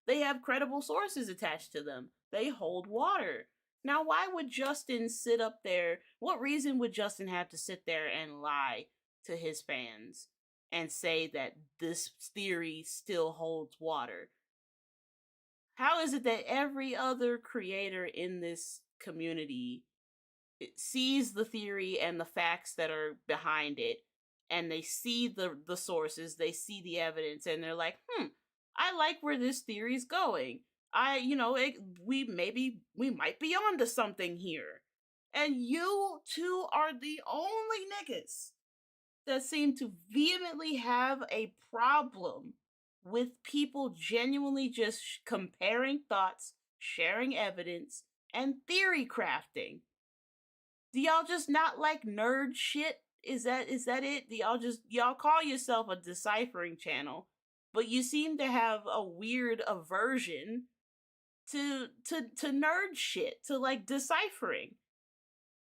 They have credible sources attached to them. They hold water. Now, why would Justin sit up there? What reason would Justin have to sit there and lie to his fans and say that this theory still holds water? How is it that every other creator in this community sees the theory and the facts that are behind it, and they see the sources, they see the evidence, and they're like, I like where this theory's going. We might be onto something here. And you two are the only niggas that seem to vehemently have a problem with people genuinely just comparing thoughts, sharing evidence, and theory crafting. Do y'all just not like nerd shit? Is that it? Do y'all call yourself a DeCyphering channel, but you seem to have a weird aversion to nerd shit, to like DeCyphering.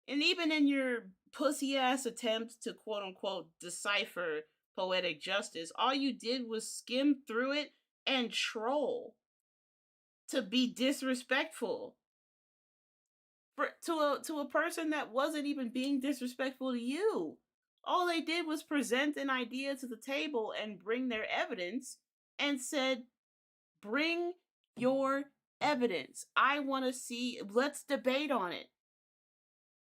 And even in your pussy ass attempts to quote unquote decipher poetic justice, all you did was skim through it and troll to be disrespectful to a person that wasn't even being disrespectful to you. All they did was present an idea to the table and bring their evidence and said, bring your evidence. I want to see, let's debate on it.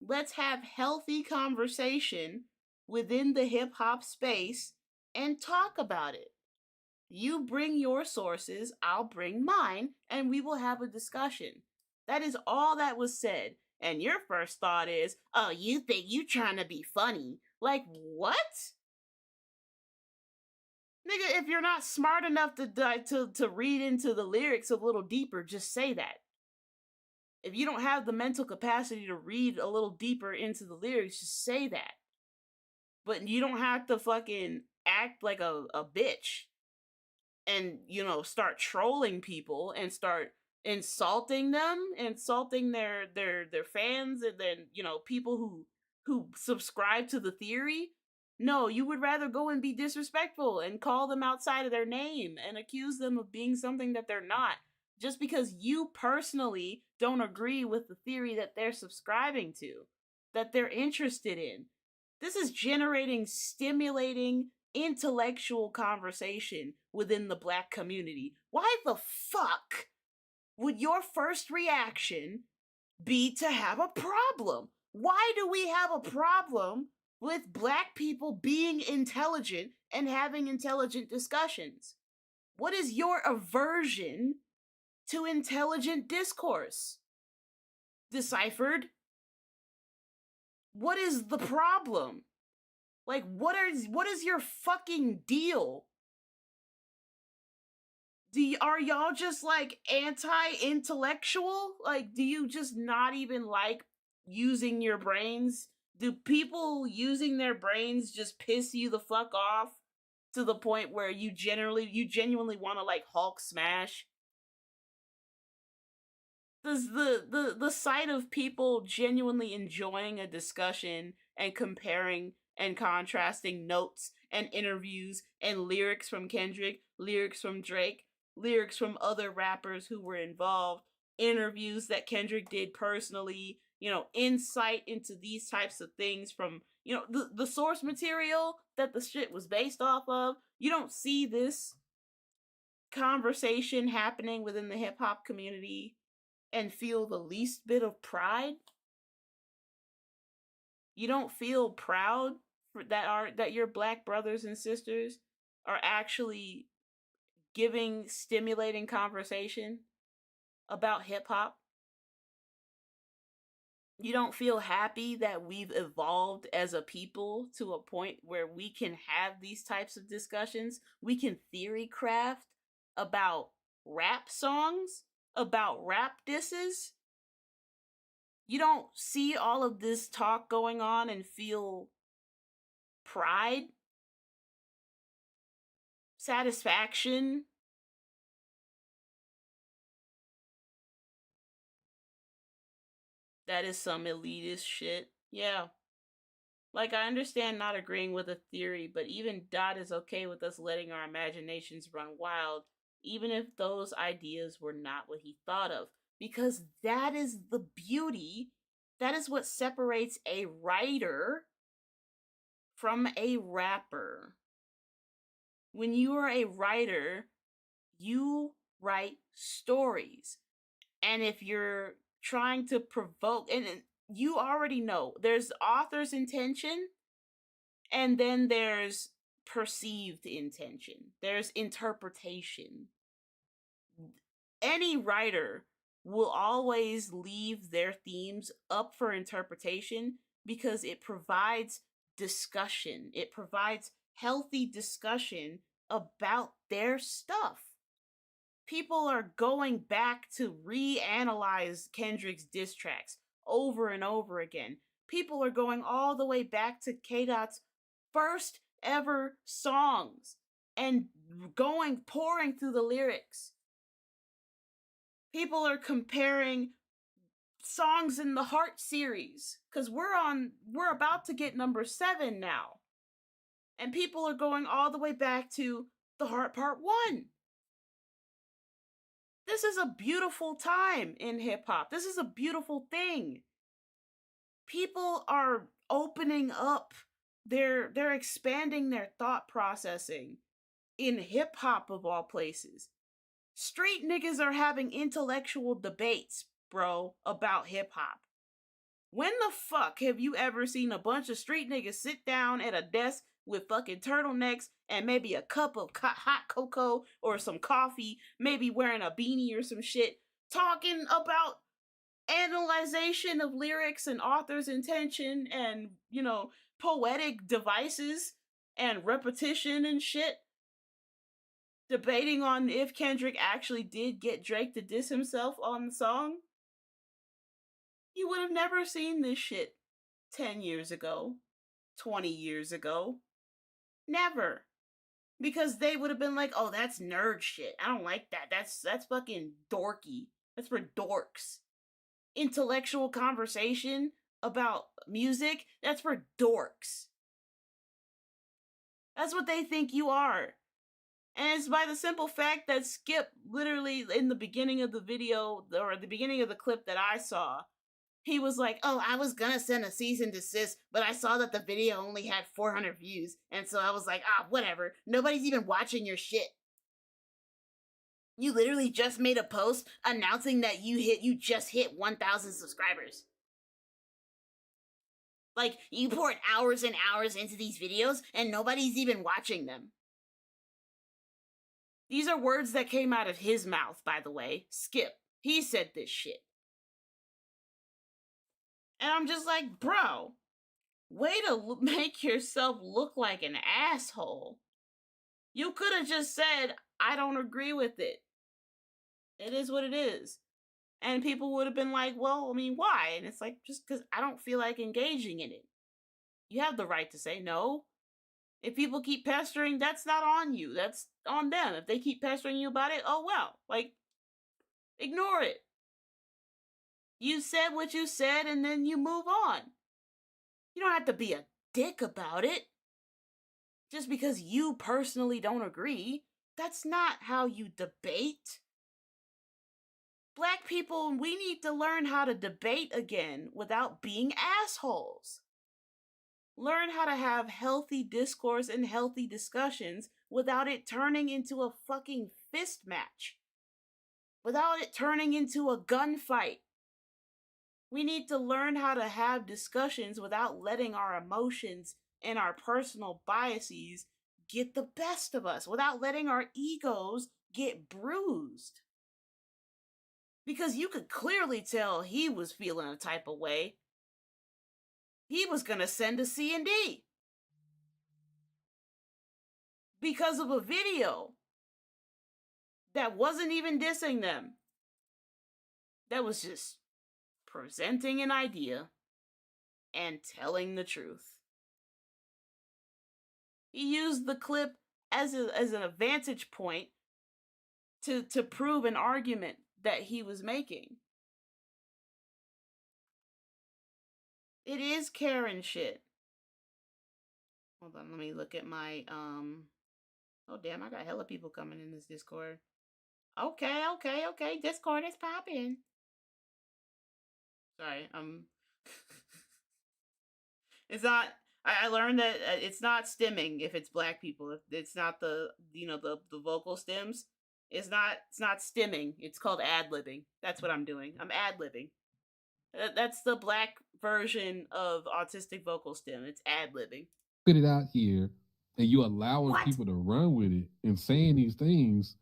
Let's have healthy conversation within the hip hop space and talk about it. You bring your sources, I'll bring mine, and we will have a discussion. That is all that was said. And your first thought is, oh, you think you trying to be funny. Like, what? Nigga, if you're not smart enough to read into the lyrics a little deeper, just say that. If you don't have the mental capacity to read a little deeper into the lyrics, just say that. But you don't have to fucking act like a bitch and, start trolling people and start insulting them, insulting their fans, and then, people who subscribe to the theory. No, you would rather go and be disrespectful and call them outside of their name and accuse them of being something that they're not, just because you personally don't agree with the theory that they're subscribing to, that they're interested in. This is generating stimulating intellectual conversation within the Black community. Why the fuck would your first reaction be to have a problem? Why do we have a problem with Black people being intelligent and having intelligent discussions? What is your aversion to intelligent discourse? Deciphered? What is the problem? Like, what is your fucking deal? Are y'all just like anti-intellectual? Like, do you just not even like using your brains? Do people using their brains just piss you the fuck off to the point where you genuinely want to like Hulk smash? Does the sight of people genuinely enjoying a discussion and comparing and contrasting notes and interviews and lyrics from Kendrick, lyrics from Drake, lyrics from other rappers who were involved, interviews that Kendrick did personally, you know, insight into these types of things from, you know, the source material that the shit was based off of. You don't see this conversation happening within the hip hop community and feel the least bit of pride. You don't feel proud that your black brothers and sisters are actually stimulating conversation about hip hop. You don't feel happy that we've evolved as a people to a point where we can have these types of discussions. We can theory craft about rap songs, about rap disses. You don't see all of this talk going on and feel pride, satisfaction. That is some elitist shit. Yeah. Like, I understand not agreeing with a theory, but even Dot is okay with us letting our imaginations run wild, even if those ideas were not what he thought of. Because that is the beauty, that is what separates a writer from a rapper. When you are a writer, you write stories. And if you're trying to provoke, and you already know, there's author's intention, and then there's perceived intention. There's interpretation. Any writer will always leave their themes up for interpretation because it provides discussion. It provides healthy discussion about their stuff. People are going back to reanalyze Kendrick's diss tracks over and over again. People are going all the way back to K-Dot's first ever songs and pouring through the lyrics. People are comparing songs in the Heart series because we're about to get number 7 now. And people are going all the way back to the Heart Part 1. This is a beautiful time in hip hop. This is a beautiful thing. People are opening up. They're expanding their thought processing in hip hop of all places. Street niggas are having intellectual debates, bro, about hip hop. When the fuck have you ever seen a bunch of street niggas sit down at a desk with fucking turtlenecks and maybe a cup of hot cocoa or some coffee, maybe wearing a beanie or some shit, talking about analyzation of lyrics and author's intention and, you know, poetic devices and repetition and shit? Debating on if Kendrick actually did get Drake to diss himself on the song? You would have never seen this shit 10 years ago, 20 years ago. Never. Because they would have been like, oh, that's nerd shit. I don't like that. That's fucking dorky. That's for dorks. Intellectual conversation about music, that's for dorks. That's what they think you are. And it's by the simple fact that Skip literally in the beginning of the video, or the beginning of the clip that I saw, he was like, oh, I was gonna send a cease and desist, but I saw that the video only had 400 views. And so I was like, whatever. Nobody's even watching your shit. You literally just made a post announcing that you just hit 1,000 subscribers. Like, you poured hours and hours into these videos and nobody's even watching them. These are words that came out of his mouth, by the way. Skip. He said this shit. And I'm just like, bro, way to make yourself look like an asshole. You could have just said, I don't agree with it. It is what it is. And people would have been like, well, I mean, why? And it's like, just because I don't feel like engaging in it. You have the right to say no. If people keep pestering, that's not on you. That's on them. If they keep pestering you about it, oh well. Like, ignore it. You said what you said and then you move on. You don't have to be a dick about it. Just because you personally don't agree. That's not how you debate. Black people, we need to learn how to debate again without being assholes. Learn how to have healthy discourse and healthy discussions without it turning into a fucking fist match. Without it turning into a gunfight. We need to learn how to have discussions without letting our emotions and our personal biases get the best of us, without letting our egos get bruised. Because you could clearly tell he was feeling a type of way. He was gonna send a C&D. Because of a video that wasn't even dissing them. That was just presenting an idea and telling the truth. He used the clip as an vantage point to prove an argument that he was making. It is Karen shit. Hold on, let me look at my oh damn, I got hella people coming in this Discord. Okay. Discord is popping. Sorry, it's not. I learned that it's not stimming if it's black people. If it's not the the vocal stems, it's not stimming. It's called ad-libbing. That's what I'm doing. I'm ad-libbing. That's the black version of autistic vocal stem. It's ad-libbing. Put it out here, and you allowing people to run with it and saying these things.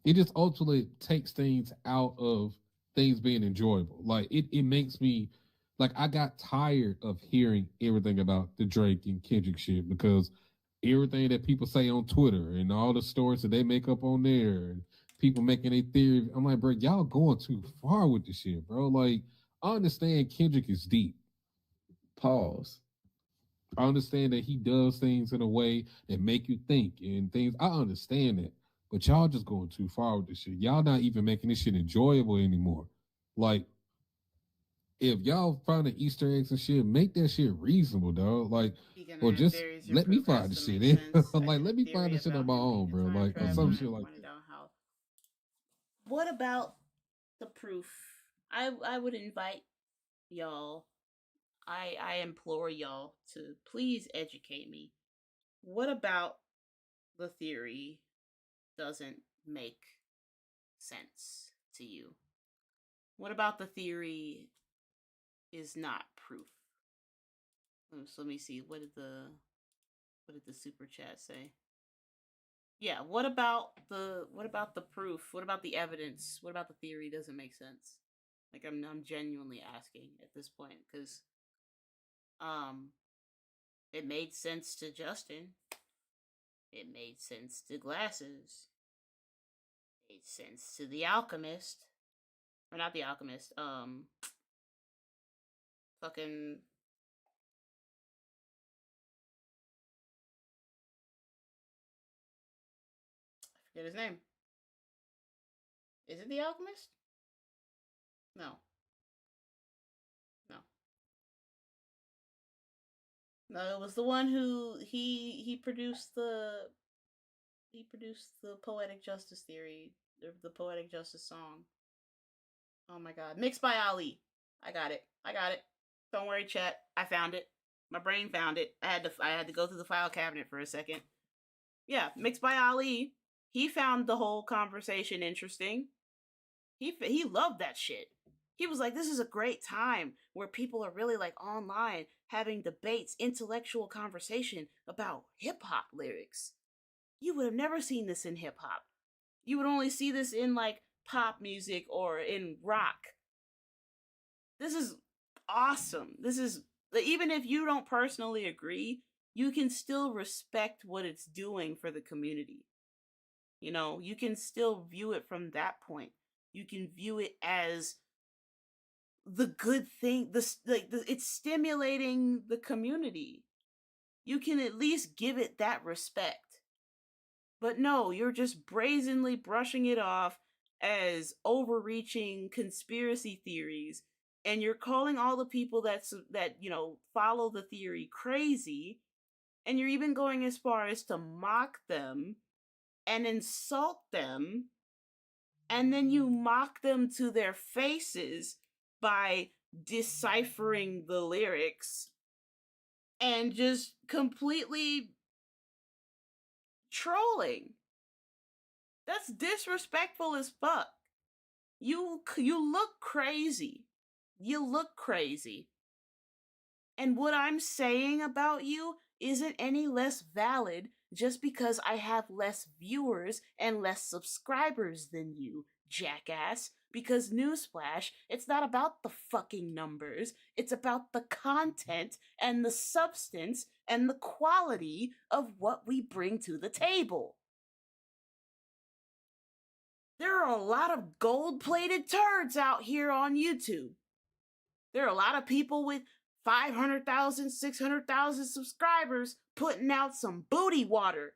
It just ultimately takes things out of things being enjoyable. Like it makes me like I got tired of hearing everything about the Drake and Kendrick shit because everything that people say on Twitter and all the stories that they make up on there and people making a theory. I'm like, bro, y'all going too far with this shit, bro. Like, I understand Kendrick is deep. Pause. I understand that he does things in a way that make you think and things. I understand that. But y'all just going too far with this shit. Y'all not even making this shit enjoyable anymore. Like, if y'all finding Easter eggs and shit, make that shit reasonable, dog. Like, or just let me find the shit in. Like, let me find the shit on my own, bro. Like, or some shit like that. What about the proof? I would invite y'all. I implore y'all to please educate me. What about the theory doesn't make sense to you? What about the theory is not proof? So let me see. What did the super chat say? Yeah, what about the proof? What about the evidence? What about the theory doesn't make sense? Like I'm genuinely asking at this point because it made sense to Justin. It made sense to Glasses. It made sense to the Alchemist. Or not the Alchemist, fucking I forget his name. Is it the Alchemist? No. No, it was the one who he produced the Poetic Justice theory, the Poetic Justice song. Oh my god. Mixed by Ali. I got it. Don't worry, chat. I found it. My brain found it. I had to go through the file cabinet for a second. Yeah, Mixed by Ali. He found the whole conversation interesting. He loved that shit. He was like, this is a great time where people are really like online having debates, intellectual conversation about hip hop lyrics. You would have never seen this in hip hop. You would only see this in like pop music or in rock. This is awesome. This is, even if you don't personally agree, you can still respect what it's doing for the community. You know, you can still view it from that point. You can view it as the good thing. It's stimulating the community. You can at least give it that respect. But no, you're just brazenly brushing it off as overreaching conspiracy theories, and you're calling all the people that follow the theory crazy, and you're even going as far as to mock them and insult them and then you mock them to their faces by deciphering the lyrics and just completely trolling. That's disrespectful as fuck. You look crazy. You look crazy. And what I'm saying about you isn't any less valid just because I have less viewers and less subscribers than you, jackass. Because newsflash, it's not about the fucking numbers. It's about the content and the substance and the quality of what we bring to the table. There are a lot of gold-plated turds out here on YouTube. There are a lot of people with 500,000, 600,000 subscribers putting out some booty water.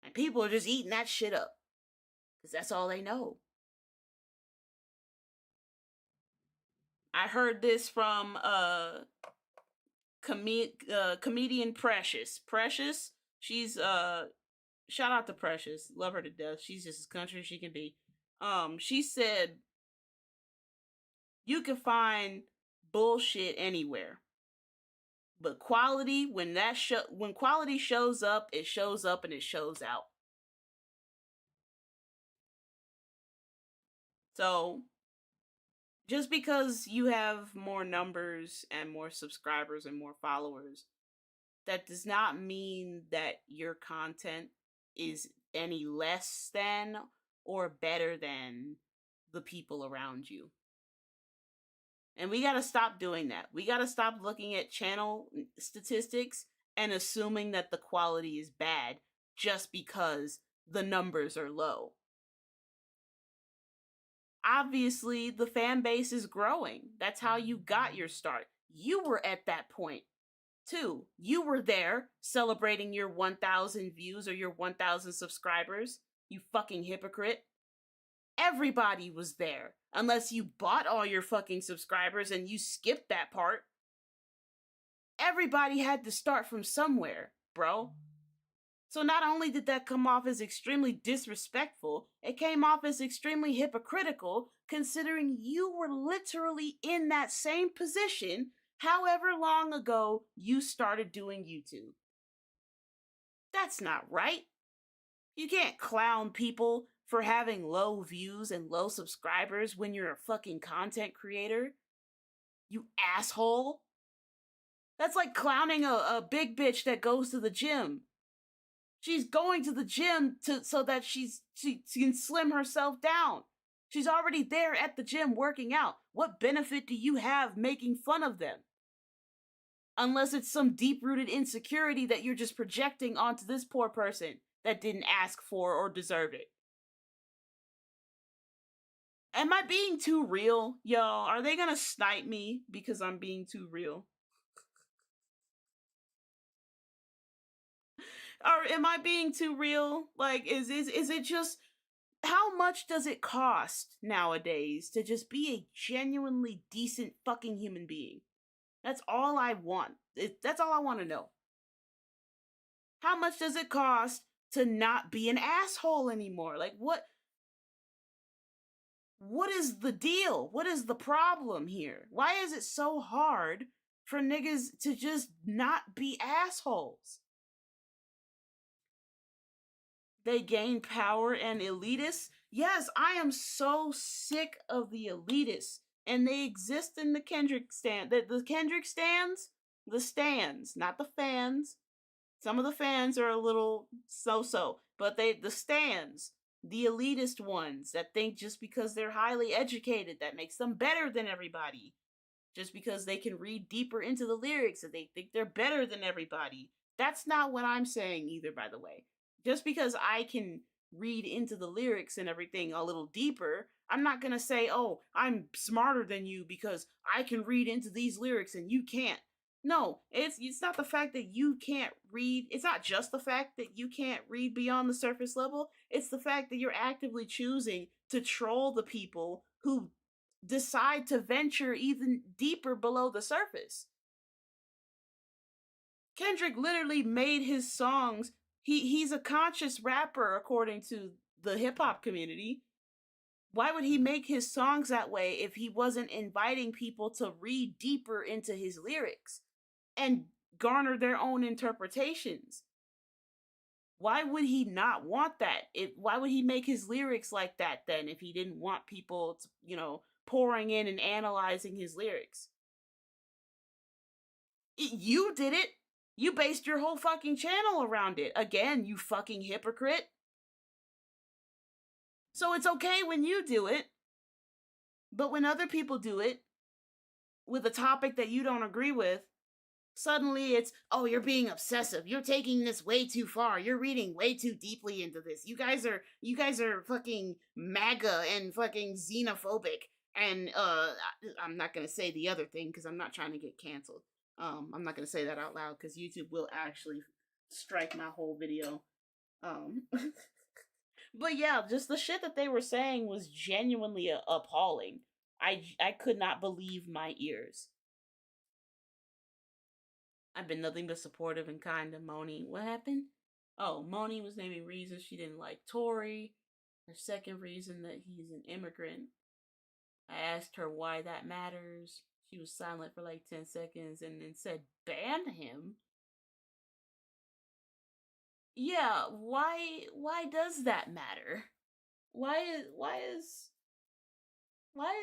And people are just eating that shit up. Because that's all they know. I heard this from comedian Precious. Precious, she's shout out to Precious. Love her to death. She's just as country as she can be. She said you can find bullshit anywhere. But quality, when quality shows up, it shows up and it shows out. So, just because you have more numbers and more subscribers and more followers, that does not mean that your content is any less than or better than the people around you. And we gotta stop doing that. We gotta stop looking at channel statistics and assuming that the quality is bad just because the numbers are low. Obviously, the fan base is growing. That's how you got your start. You were at that point, too. You were there celebrating your 1,000 views or your 1,000 subscribers. You fucking hypocrite. Everybody was there. Unless you bought all your fucking subscribers and you skipped that part. Everybody had to start from somewhere, bro. So not only did that come off as extremely disrespectful, it came off as extremely hypocritical, considering you were literally in that same position however long ago you started doing YouTube. That's not right. You can't clown people for having low views and low subscribers when you're a fucking content creator. You asshole. That's like clowning a big bitch that goes to the gym. She's going to the gym so that she can slim herself down. She's already there at the gym working out. What benefit do you have making fun of them? Unless it's some deep-rooted insecurity that you're just projecting onto this poor person that didn't ask for or deserve it. Am I being too real, y'all? Are they gonna snipe me because I'm being too real? Or am I being too real? Like, is it just, how much does it cost nowadays to just be a genuinely decent fucking human being? That's all I want. That's all I want to know. How much does it cost to not be an asshole anymore? Like, what is the deal? What is the problem here? Why is it so hard for niggas to just not be assholes? They gain power and elitists. Yes, I am so sick of the elitists. And they exist in the Kendrick stand. The Kendrick stands? The stands, not the fans. Some of the fans are a little so-so. But the stands, the elitist ones that think just because they're highly educated, that makes them better than everybody. Just because they can read deeper into the lyrics, that they think they're better than everybody. That's not what I'm saying either, by the way. Just because I can read into the lyrics and everything a little deeper, I'm not gonna say, oh, I'm smarter than you because I can read into these lyrics and you can't. No, it's not the fact that you can't read. It's not just the fact that you can't read beyond the surface level. It's the fact that you're actively choosing to troll the people who decide to venture even deeper below the surface. Kendrick literally made his songs. He's a conscious rapper according to the hip-hop community. Why would he make his songs that way if he wasn't inviting people to read deeper into his lyrics and garner their own interpretations? Why would he not want that? Why would he make his lyrics like that then if he didn't want people to, pouring in and analyzing his lyrics? You did it. You based your whole fucking channel around it. Again, you fucking hypocrite. So it's okay when you do it, but when other people do it with a topic that you don't agree with, suddenly it's, oh, you're being obsessive. You're taking this way too far. You're reading way too deeply into this. You guys are fucking MAGA and fucking xenophobic. And I'm not gonna say the other thing because I'm not trying to get canceled. I'm not gonna say that out loud because YouTube will actually strike my whole video. But yeah, just the shit that they were saying was genuinely appalling. I could not believe my ears. I've been nothing but supportive and kind to Moni. What happened? Oh, Moni was naming reasons she didn't like Tory. Her second reason that he's an immigrant. I asked her why that matters. She was silent for like 10 seconds and then said, ban him? Yeah, why does that matter? Why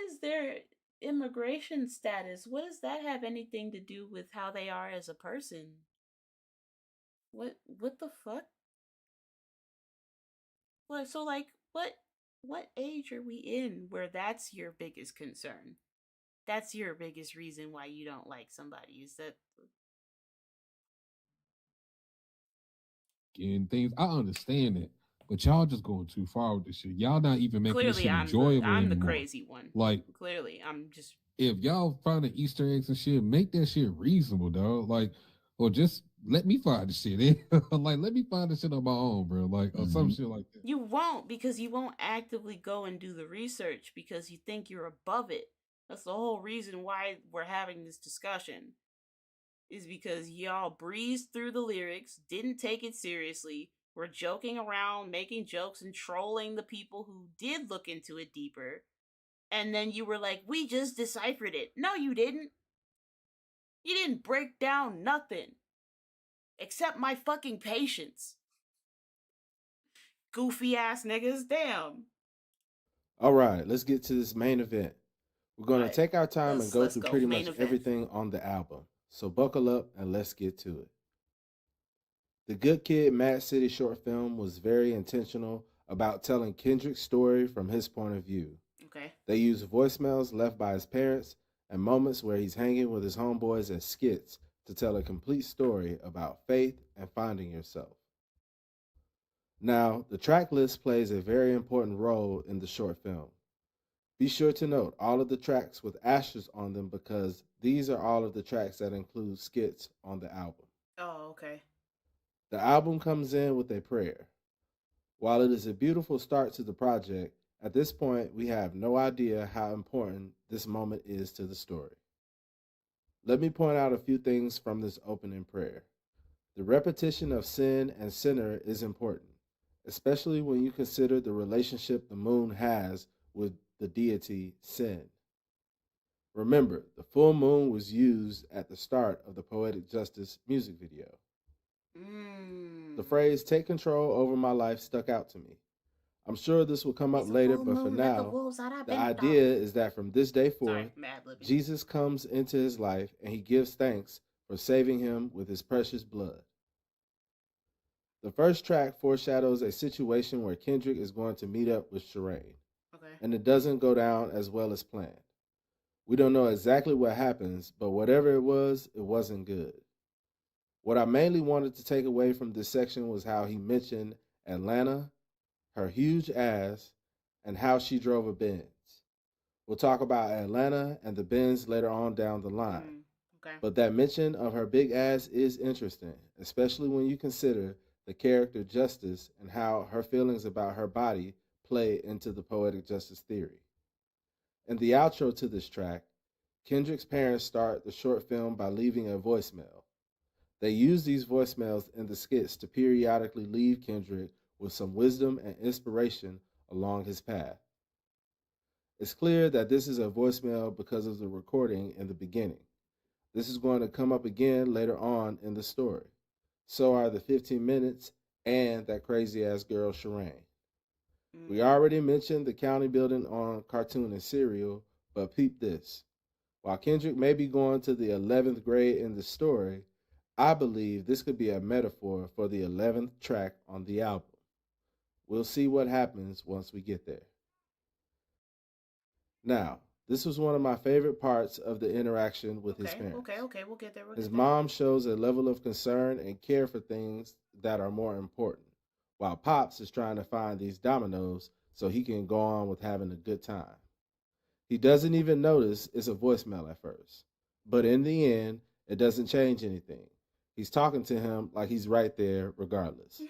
is their immigration status? What does that have anything to do with how they are as a person? What the fuck? What what age are we in where that's your biggest concern? That's your biggest reason why you don't like somebody, is that and things. I understand it, but y'all just going too far with this shit. Y'all not even making clearly this shit enjoyable I'm anymore. the crazy one. Like, clearly, I'm just, if y'all finding Easter eggs and shit, make that shit reasonable, dog. Like, or just let me find the shit. Like, let me find the shit on my own, bro. Like, or some shit like that. You won't, because you won't actively go and do the research because you think you're above it. That's the whole reason why we're having this discussion. Is because y'all breezed through the lyrics, didn't take it seriously, were joking around, making jokes, and trolling the people who did look into it deeper. And then you were like, we just deciphered it. No, you didn't. You didn't break down nothing. Except my fucking patience. Goofy ass niggas, damn. All right, let's get to this main event. We're going to take our time and go through pretty much everything on the album. So buckle up and let's get to it. The Good Kid, Mad City short film was very intentional about telling Kendrick's story from his point of view. Okay. They used voicemails left by his parents and moments where he's hanging with his homeboys as skits to tell a complete story about faith and finding yourself. Now, the track list plays a very important role in the short film. Be sure to note all of the tracks with asterisks on them because these are all of the tracks that include skits on the album. Oh, okay. The album comes in with a prayer. While it is a beautiful start to the project, at this point we have no idea how important this moment is to the story. Let me point out a few things from this opening prayer. The repetition of sin and sinner is important, especially when you consider the relationship the moon has with the deity Sin. Remember, the full moon was used at the start of the Poetic Justice music video. The phrase, take control over my life, stuck out to me. I'm sure this will come up later, but for now, the idea is that from this day forth, Jesus comes into his life and he gives thanks for saving him with his precious blood. The first track foreshadows a situation where Kendrick is going to meet up with Shireen. Okay. And it doesn't go down as well as planned. We don't know exactly what happens, but whatever it wasn't good. What I mainly wanted to take away from this section was how he mentioned Atlanta, her huge ass, and how she drove a Benz. We'll talk about Atlanta and the Benz later on down the line. Okay. But that mention of her big ass is interesting, especially when you consider the character Justice and how her feelings about her body play into the Poetic Justice theory. In the outro to this track, Kendrick's parents start the short film by leaving a voicemail. They use these voicemails in the skits to periodically leave Kendrick with some wisdom and inspiration along his path. It's clear that this is a voicemail because of the recording in the beginning. This is going to come up again later on in the story. So are the 15 minutes and that crazy ass girl Shireen. We already mentioned the county building on Cartoon and Serial, but peep this. While Kendrick may be going to the 11th grade in the story, I believe this could be a metaphor for the 11th track on the album. We'll see what happens once we get there. Now, this was one of my favorite parts of the interaction with his parents. Okay, we'll get there. His mom shows a level of concern and care for things that are more important, while Pops is trying to find these dominoes so he can go on with having a good time. He doesn't even notice it's a voicemail at first, but in the end, it doesn't change anything. He's talking to him like he's right there regardless.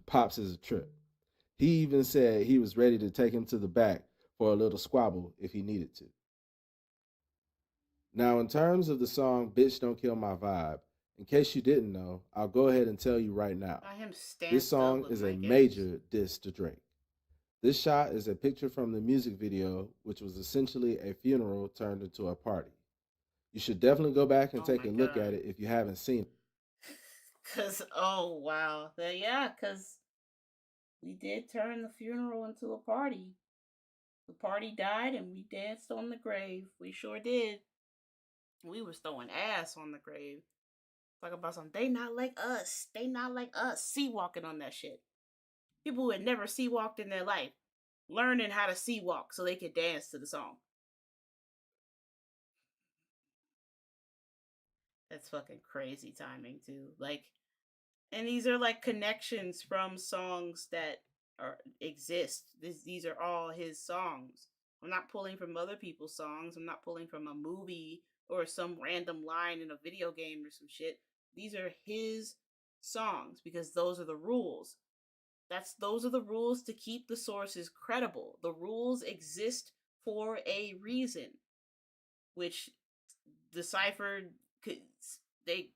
Pops is a trip. He even said he was ready to take him to the back for a little squabble if he needed to. Now, in terms of the song Bitch Don't Kill My Vibe, in case you didn't know, I'll go ahead and tell you right now. This song is a major diss to Drake. This shot is a picture from the music video, which was essentially a funeral turned into a party. You should definitely go back and take a look at it if you haven't seen it. Because we did turn the funeral into a party. The party died and we danced on the grave. We sure did. We was throwing ass on the grave. Talk about something. They not like us. They not like us. Sea walking on that shit. People who had never sea walked in their life, learning how to sea walk so they could dance to the song. That's fucking crazy timing too. And these are connections from songs that exist. These are all his songs. I'm not pulling from other people's songs. I'm not pulling from a movie or some random line in a video game or some shit. These are his songs because those are the rules. Those are the rules to keep the sources credible. The rules exist for a reason, which DeCyphering, they,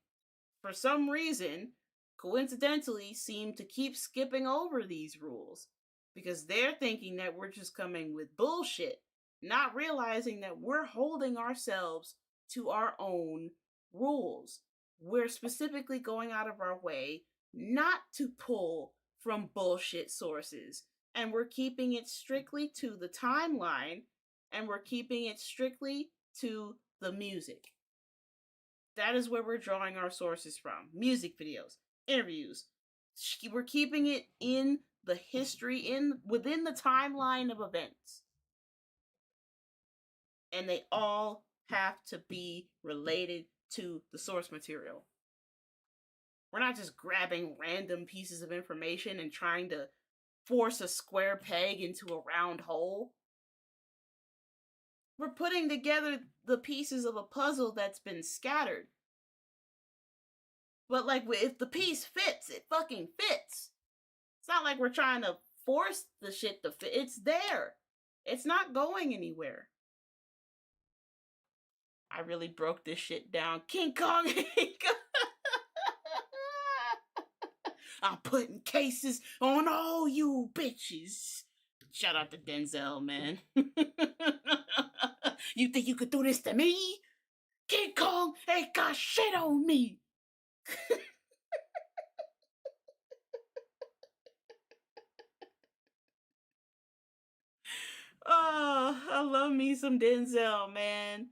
for some reason, coincidentally seem to keep skipping over these rules because they're thinking that we're just coming with bullshit, not realizing that we're holding ourselves to our own rules. We're specifically going out of our way not to pull from bullshit sources, and we're keeping it strictly to the timeline, and we're keeping it strictly to the music. That is where we're drawing our sources from. Music videos, interviews. We're keeping it in the history, within the timeline of events. And they all have to be related to the source material. We're not just grabbing random pieces of information and trying to force a square peg into a round hole. We're putting together the pieces of a puzzle that's been scattered. But if the piece fits, it fucking fits. It's not like we're trying to force the shit to fit. It's there. It's not going anywhere. I really broke this shit down. King Kong. I'm putting cases on all you bitches. Shout out to Denzel, man. You think you could do this to me? King Kong ain't got shit on me. Oh, I love me some Denzel, man.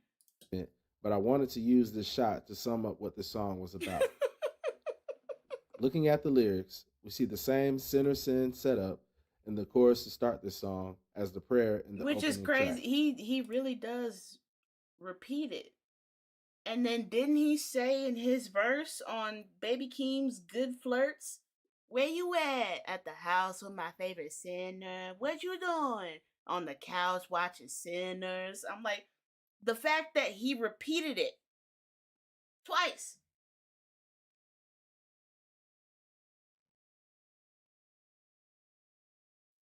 But I wanted to use this shot to sum up what the song was about. Looking at the lyrics, we see the same sinner sin setup in the chorus to start this song as the prayer in the opening track. Which is crazy. He really does repeat it. And then didn't he say in his verse on Baby Keem's Good Flirts, where you at the house with my favorite sinner? What you doing? On the couch watching Sinners. I'm like, the fact that he repeated it twice.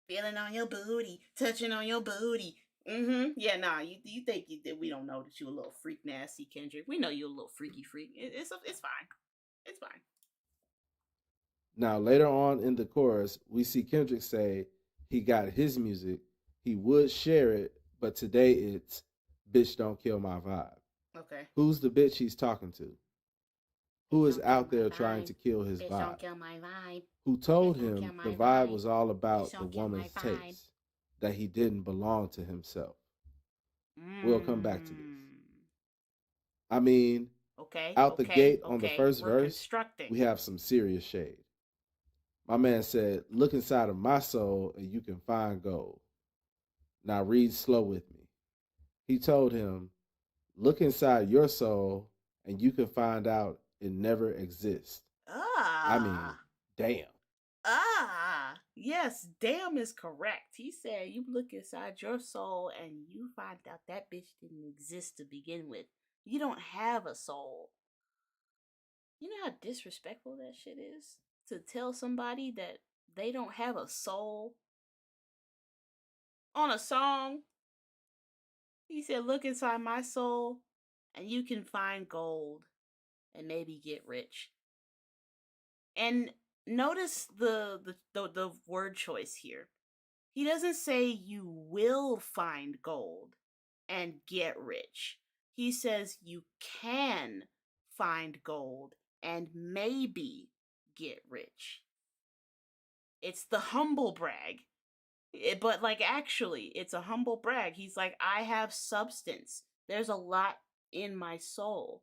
Feeling on your booty, touching on your booty. Yeah, nah, you think that we don't know that you a little freak nasty, Kendrick. We know you a little freaky freak. It's fine. It's fine. Now, later on in the chorus, we see Kendrick say he got his music. He would share it, but today it's bitch don't kill my vibe. Okay. Who's the bitch he's talking to? Who is out there trying to kill his bitch vibe? Don't kill my vibe. Who told him the vibe was all about the woman's taste, that he didn't belong to himself? We'll come back to this. I mean, out the gate on the first verse, we have some serious shade. My man said, look inside of my soul and you can find gold. Now read slow with me. He told him, look inside your soul and you can find out it never exists. I mean, damn. Yes, damn is correct. He said, you look inside your soul and you find out that bitch didn't exist to begin with. You don't have a soul. You know how disrespectful that shit is? To tell somebody that they don't have a soul on a song. He said, look inside my soul and you can find gold and maybe get rich. And notice the word choice here. He doesn't say you will find gold and get rich. He says you can find gold and maybe get rich. It's the humble brag. But like actually, it's a humble brag. He's like, I have substance. There's a lot in my soul.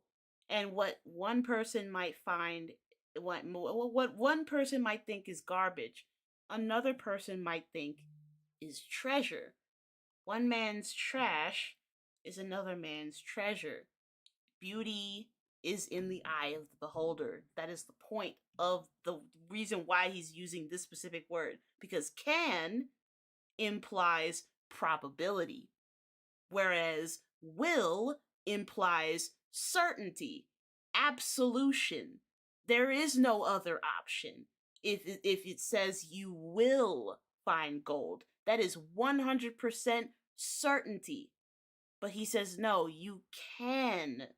And what one person might find, what one person might think is garbage, another person might think is treasure. One man's trash is another man's treasure. Beauty is in the eye of the beholder. That is the point of the reason why he's using this specific word. Because can implies probability, whereas will implies certainty, absolution. There is no other option. If it says you will find gold, that is 100% certainty. But he says, no, you can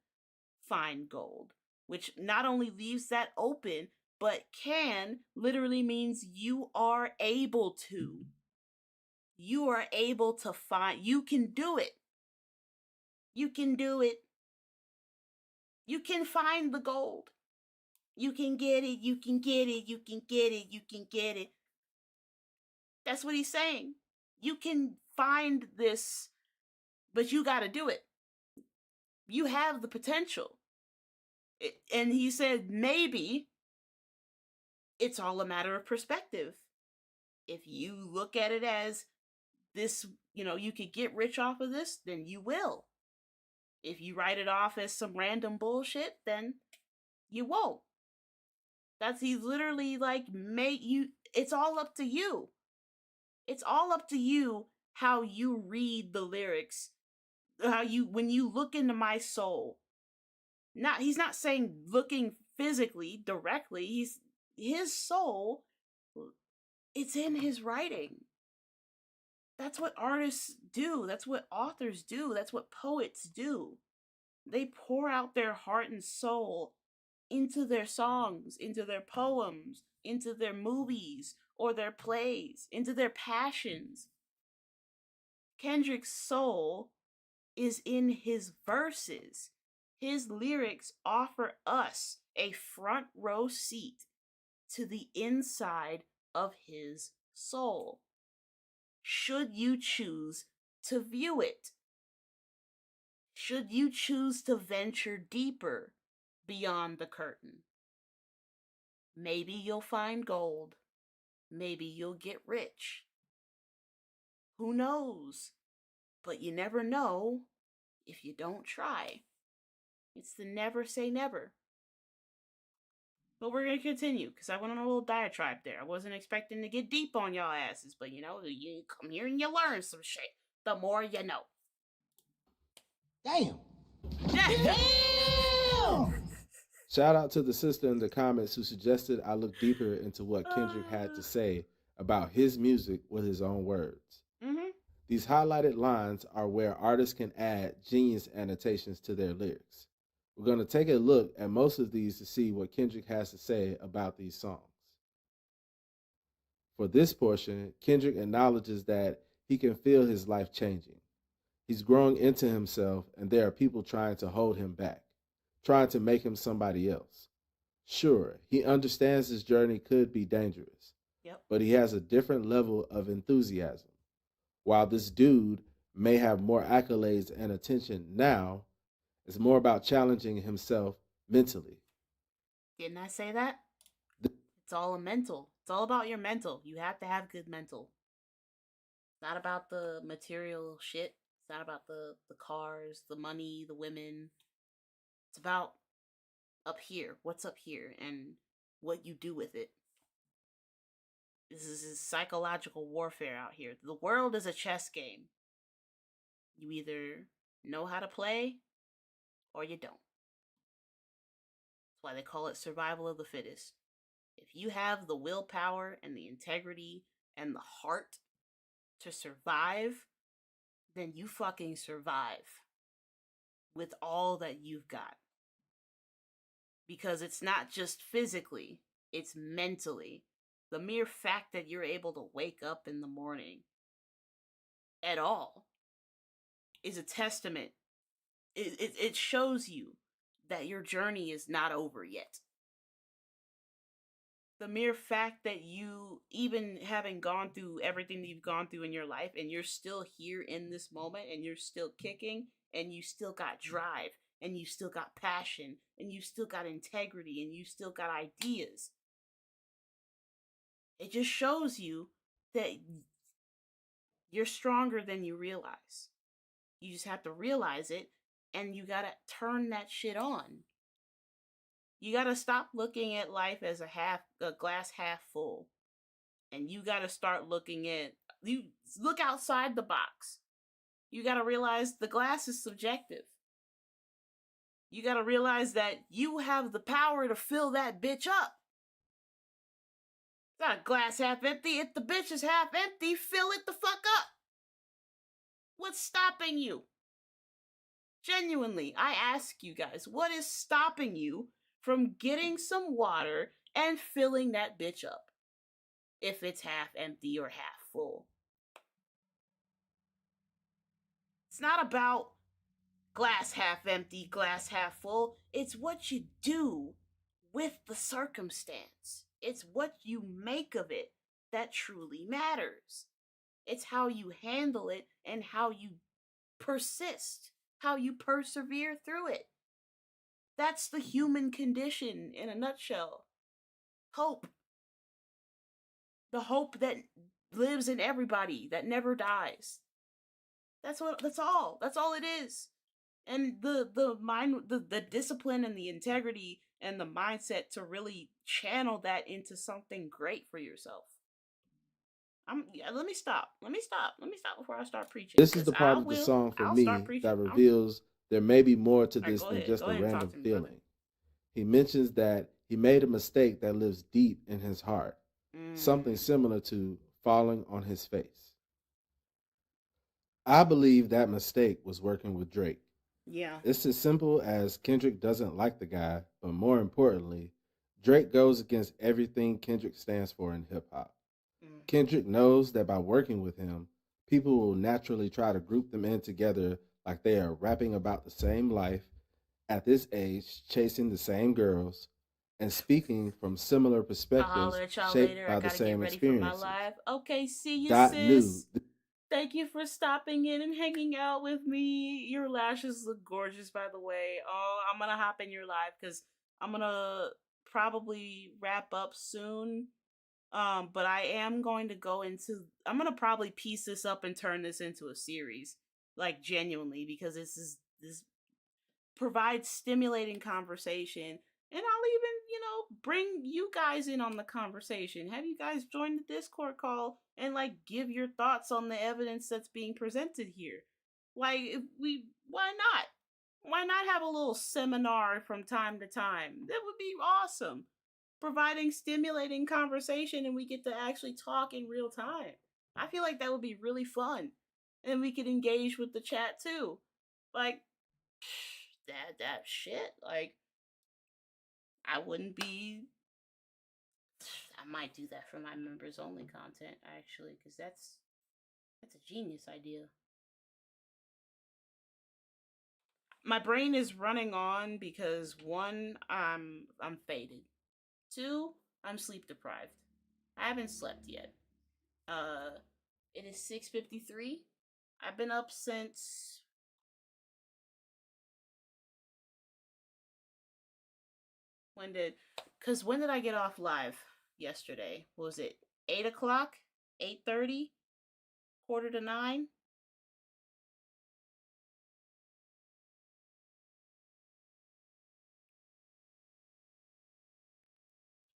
find gold, which not only leaves that open, but can literally means you are able to. You are able to find, you can do it. You can do it. You can find the gold. You can get it, you can get it, you can get it, you can get it. That's what he's saying. You can find this, but you got to do it. You have the potential. And he said, maybe it's all a matter of perspective. If you look at it as this, you could get rich off of this, then you will. If you write it off as some random bullshit, then you won't. He's literally like, it's all up to you. It's all up to you how you read the lyrics. When you look into my soul. He's not saying looking physically, directly. His soul, it's in his writing. That's what artists do. That's what authors do. That's what poets do. They pour out their heart and soul into their songs, into their poems, into their movies or their plays, into their passions. Kendrick's soul is in his verses. His lyrics offer us a front row seat to the inside of his soul, should you choose to view it. Should you choose to venture deeper beyond the curtain. Maybe you'll find gold. Maybe you'll get rich. Who knows? But you never know if you don't try. It's the never say never. But we're going to continue, because I went on a little diatribe there. I wasn't expecting to get deep on y'all asses, but you come here and you learn some shit. The more you know. Damn. Damn! Shout out to the sister in the comments who suggested I look deeper into what Kendrick had to say about his music with his own words. Mm-hmm. These highlighted lines are where artists can add genius annotations to their lyrics. We're going to take a look at most of these to see what Kendrick has to say about these songs. For this portion, Kendrick acknowledges that he can feel his life changing. He's growing into himself, and there are people trying to hold him back, trying to make him somebody else. Sure, he understands his journey could be dangerous, but he has a different level of enthusiasm. While this dude may have more accolades and attention now, it's more about challenging himself mentally. Didn't I say that? It's all a mental. It's all about your mental. You have to have good mental. It's not about the material shit. It's not about the cars, the money, the women. It's about up here. What's up here and what you do with it. This is psychological warfare out here. The world is a chess game. You either know how to play or you don't. That's why they call it survival of the fittest. If you have the willpower and the integrity and the heart to survive, then you fucking survive with all that you've got. Because it's not just physically, it's mentally. The mere fact that you're able to wake up in the morning at all is a testament. It shows you that your journey is not over yet. The mere fact that you, even having gone through everything that you've gone through in your life, and you're still here in this moment, and you're still kicking, and you still got drive, and you still got passion, and you still got integrity, and you still got ideas. It just shows you that you're stronger than you realize. You just have to realize it, and you gotta turn that shit on. You gotta stop looking at life as a glass half full. And you gotta start you look outside the box. You gotta realize the glass is subjective. You gotta realize that you have the power to fill that bitch up. It's not a glass half empty. If the bitch is half empty, fill it the fuck up. What's stopping you? Genuinely, I ask you guys, what is stopping you from getting some water and filling that bitch up? If it's half empty or half full. It's not about glass half empty, glass half full. It's what you do with the circumstance. It's what you make of it that truly matters. It's how you handle it and how you persist, how you persevere through it. That's the human condition in a nutshell. Hope. The hope that lives in everybody, that never dies. That's all. That's all it is. And the discipline and the integrity and the mindset to really channel that into something great for yourself. Let me stop before I start preaching. This is the part of the song for me that reveals there may be more to this than just a random feeling. He mentions that he made a mistake that lives deep in his heart, something similar to falling on his face. I believe that mistake was working with Drake. Yeah. It's as simple as Kendrick doesn't like the guy, but more importantly, Drake goes against everything Kendrick stands for in hip hop. Kendrick knows that by working with him, people will naturally try to group them in together like they are rapping about the same life, at this age, chasing the same girls, and speaking from similar perspectives shaped by the same experiences. Okay, see you, sis. Thank you for stopping in and hanging out with me. Your lashes look gorgeous, by the way. Oh, I'm gonna hop in your live because I'm gonna probably wrap up soon. But I am going to I'm gonna probably piece this up and turn this into a series, like genuinely, because this provides stimulating conversation, and I'll even, bring you guys in on the conversation. Have you guys join the Discord call and give your thoughts on the evidence that's being presented here. Why not? Why not have a little seminar from time to time? That would be awesome. Providing stimulating conversation and we get to actually talk in real time. I feel like that would be really fun. And we could engage with the chat too. That shit. I might do that for my members only content actually, because that's a genius idea. my brain is running on because 1, I'm faded. 2, I'm sleep deprived. I haven't slept yet. It is 6:53. I've been up since when did I get off live yesterday? What was it 8:00? 8:30? 8:45?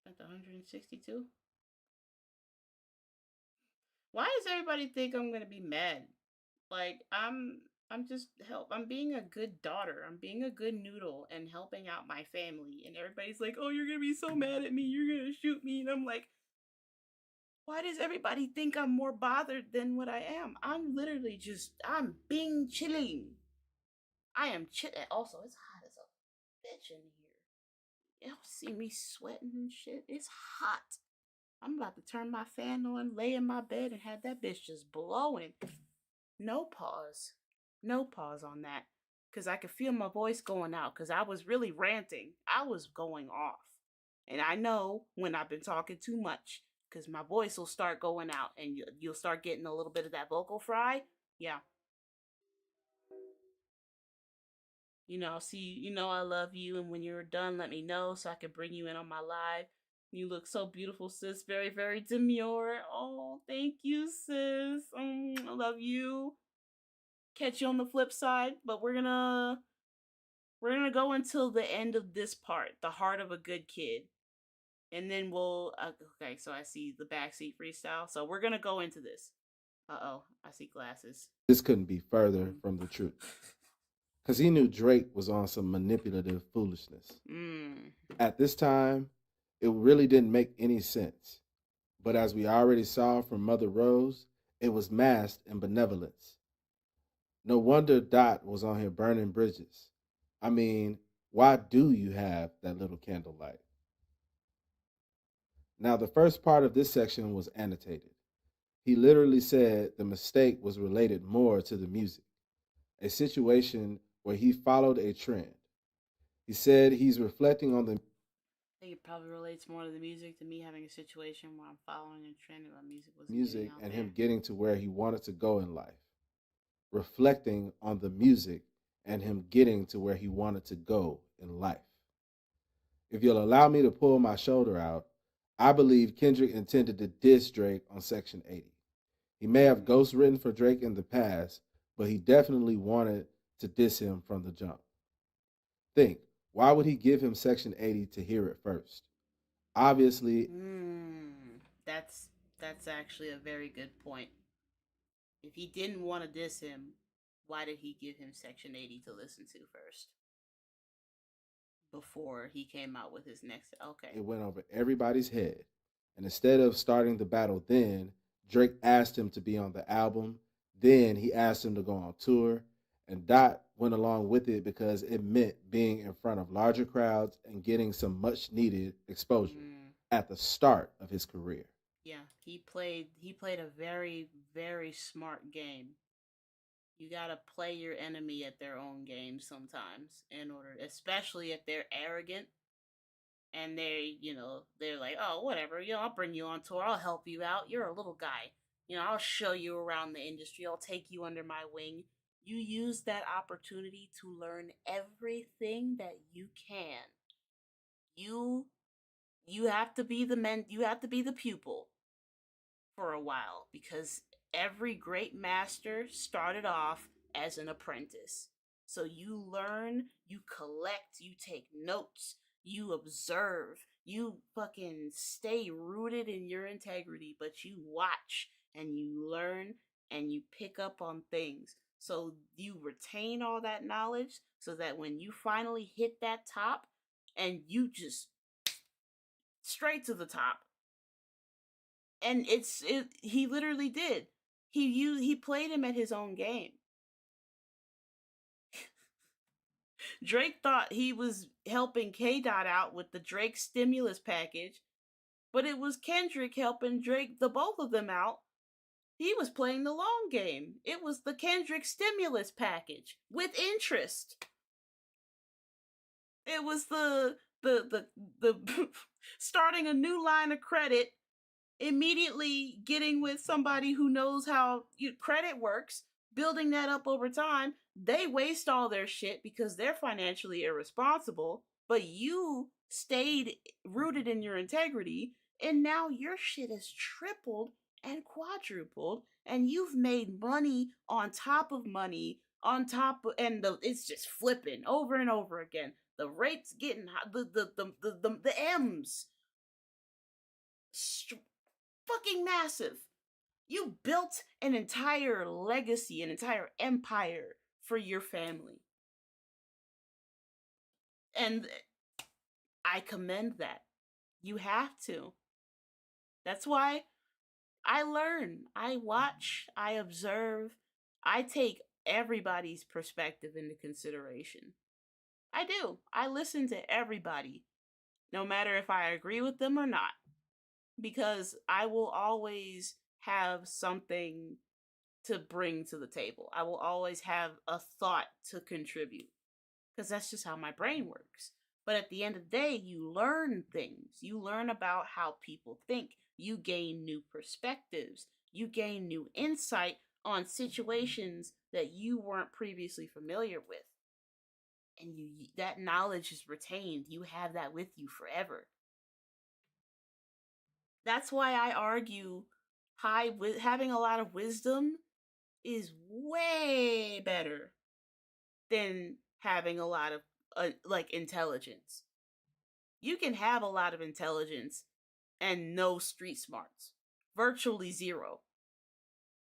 At the 162. Why does everybody think I'm gonna be mad? Like I'm just I'm being a good daughter. I'm being a good noodle and helping out my family. And everybody's like, "Oh, you're gonna be so mad at me. You're gonna shoot me." And I'm like, why does everybody think I'm more bothered than what I am? I'm literally I'm being chilling. I am chill. Also, it's hot as a bitch in here. Y'all see me sweating and shit? It's hot. I'm about to turn my fan on, lay in my bed, and have that bitch just blowing. No pause. No pause on that. Because I could feel my voice going out. Because I was really ranting. I was going off. And I know when I've been talking too much. Because my voice will start going out. And you'll start getting a little bit of that vocal fry. Yeah. I love you. And when you're done, let me know so I can bring you in on my live. You look so beautiful, sis. Very, very demure. Oh, thank you, sis. I love you. Catch you on the flip side, but we're gonna go until the end of this part, the heart of a good kid, and then we'll. Okay, so I see the backseat freestyle. So we're gonna go into this. I see glasses. This couldn't be further from the truth. Because he knew Drake was on some manipulative foolishness. At this time, it really didn't make any sense. But as we already saw from Mother Rose, it was masked in benevolence. No wonder Dot was on here burning bridges. I mean, why do you have that little candlelight? Now, the first part of this section was annotated. He literally said the mistake was related more to the music, a situation where he followed a trend. He said he's reflecting on the... I think it probably relates more to the music than me having a situation where I'm following a trend and my music was and him getting to where he wanted to go in life. Reflecting on the music and him getting to where he wanted to go in life. If you'll allow me to pull my shoulder out, I believe Kendrick intended to diss Drake on Section 80. He may have ghost written for Drake in the past, but he definitely wanted to diss him from the jump. Think, why would he give him Section 80 to hear it first? Obviously... That's actually a very good point. If he didn't want to diss him, why did he give him Section 80 to listen to first? Before he came out with his next... Okay. It went over everybody's head. And instead of starting the battle then, Drake asked him to be on the album. Then he asked him to go on tour. And Dot went along with it because it meant being in front of larger crowds and getting some much needed exposure at the start of his career. Yeah, he played a very, very smart game. You gotta play your enemy at their own game sometimes in order, especially if they're arrogant and they're like, oh, whatever, I'll bring you on tour, I'll help you out, you're a little guy, I'll show you around the industry, I'll take you under my wing. You use that opportunity to learn everything that you can. You have to be the pupil for a while, because every great master started off as an apprentice. So you learn, you collect, you take notes, you observe, you fucking stay rooted in your integrity, but you watch and you learn and you pick up on things. So you retain all that knowledge so that when you finally hit that top and you just straight to the top. And he literally did. He played him at his own game. Drake thought he was helping K-Dot out with the Drake stimulus package, but it was Kendrick helping Drake, the both of them out. He was playing the long game. It was the Kendrick stimulus package with interest. It was the starting a new line of credit, immediately getting with somebody who knows how credit works, building that up over time. They waste all their shit because they're financially irresponsible, but you stayed rooted in your integrity, and now your shit is tripled and quadrupled, and you've made money on top of money on top of, and it's just flipping over and over again. The rates getting high, the M's fucking massive. You built an entire legacy, an entire empire for your family. And I commend that. You have to. That's why I learn, I watch, I observe, I take everybody's perspective into consideration. I do. I listen to everybody, no matter if I agree with them or not, because I will always have something to bring to the table. I will always have a thought to contribute, because that's just how my brain works. But at the end of the day, you learn things. You learn about how people think. You gain new perspectives. You gain new insight on situations that you weren't previously familiar with. And that knowledge is retained. You have that with you forever. That's why I argue having a lot of wisdom is way better than having a lot of intelligence. You can have a lot of intelligence and no street smarts. Virtually zero.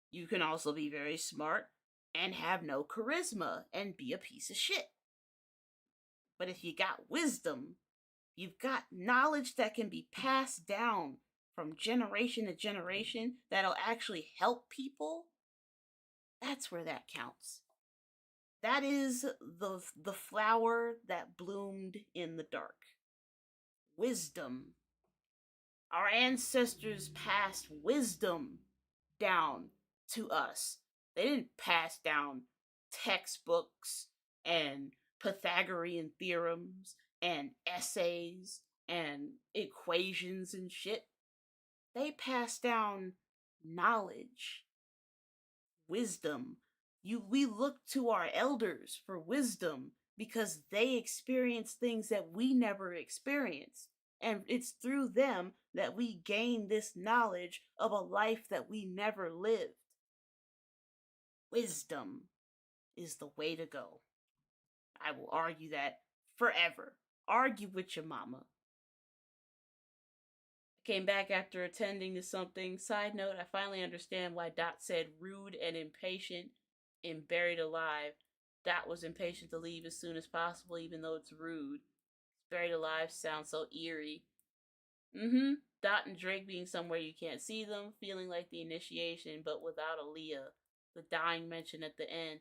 You can also be very smart and have no charisma and be a piece of shit. But if you got wisdom, you've got knowledge that can be passed down from generation to generation that'll actually help people, that's where that counts. That is the flower that bloomed in the dark. Wisdom. Our ancestors passed wisdom down to us. They didn't pass down textbooks and Pythagorean theorems and essays and equations and shit. They passed down knowledge, wisdom. We look to our elders for wisdom because they experienced things that we never experienced. And it's through them that we gain this knowledge of a life that we never lived. Wisdom is the way to go. I will argue that forever. Argue with your mama. Came back after attending to something. Side note, I finally understand why Dot said rude and impatient in Buried Alive. Dot was impatient to leave as soon as possible, even though it's rude. Buried Alive sounds so eerie. Dot and Drake being somewhere you can't see them, feeling like the initiation, but without Aaliyah. The dying mention at the end.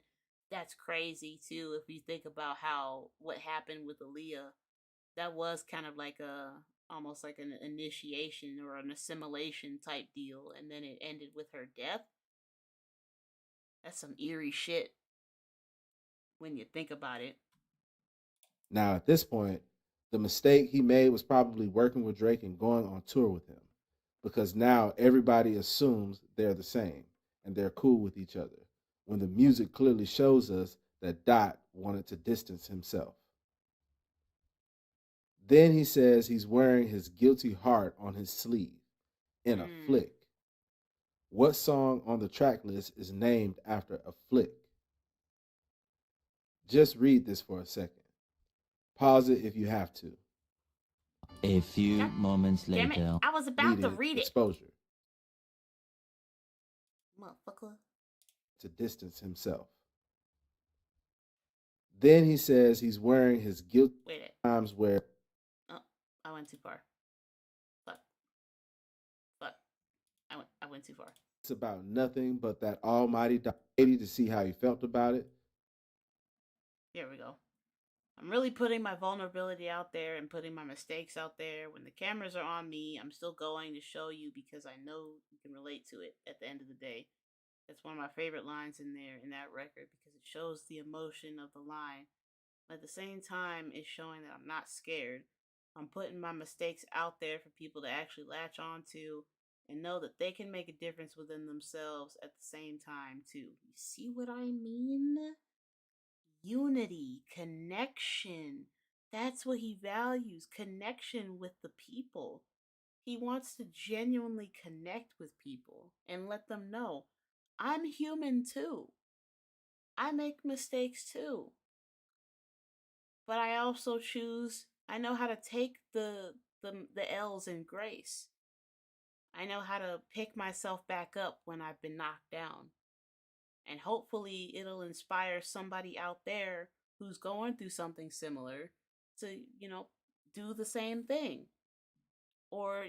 That's crazy, too, if you think about what happened with Aaliyah. That was kind of like almost like an initiation or an assimilation type deal, and then it ended with her death. That's some eerie shit when you think about it. Now, at this point, the mistake he made was probably working with Drake and going on tour with him, because now everybody assumes they're the same and they're cool with each other, when the music clearly shows us that Dot wanted to distance himself. Then he says he's wearing his guilty heart on his sleeve in a flick. What song on the track list is named after a flick? Just read this for a second. Pause it if you have to. A few moments later. Damn it, I was about to read it. Exposure. Motherfucker. To distance himself. Then he says he's wearing his guilty times where... Oh, I went too far. Fuck. I went too far. It's about nothing but that almighty deity to see how he felt about it. Here we go. I'm really putting my vulnerability out there and putting my mistakes out there. When the cameras are on me, I'm still going to show you because I know you can relate to it at the end of the day. That's one of my favorite lines in there in that record because it shows the emotion of the line. At the same time, it's showing that I'm not scared. I'm putting my mistakes out there for people to actually latch on to and know that they can make a difference within themselves at the same time, too. You see what I mean? Unity, connection. That's what he values, connection with the people. He wants to genuinely connect with people and let them know, I'm human too. I make mistakes too. But I also I know how to take the L's in grace. I know how to pick myself back up when I've been knocked down. And hopefully it'll inspire somebody out there who's going through something similar to, do the same thing. Or,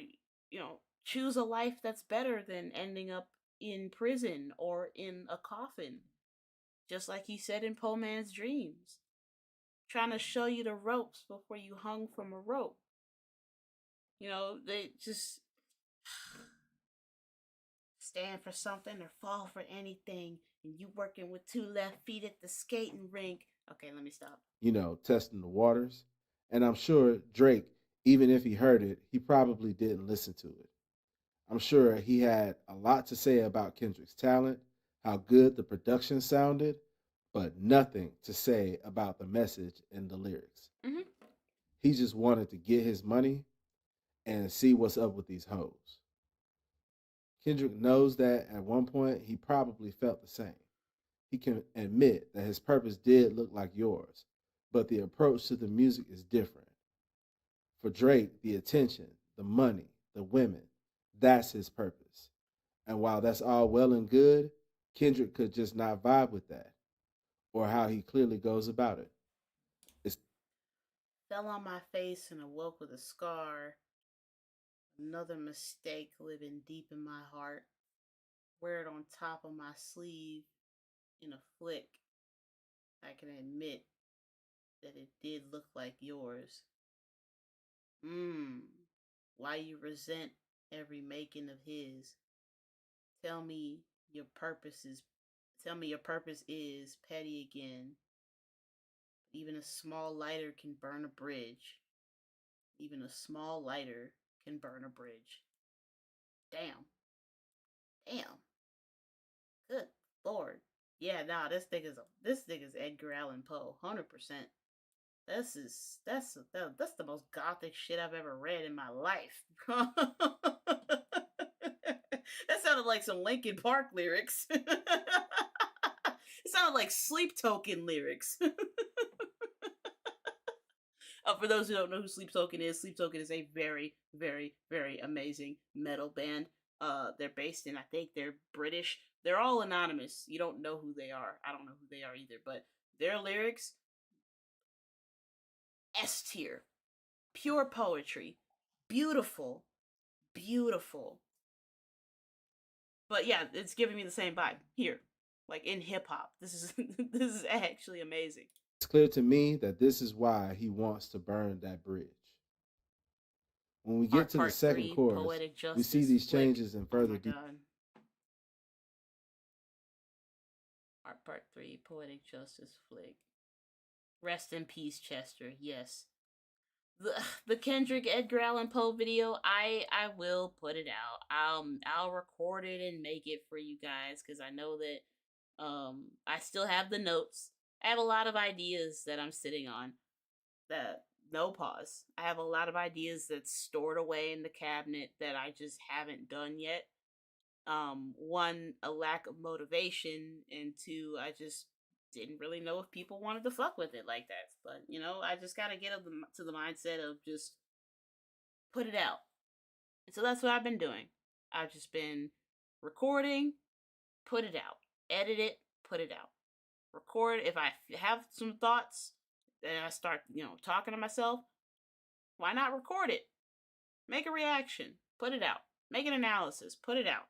choose a life that's better than ending up in prison or in a coffin. Just like he said in Poe Man's Dreams. Trying to show you the ropes before you hung from a rope. They just stand for something or fall for anything, and you working with 2 left feet at the skating rink. Okay, let me stop. Testing the waters. And I'm sure Drake, even if he heard it, he probably didn't listen to it. I'm sure he had a lot to say about Kendrick's talent, how good the production sounded, but nothing to say about the message and the lyrics. Mm-hmm. He just wanted to get his money and see what's up with these hoes. Kendrick knows that at one point he probably felt the same. He can admit that his purpose did look like yours, but the approach to the music is different. For Drake, the attention, the money, the women, that's his purpose. And while that's all well and good, Kendrick could just not vibe with that, or how he clearly goes about it. Fell on my face and awoke with a scar. Another mistake living deep in my heart. Wear it on top of my sleeve in a flick. I can admit that it did look like yours. Why you resent every making of his? Tell me your purpose is petty again. Even a small lighter can burn a bridge. Even a small lighter can burn a bridge. Damn. Good Lord. Yeah, nah, this nigga's Edgar Allan Poe, 100%. That's the most gothic shit I've ever read in my life. That sounded like some Linkin Park lyrics. It sounded like Sleep Token lyrics. For those who don't know who Sleep Token is a very, very, very amazing metal band. They're based in, I think they're British. They're all anonymous. You don't know who they are. I don't know who they are either, but their lyrics, S tier. Pure poetry. Beautiful. Beautiful. But yeah, it's giving me the same vibe here. Like in hip hop. This is actually amazing. It's clear to me that this is why he wants to burn that bridge. When we get to the second chorus, we see these changes in further detail. Part 3, Poetic Justice Flick. Rest in peace, Chester. Yes. The Kendrick Edgar Allan Poe video, I will put it out. I'll record it and make it for you guys, because I know that I still have the notes. I have a lot of ideas that I'm sitting on. No pause. I have a lot of ideas that's stored away in the cabinet that I just haven't done yet. 1, a lack of motivation, and 2, I just didn't really know if people wanted to fuck with it like that. But, I just gotta get to the mindset of just put it out. And so that's what I've been doing. I've just been recording, put it out. Edit it, put it out. Record. If I have some thoughts, then I start, talking to myself. Why not record it? Make a reaction. Put it out. Make an analysis. Put it out.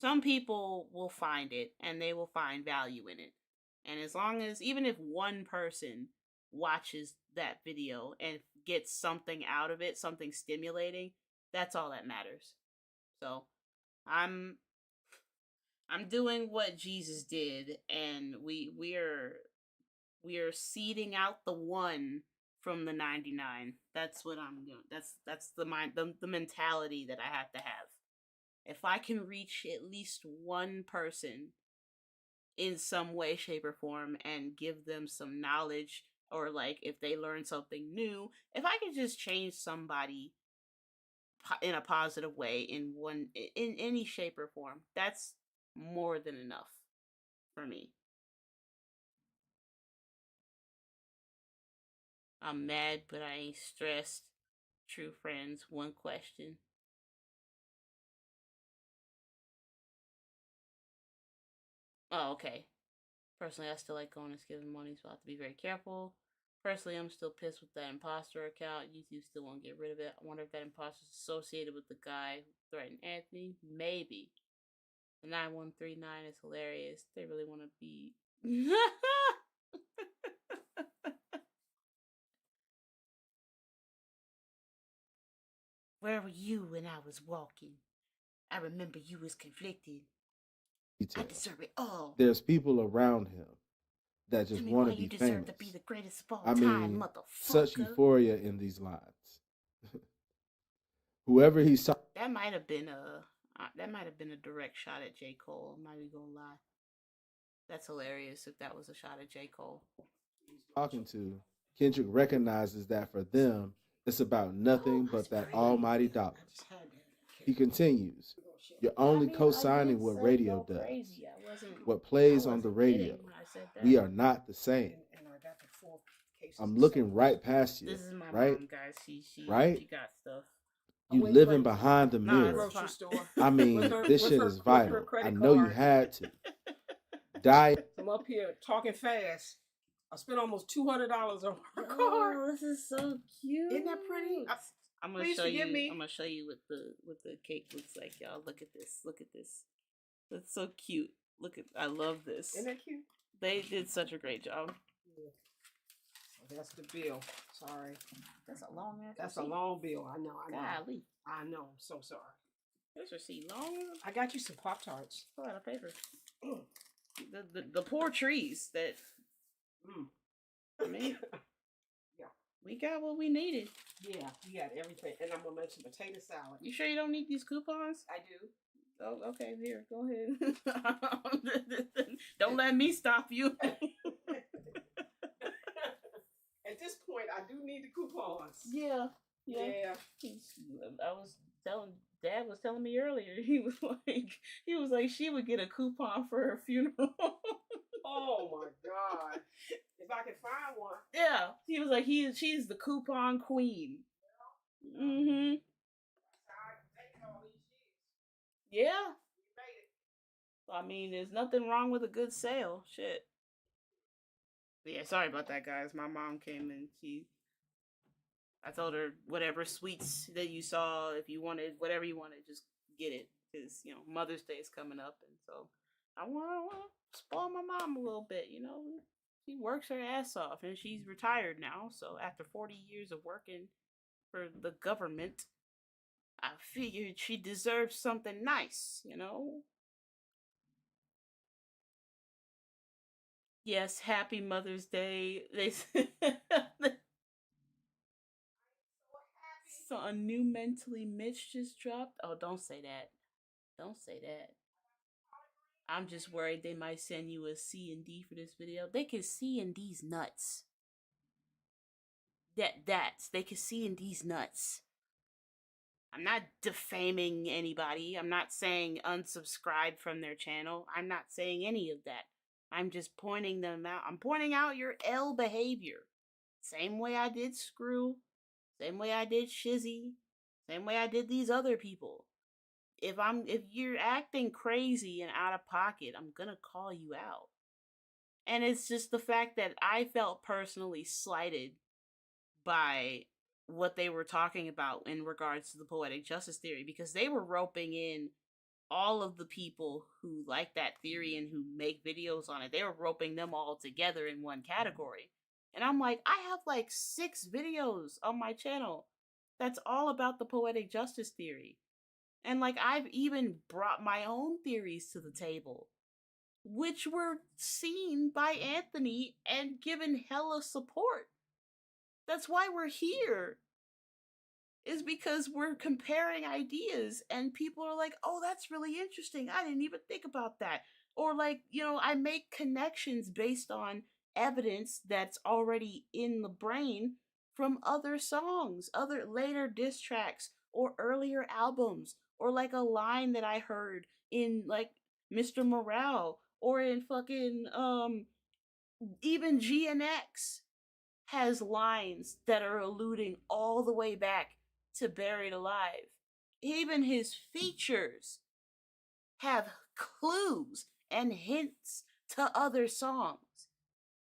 Some people will find it and they will find value in it. And as long as, even if one person watches that video and gets something out of it, something stimulating, that's all that matters. So I'm doing what Jesus did, and we're We are seeding out the 1 from the 99. That's what I'm doing. That's the mentality that I have to have. If I can reach at least one person in some way, shape, or form and give them some knowledge, or like if they learn something new, if I can just change somebody in a positive way in any shape or form, that's more than enough for me. I'm mad, but I ain't stressed. True friends, one question. Oh, okay. Personally, I still like going and skipping money, so I have to be very careful. Personally, I'm still pissed with that imposter account. YouTube still won't get rid of it. I wonder if that imposter is associated with the guy who threatened Anthony. Maybe. The 9139 is hilarious. They really want to be... Where were you when I was walking? I remember you was conflicted. I deserve it all. There's people around him that just want to be famous. To be the greatest of all I time, mean, motherfucker. such euphoria in these lines. Whoever he saw. That might have been a direct shot at J. Cole. I'm not even gonna lie. That's hilarious if that was a shot at J. Cole. Talking to, Kendrick recognizes that for them, it's about nothing but that almighty dollar. He continues, you're only co-signing what radio does. What plays on the radio. We are not the same. I'm looking right past you, This is my right? mom, guys. She right? got stuff. You living behind the mirror. I mean, this shit is vital. I know you had to. Die. I'm up here talking fast. I spent almost $200 on her car. Oh, this is so cute. Isn't that pretty? I'm gonna show you. I'm gonna show you what the cake looks like, y'all. Look at this. Look at this. That's so cute. Look at. I love this. Isn't that cute? They did such a great job. Yeah. So that's the bill. Sorry. That's a long ass. That's a long bill. I know. Golly. I know. I'm so sorry. This receipt long. I got you some Pop-Tarts. Pull out of paper. The poor trees that. I mean, yeah, we got what we needed. Yeah, we got everything, and I'm gonna make some potato salad. You sure you don't need these coupons? I do. Oh, okay. Here, go ahead. Don't let me stop you. At this point, I do need the coupons. Yeah. Dad was telling me earlier. He was like, she would get a coupon for her funeral. Oh my God! If I can find one. Yeah, he was like, she's the coupon queen. Mm-hmm. Yeah. I mean, there's nothing wrong with a good sale. Shit. But yeah, sorry about that, guys. My mom came and I told her whatever sweets that you saw, if you wanted whatever you wanted, just get it, because Mother's Day is coming up, and so I want to spoil my mom a little bit. She works her ass off, and she's retired now. So after 40 years of working for the government, I figured she deserves something nice. Yes, happy Mother's Day. So a new Mentally Mitch just dropped. Oh, don't say that. Don't say that. I'm just worried they might send you a C&D for this video. They can C&D's nuts. They can C&D's nuts. I'm not defaming anybody. I'm not saying unsubscribe from their channel. I'm not saying any of that. I'm just pointing them out. I'm pointing out your L behavior. Same way I did Screw. Same way I did Shizzy. Same way I did these other people. If you're acting crazy and out of pocket, I'm gonna call you out. And it's just the fact that I felt personally slighted by what they were talking about in regards to the poetic justice theory, because they were roping in all of the people who like that theory and who make videos on it. They were roping them all together in one category. And I'm like, I have like 6 videos on my channel that's all about the poetic justice theory. And like, I've even brought my own theories to the table. which were seen by Anthony and given hella support. That's why we're here. Is because we're comparing ideas and people are like, oh, that's really interesting. I didn't even think about that. Or like, I make connections based on evidence that's already in the brain from other songs, other later diss tracks, or earlier albums, or like a line that I heard in like Mr. Morale, or in fucking even GNX has lines that are alluding all the way back to Buried Alive. Even his features have clues and hints to other songs.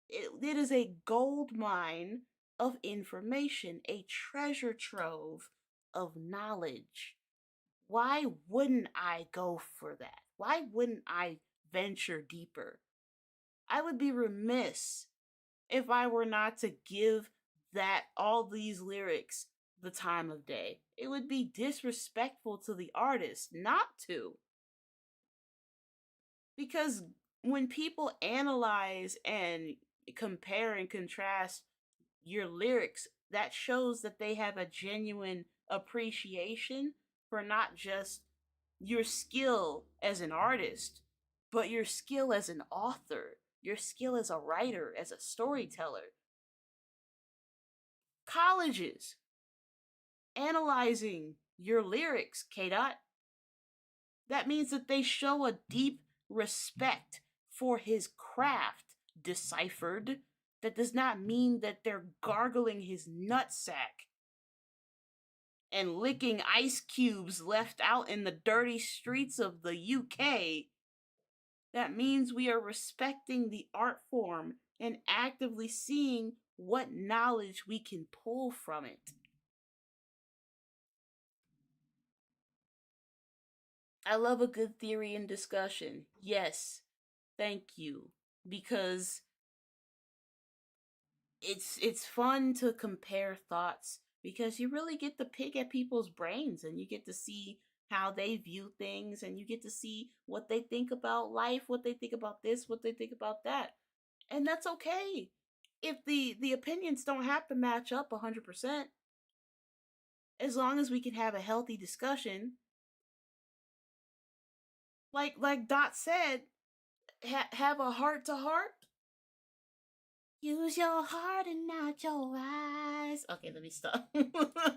It is a gold mine of information, a treasure trove of knowledge. Why wouldn't I go for that? Why wouldn't I venture deeper? I would be remiss if I were not to give that all these lyrics the time of day. It would be disrespectful to the artist not to. Because when people analyze and compare and contrast your lyrics, that shows that they have a genuine appreciation for not just your skill as an artist, but your skill as an author, your skill as a writer, as a storyteller. Colleges analyzing your lyrics, K-Dot. That means that they show a deep respect for his craft, DeCyphered. That does not mean that they're gargling his nutsack and licking ice cubes left out in the dirty streets of the UK. That means we are respecting the art form and actively seeing what knowledge we can pull from it. I love a good theory and discussion. Yes, thank you. Because it's fun to compare thoughts, because you really get to pick at people's brains and you get to see how they view things, and you get to see what they think about life, what they think about this, what they think about that. And that's okay. If the opinions don't have to match up 100%, as long as we can have a healthy discussion. Like Dot said, have a heart to heart. Use your heart and not your eyes. Okay, let me stop. In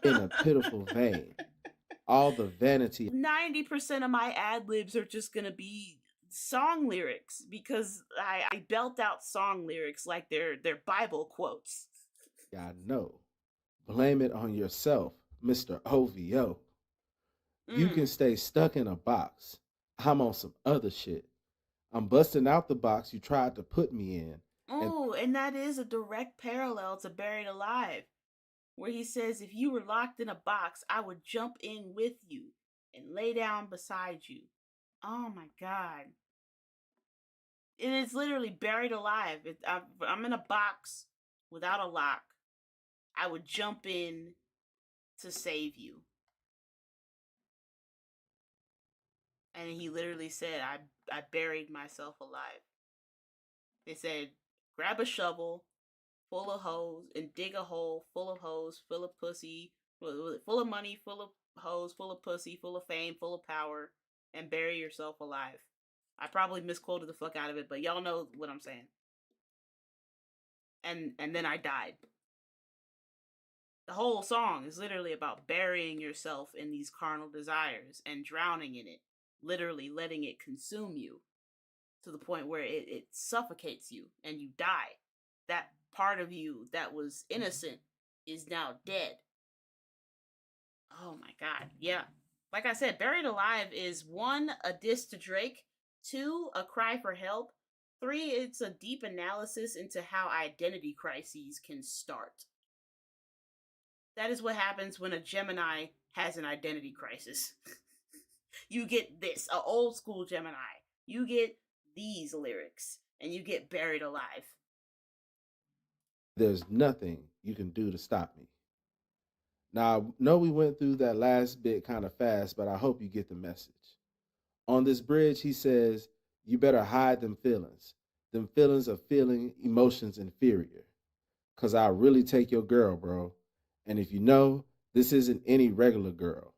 a pitiful vein. All the vanity. 90% of my ad-libs are just gonna be song lyrics, because I belt out song lyrics like they're Bible quotes. I know. Blame it on yourself, Mr. OVO. You can stay stuck in a box. I'm on some other shit. I'm busting out the box you tried to put me in. Oh, and that is a direct parallel to Buried Alive, where he says, if you were locked in a box, I would jump in with you and lay down beside you. Oh my God. It is literally Buried Alive. I'm in a box without a lock. I would jump in to save you. And he literally said, I buried myself alive. They said, grab a shovel full of hoes and dig a hole full of hoes, full of pussy, full of money, full of hoes, full of pussy, full of fame, full of power, and bury yourself alive. I probably misquoted the fuck out of it, but y'all know what I'm saying. And then I died. The whole song is literally about burying yourself in these carnal desires and drowning in it. Literally letting it consume you to the point where it suffocates you and you die. That part of you that was innocent is now dead. Oh my God. Yeah. Like I said, Buried Alive is 1, a diss to Drake, 2, a cry for help, 3, it's a deep analysis into how identity crises can start. That is what happens when a Gemini has an identity crisis. You get this, an old school Gemini. You get these lyrics, and you get Buried Alive. There's nothing you can do to stop me. Now, I know we went through that last bit kind of fast, but I hope you get the message. On this bridge, he says, You better hide them feelings of feeling emotions inferior. Cause I'll really take your girl, bro. And if you know, this isn't any regular girl.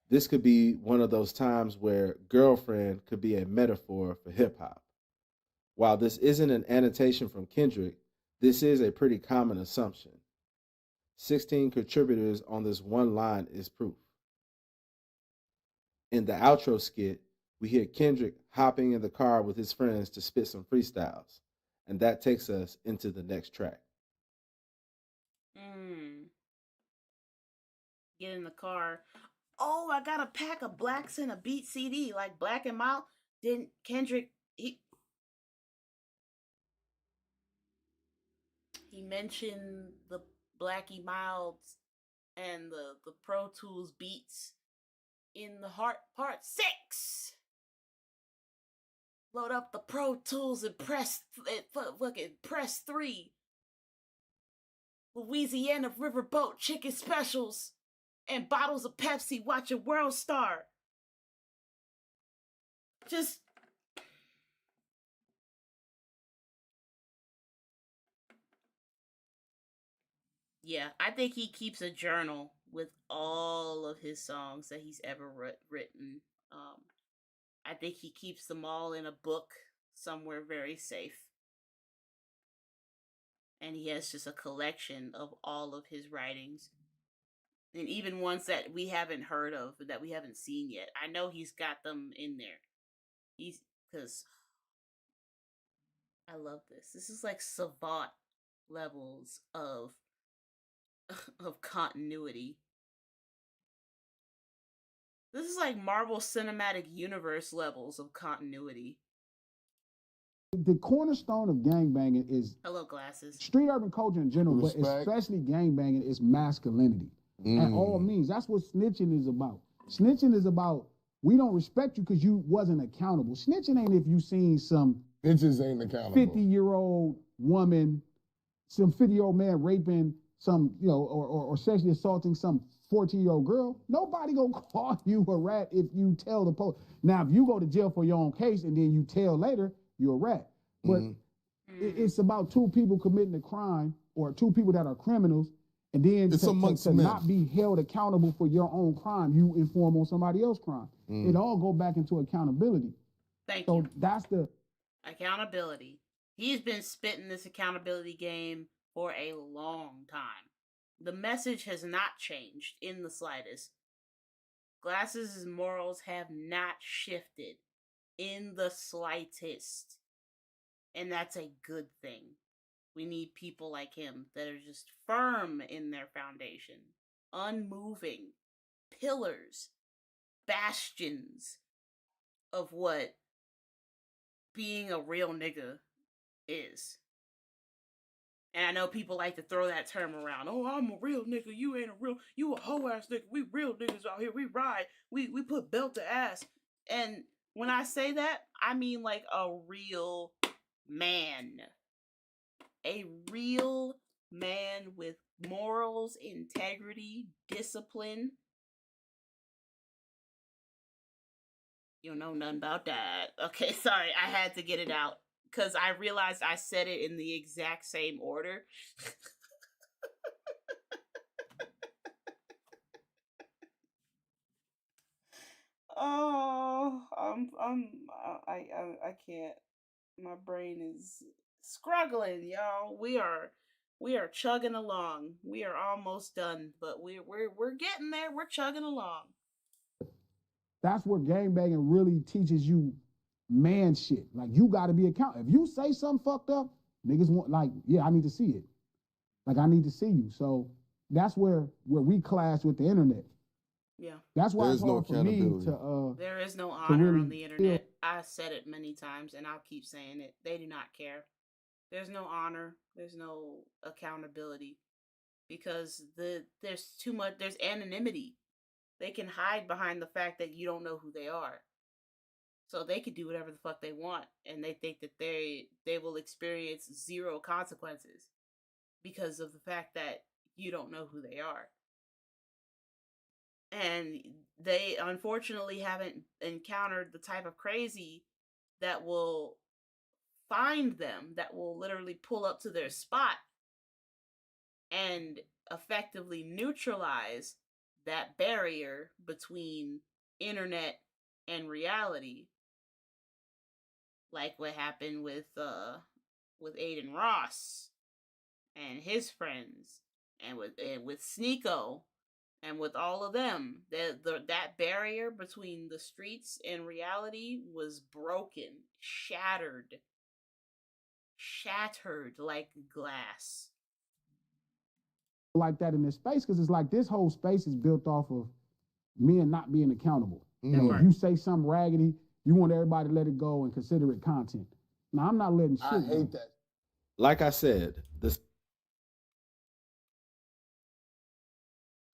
This could be one of those times where girlfriend could be a metaphor for hip hop. While this isn't an annotation from Kendrick, this is a pretty common assumption. 16 contributors on this one line is proof. In the outro skit, we hear Kendrick hopping in the car with his friends to spit some freestyles, and that takes us into the next track. Get in the car. Oh, I got a pack of Blacks and a Beat CD, like Black and Mild. Then Kendrick, he mentioned the Blackie Milds and the Pro Tools beats in the Heart Part 6. Load up the Pro Tools and press 3. Louisiana Riverboat chicken specials and bottles of Pepsi. Watch a World Star. Just yeah, I think he keeps a journal with all of his songs that he's ever written. I think he keeps them all in a book somewhere very safe. And he has just a collection of all of his writings. And even ones that we haven't heard of, that we haven't seen yet. I know he's got them in there. Because I love this. This is like savant levels of continuity. This is like Marvel Cinematic Universe levels of continuity. The cornerstone of gangbanging is hello glasses. Street urban culture in general, respect. But especially gangbanging is masculinity. At all means. That's what snitching is about. Snitching is about we don't respect you because you wasn't accountable. Snitching ain't if you seen some bitches ain't accountable. 50-year-old woman, some 50-year-old man raping some, or sexually assaulting some 14-year-old girl. Nobody gonna call you a rat if you tell the police. Now, if you go to jail for your own case and then you tell later, you're a rat. But it's about two people committing a crime or two people that are criminals, and then to not be held accountable for your own crime, you inform on somebody else's crime. It all go back into accountability. Thank you. So that's the accountability. He's been spitting this accountability game for a long time. The message has not changed in the slightest. Glasses' morals have not shifted in the slightest. And that's a good thing. We need people like him that are just firm in their foundation, unmoving, pillars, bastions of what being a real nigga is. And I know people like to throw that term around. Oh, I'm a real nigga. You ain't a real. You a hoe ass nigga. We real niggas out here. We ride. We put belt to ass. And when I say that, I mean like a real man. A real man with morals, integrity, discipline. You don't know nothing about that. Okay, sorry. I had to get it out. Because I realized I said it in the exact same order. Oh, I can't. My brain is struggling, y'all. We are chugging along. We are almost done, but we're getting there. We're chugging along. That's where gangbanging really teaches you man shit. Like, you got to be accountable. If you say something fucked up, niggas want, like, yeah, I need to see it. Like, I need to see you. So that's where we clash with the internet. Yeah. That's why it's hard for me to there is no honor on the internet. I said it many times and I'll keep saying it. They do not care. There's no honor. There's no accountability. Because there's too much, there's anonymity. They can hide behind the fact that you don't know who they are. So they can do whatever the fuck they want, and they think that they will experience zero consequences because of the fact that you don't know who they are. And they unfortunately haven't encountered the type of crazy that will find them, that will literally pull up to their spot and effectively neutralize that barrier between internet and reality, like what happened with Aiden Ross and his friends, and with Sneeko, and with all of them. That barrier between the streets and reality was broken, shattered like glass. Like that in this space, because it's like this whole space is built off of men not being accountable. If you say something raggedy, you want everybody to let it go and consider it content. Now, I'm not letting shit I hate that. Like I said, this.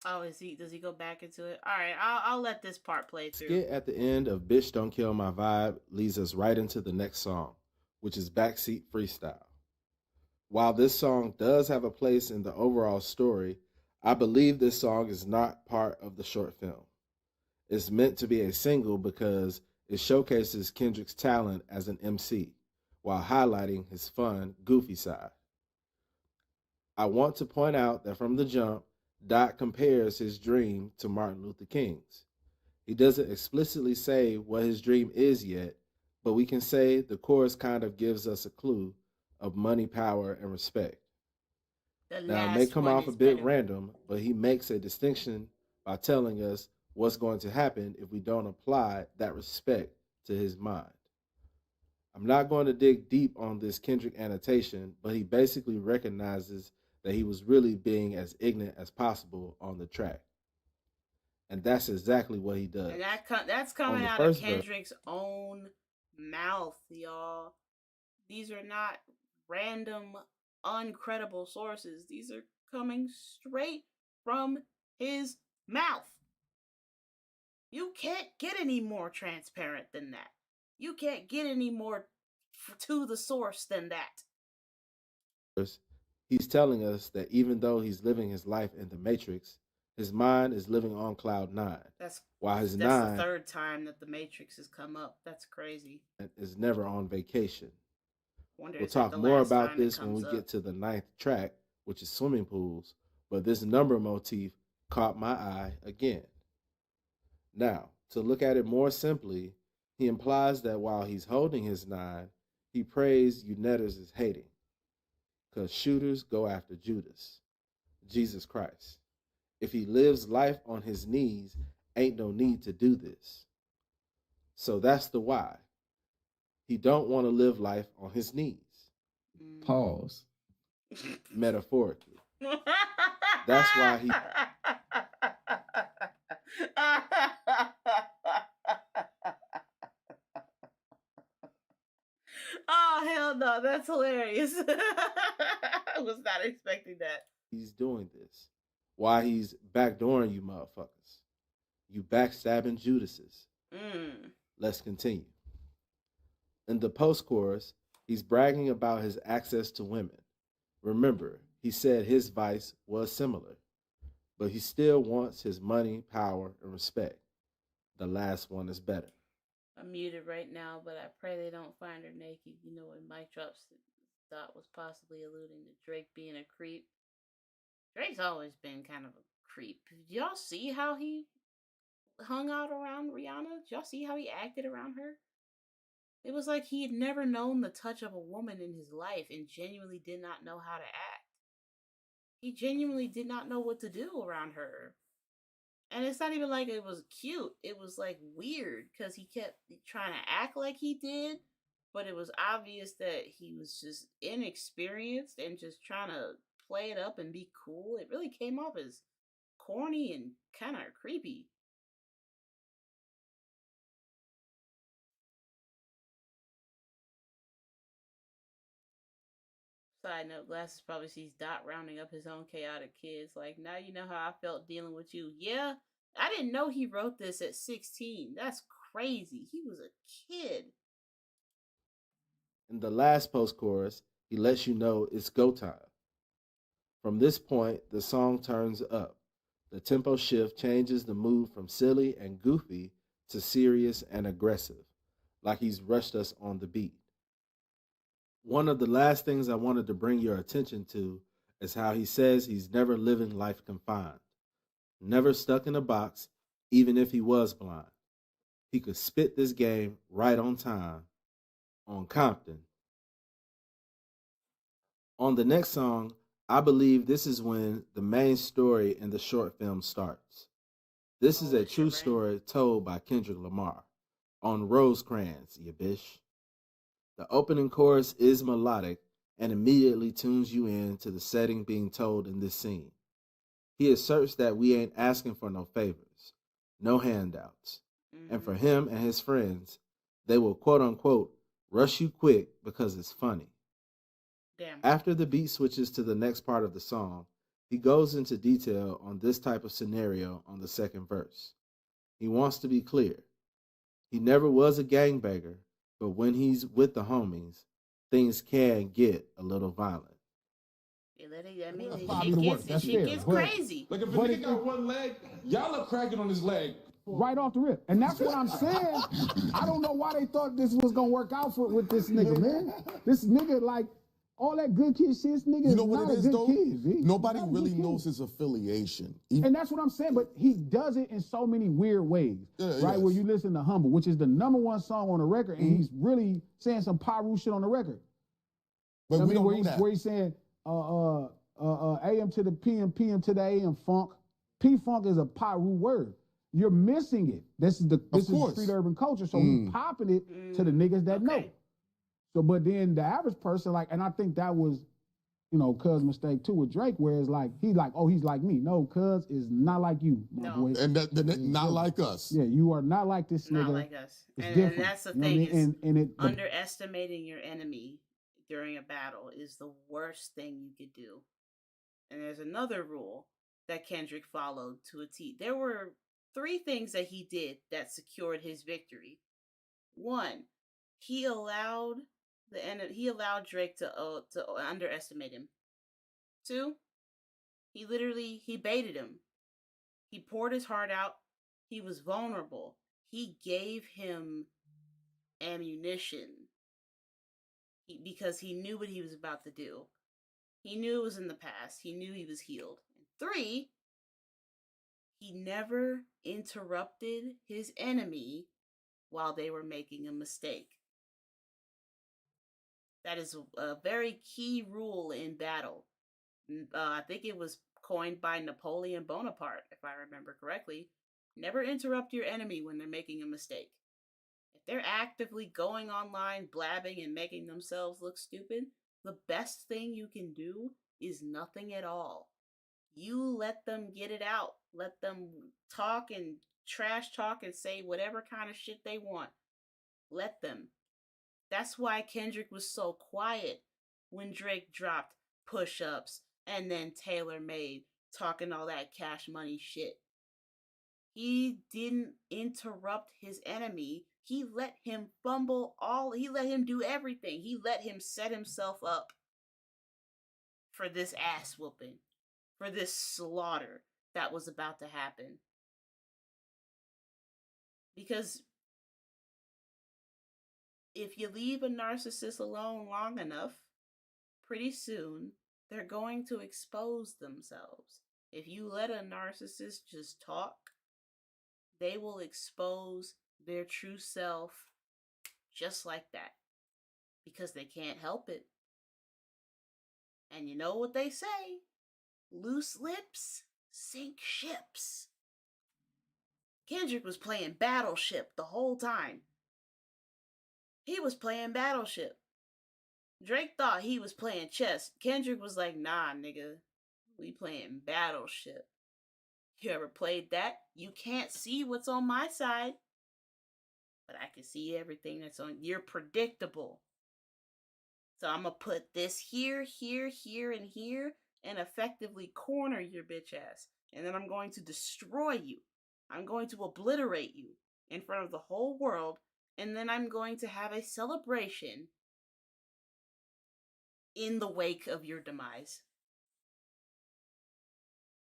Oh, does he go back into it? All right, I'll let this part play through. Skit at the end of Bitch Don't Kill My Vibe leads us right into the next song, which is Backseat Freestyle. While this song does have a place in the overall story, I believe this song is not part of the short film. It's meant to be a single because it showcases Kendrick's talent as an MC while highlighting his fun, goofy side. I want to point out that from the jump, Dot compares his dream to Martin Luther King's. He doesn't explicitly say what his dream is yet, but we can say the chorus kind of gives us a clue of money, power, and respect. Now, it may come off a bit random, but he makes a distinction by telling us what's going to happen if we don't apply that respect to his mind. I'm not going to dig deep on this Kendrick annotation, but he basically recognizes that he was really being as ignorant as possible on the track. And that's exactly what he does. And that's coming out of Kendrick's own mouth, y'all. These are not random, uncredible sources. These are coming straight from his mouth. You can't get any more transparent than that. You can't get any more to the source than that. He's telling us that even though he's living his life in the Matrix, his mind is living on cloud 9. That's the third time that the Matrix has come up. That's crazy. Is never on vacation. We'll talk more about this when we get to the 9th track, which is swimming pools, but this number motif caught my eye again. Now, to look at it more simply, he implies that while he's holding his 9, he prays you netters is hating, because shooters go after Judas, Jesus Christ. If he lives life on his knees, ain't no need to do this. So that's the why. He don't want to live life on his knees. Pause. Metaphorically. That's why he... Oh, hell no. That's hilarious. I was not expecting that. He's doing this. Why he's backdooring you motherfuckers. You backstabbing Judases. Let's continue. In the post-chorus, he's bragging about his access to women. Remember, he said his vice was similar, but he still wants his money, power, and respect. The last one is better. I'm muted right now, but I pray they don't find her naked. You know, when Mike drops, Dot was possibly alluding to Drake being a creep. Drake's always been kind of a creep. Did y'all see how he hung out around Rihanna? Did y'all see how he acted around her? It was like he had never known the touch of a woman in his life and genuinely did not know how to act. He genuinely did not know what to do around her. And it's not even like it was cute. It was like weird because he kept trying to act like he did, but it was obvious that he was just inexperienced and just trying to play it up and be cool. It really came off as corny and kind of creepy. Side note, Glasses probably sees Dot rounding up his own chaotic kids. Like, now you know how I felt dealing with you. Yeah, I didn't know he wrote this at 16. That's crazy. He was a kid. In the last post-chorus, he lets you know it's go time. From this point, the song turns up. The tempo shift changes the mood from silly and goofy to serious and aggressive, like he's rushed us on the beat. One of the last things I wanted to bring your attention to is how he says he's never living life confined, never stuck in a box, even if he was blind. He could spit this game right on time on Compton. On the next song, I believe this is when the main story in the short film starts. This is a true story told by Kendrick Lamar on Rosecrans, ya bish. The opening chorus is melodic and immediately tunes you in to the setting being told in this scene. He asserts that we ain't asking for no favors, no handouts. And for him and his friends, they will quote unquote rush you quick because it's funny. Damn. After the beat switches to the next part of the song, he goes into detail on this type of scenario on the second verse. He wants to be clear. He never was a gangbanger, but when he's with the homies, things can get a little violent. I mean, That's shit fair, gets but- crazy. Like if a nigga got one leg, y'all are cracking on his leg. Right off the rip. And that's what I'm saying. I don't know why they thought this was going to work out with this nigga, man. This nigga, like, all that good kid shit, this nigga You know is what not it a is, good though? kid, B. Nobody Not a really good kid. knows his affiliation. And that's what I'm saying, but he does it in so many weird ways, right? yes. Where you listen to Humble, which is the #1 song on the record, and he's really saying some Pyru shit on the record. But we don't where know he's, that. where he's saying AM to the PM, PM to the AM funk. P-funk is a Pyru word. You're missing it. This is street urban culture, so he's popping it to the niggas that know. So, but then the average person, like, and I think that was, you know, Cuz' mistake too with Drake, where it's like, he's like me. No, Cuz is not like you, my boy. And not like us. Yeah, you are not like this nigga. Not like us. It's And different. that's the You know thing what I mean? is and underestimating your enemy during a battle is the worst thing you could do. And there's another rule that Kendrick followed to a T. There were 3 things that he did that secured his victory. 1, he allowed Drake to underestimate him. 2, he baited him. He poured his heart out. He was vulnerable. He gave him ammunition because he knew what he was about to do. He knew it was in the past. He knew he was healed. And 3, he never interrupted his enemy while they were making a mistake. That is a very key rule in battle. I think it was coined by Napoleon Bonaparte, if I remember correctly. Never interrupt your enemy when they're making a mistake. If they're actively going online, blabbing, and making themselves look stupid, the best thing you can do is nothing at all. You let them get it out. Let them talk and trash talk and say whatever kind of shit they want. Let them. That's why Kendrick was so quiet when Drake dropped Push-Ups and then Taylor Made talking all that Cash Money shit. He didn't interrupt his enemy. He let him he let him do everything. He let him set himself up for this ass whooping, for this slaughter that was about to happen. Because if you leave a narcissist alone long enough, pretty soon they're going to expose themselves. If you let a narcissist just talk, they will expose their true self just like that. Because they can't help it. And you know what they say? Loose lips sink ships. Kendrick was playing Battleship the whole time. He was playing Battleship. Drake thought he was playing chess. Kendrick was like, nah, nigga. We playing Battleship. You ever played that? You can't see what's on my side. But I can see everything that's on. You're predictable. So I'm going to put this here, here, here, and here, and effectively corner your bitch ass. And then I'm going to destroy you. I'm going to obliterate you in front of the whole world. And then I'm going to have a celebration in the wake of your demise.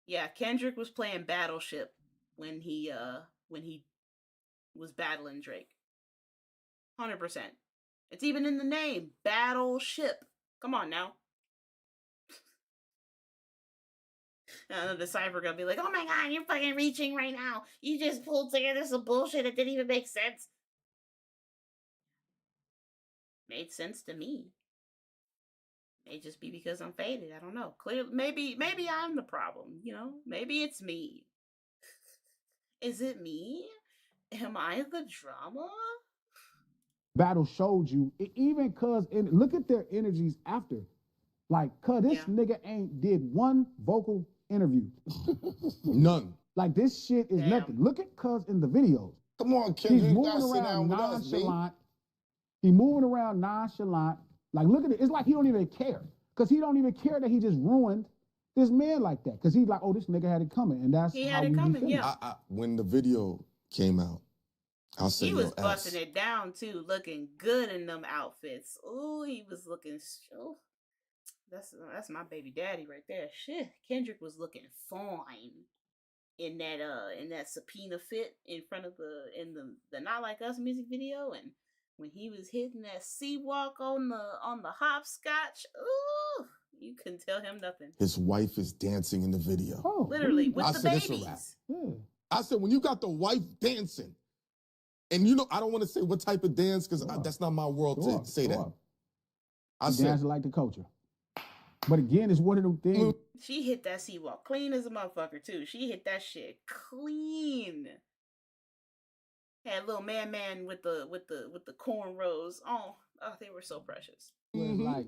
Yeah, Kendrick was playing Battleship when he was battling Drake. 100%. It's even in the name, Battleship. Come on now. The DeCyphering gonna be like, oh my god, you're fucking reaching right now. You just pulled together some bullshit that didn't even make sense. Made sense to me. May just be because I'm faded. I don't know. Clearly, maybe I'm the problem, you know? Maybe it's me. Is it me? Am I the drama? Battle showed you, even cuz, look at their energies after. Like, cuz this nigga ain't did one vocal interview. None. Like, this shit is nothing. Look at cuz in the videos. Come on, Kendrick, he's moving around nonchalant. He's moving around nonchalant. Like, look at it. It's like he don't even care. Because he don't even care that he just ruined this man like that. Because he's like, oh, this nigga had it coming. And that's how we coming, yeah. When the video came out, I'll say he was busting it down, too. Looking good in them outfits. Ooh, he was looking... Oh, that's my baby daddy right there. Shit, Kendrick was looking fine in that subpoena fit in front of the Not Like Us music video, and when he was hitting that C-walk on the hopscotch, ooh, you couldn't tell him nothing. His wife is dancing in the video. Oh, literally with the babies. I said, when you got the wife dancing, and you know, I don't want to say what type of dance because that's not my world to say that. I said, dancing like the culture. But again, it's one of them things. She hit that C-walk clean as a motherfucker too. She hit that shit clean. Had little man with the cornrows. Oh, they were so precious. Like,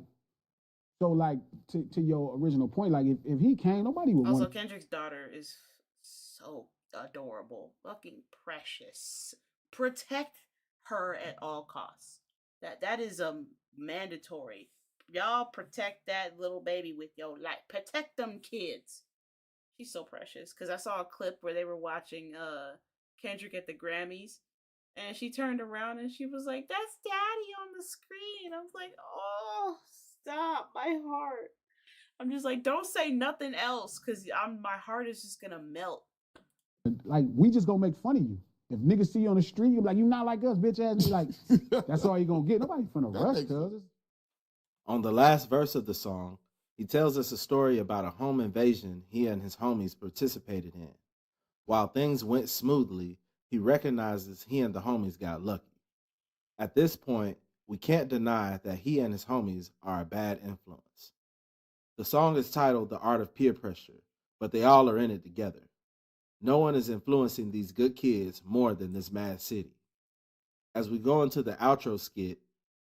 so like to your original point, like if he came, nobody would. Also, Kendrick's daughter is so adorable, fucking precious. Protect her at all costs. That is mandatory. Y'all protect that little baby with your life. Protect them kids. She's so precious. Because I saw a clip where they were watching Kendrick at the Grammys. And she turned around and she was like, that's daddy on the screen. I was like, oh, stop. My heart. I'm just like, don't say nothing else. Because my heart is just going to melt. Like, we just going to make fun of you. If niggas see you on the street, you be like, you not like us, bitch ass. Like, that's all you going to get. Nobody finna rush, cuz. On the last verse of the song, he tells us a story about a home invasion he and his homies participated in. While things went smoothly, he recognizes he and the homies got lucky. At this point, we can't deny that he and his homies are a bad influence. The song is titled The Art of Peer Pressure, but they all are in it together. No one is influencing these good kids more than this mad city. As we go into the outro skit,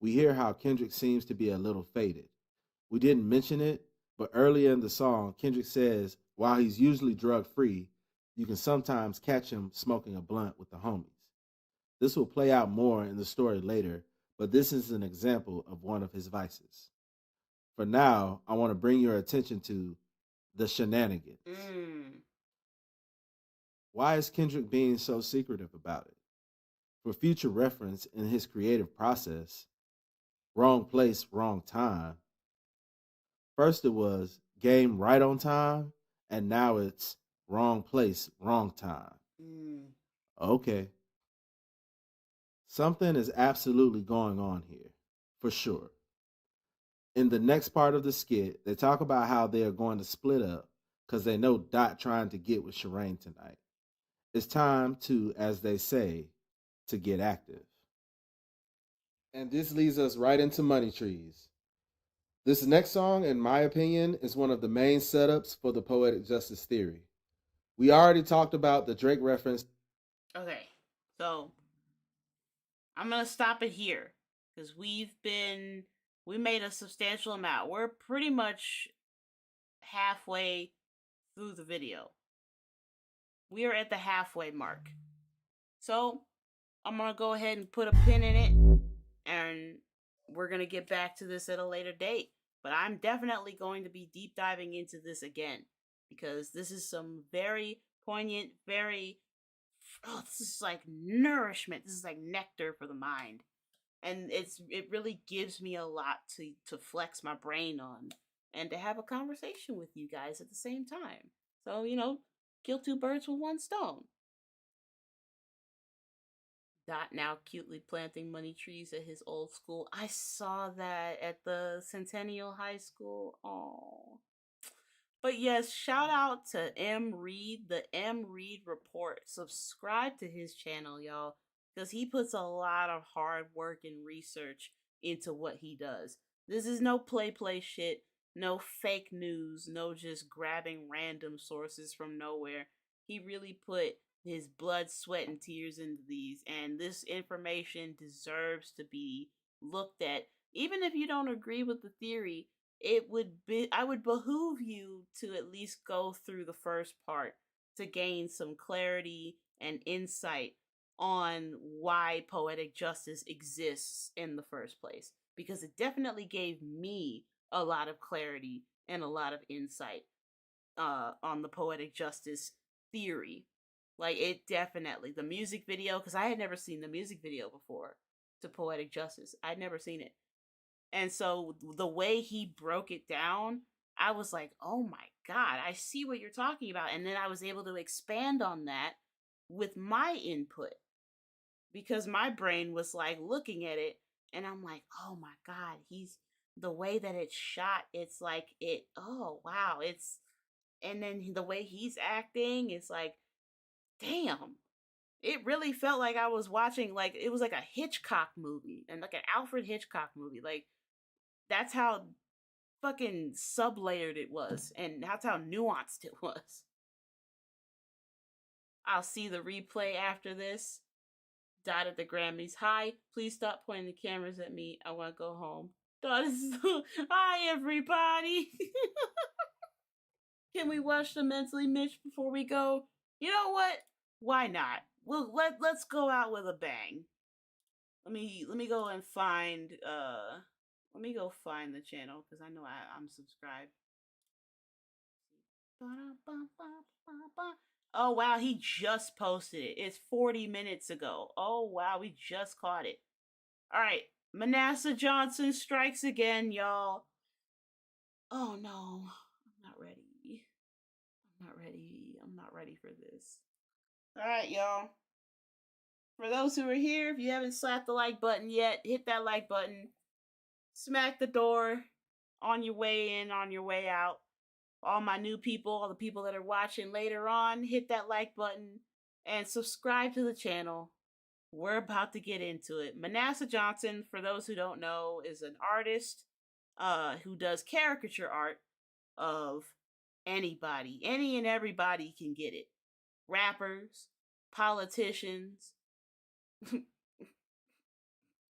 we hear how Kendrick seems to be a little faded. We didn't mention it, but earlier in the song, Kendrick says while he's usually drug-free, you can sometimes catch him smoking a blunt with the homies. This will play out more in the story later, but this is an example of one of his vices. For now, I want to bring your attention to the shenanigans. Why is Kendrick being so secretive about it? For future reference in his creative process, wrong place, wrong time. First it was game right on time, and now it's wrong place, wrong time. Okay. Something is absolutely going on here, for sure. In the next part of the skit, they talk about how they are going to split up because they know Dot trying to get with Shireen tonight. It's time to, as they say, to get active. And this leads us right into Money Trees. This next song, in my opinion, is one of the main setups for the Poetic Justice Theory. We already talked about the Drake reference. Okay, so I'm going to stop it here because we made a substantial amount. We're pretty much halfway through the video. We are at the halfway mark. So I'm going to go ahead and put a pin in it, and we're going to get back to this at a later date. But I'm definitely going to be deep diving into this again, because this is some very poignant, this is like nourishment. This is like nectar for the mind. And it really gives me a lot to flex my brain on and to have a conversation with you guys at the same time. So, kill two birds with one stone. Dot now cutely planting money trees at his old school. I saw that at the Centennial High School. Oh. But yes, shout out to M. Reed, the M. Reed Report. Subscribe to his channel, y'all, because he puts a lot of hard work and research into what he does. This is no play shit, no fake news, no just grabbing random sources from nowhere. He really put his blood, sweat, and tears into these, and this information deserves to be looked at. Even if you don't agree with the theory, I would behoove you to at least go through the first part to gain some clarity and insight on why poetic justice exists in the first place, because it definitely gave me a lot of clarity and a lot of insight on the poetic justice theory. Like, it definitely, the music video, because I had never seen the music video before to Poetic Justice. I'd never seen it. And so the way he broke it down, I was like, oh my God, I see what you're talking about. And then I was able to expand on that with my input, because my brain was like looking at it and I'm like, oh my God, the way that it's shot, it's like oh wow, and then the way he's acting, it's like, damn. It really felt like I was watching, like, it was like a Hitchcock movie, and like an Alfred Hitchcock movie. Like, that's how fucking sub-layered it was, and that's how nuanced it was. I'll see the replay after this. Dot at the Grammys. Hi, please stop pointing the cameras at me. I want to go home. Dot is hi, everybody. Can we watch the Mentally Mitch before we go? You know what? Why not? Let's go out with a bang. Let me go and find let me go find the channel, because I know I'm subscribed. Oh wow, he just posted it. It's 40 minutes ago. Oh wow, we just caught it. Alright, Manasseh Johnson strikes again, y'all. Oh no, I'm not ready. I'm not ready for this. Alright, y'all. For those who are here, if you haven't slapped the like button yet, hit that like button. Smack the door on your way in, on your way out. All my new people, all the people that are watching later on, hit that like button and subscribe to the channel. We're about to get into it. Manasseh Johnson, for those who don't know, is an artist who does caricature art of anybody. Any and everybody can get it. Rappers, politicians,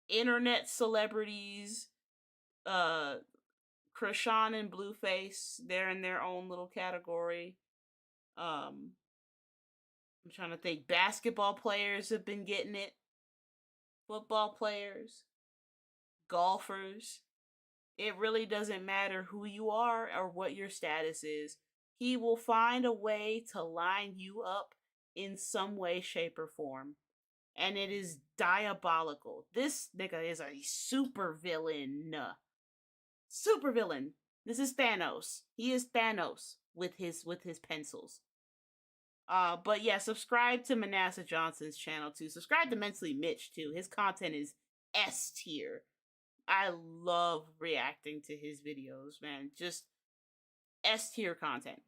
internet celebrities, Krishan and Blueface, they're in their own little category. I'm trying to think. Basketball players have been getting it. Football players, golfers. It really doesn't matter who you are or what your status is. He will find a way to line you up in some way, shape, or form. And it is diabolical. This nigga is a super villain. Super villain. This is Thanos. He is Thanos with his pencils. But yeah, subscribe to Manasseh Johnson's channel too. Subscribe to Mentally Mitch too. His content is S tier. I love reacting to his videos, man. Just S tier content.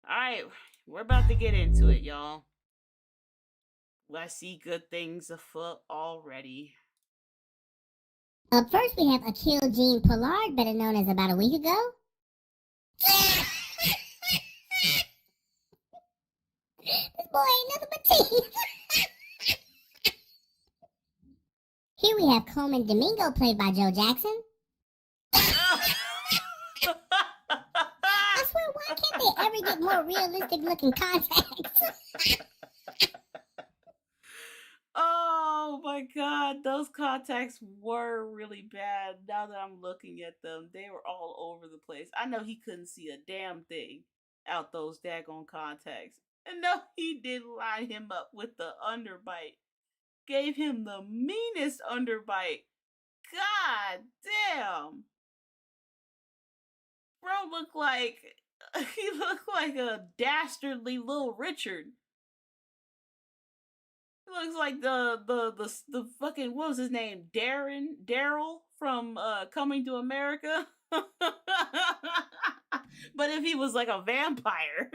Alright, we're about to get into it, y'all. I see good things afoot already. Up first, we have Akil Jean Pollard, better known as About a Week Ago. This boy ain't nothing but teeth. Here we have Coleman Domingo, played by Joe Jackson. I swear, why can't they ever get more realistic looking contacts? Oh my God, those contacts were really bad. Now that I'm looking at them, they were all over the place. I know he couldn't see a damn thing out those daggone contacts. And no, he did line him up with the underbite. Gave him the meanest underbite. God damn. Bro looked like, he looked like a dastardly little Richard. looks like the fucking, what was his name? Daryl from Coming to America. But if he was like a vampire.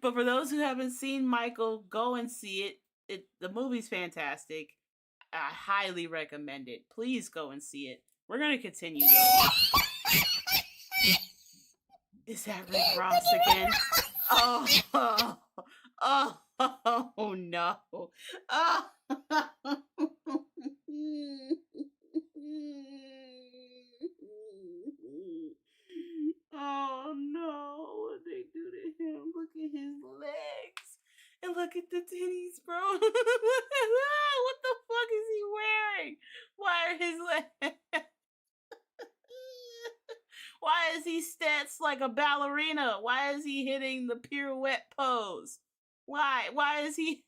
But for those who haven't seen Michael, go and see it. The movie's fantastic. I highly recommend it. Please go and see it. We're gonna continue though. Is that Rick Ross again? Oh, no. Oh. Oh no, what they do to him? Look at his legs. And look at the titties, bro. What the fuck is he wearing? Why are his legs? Why is he stance like a ballerina? Why is he hitting the pirouette pose? Why? Why is he?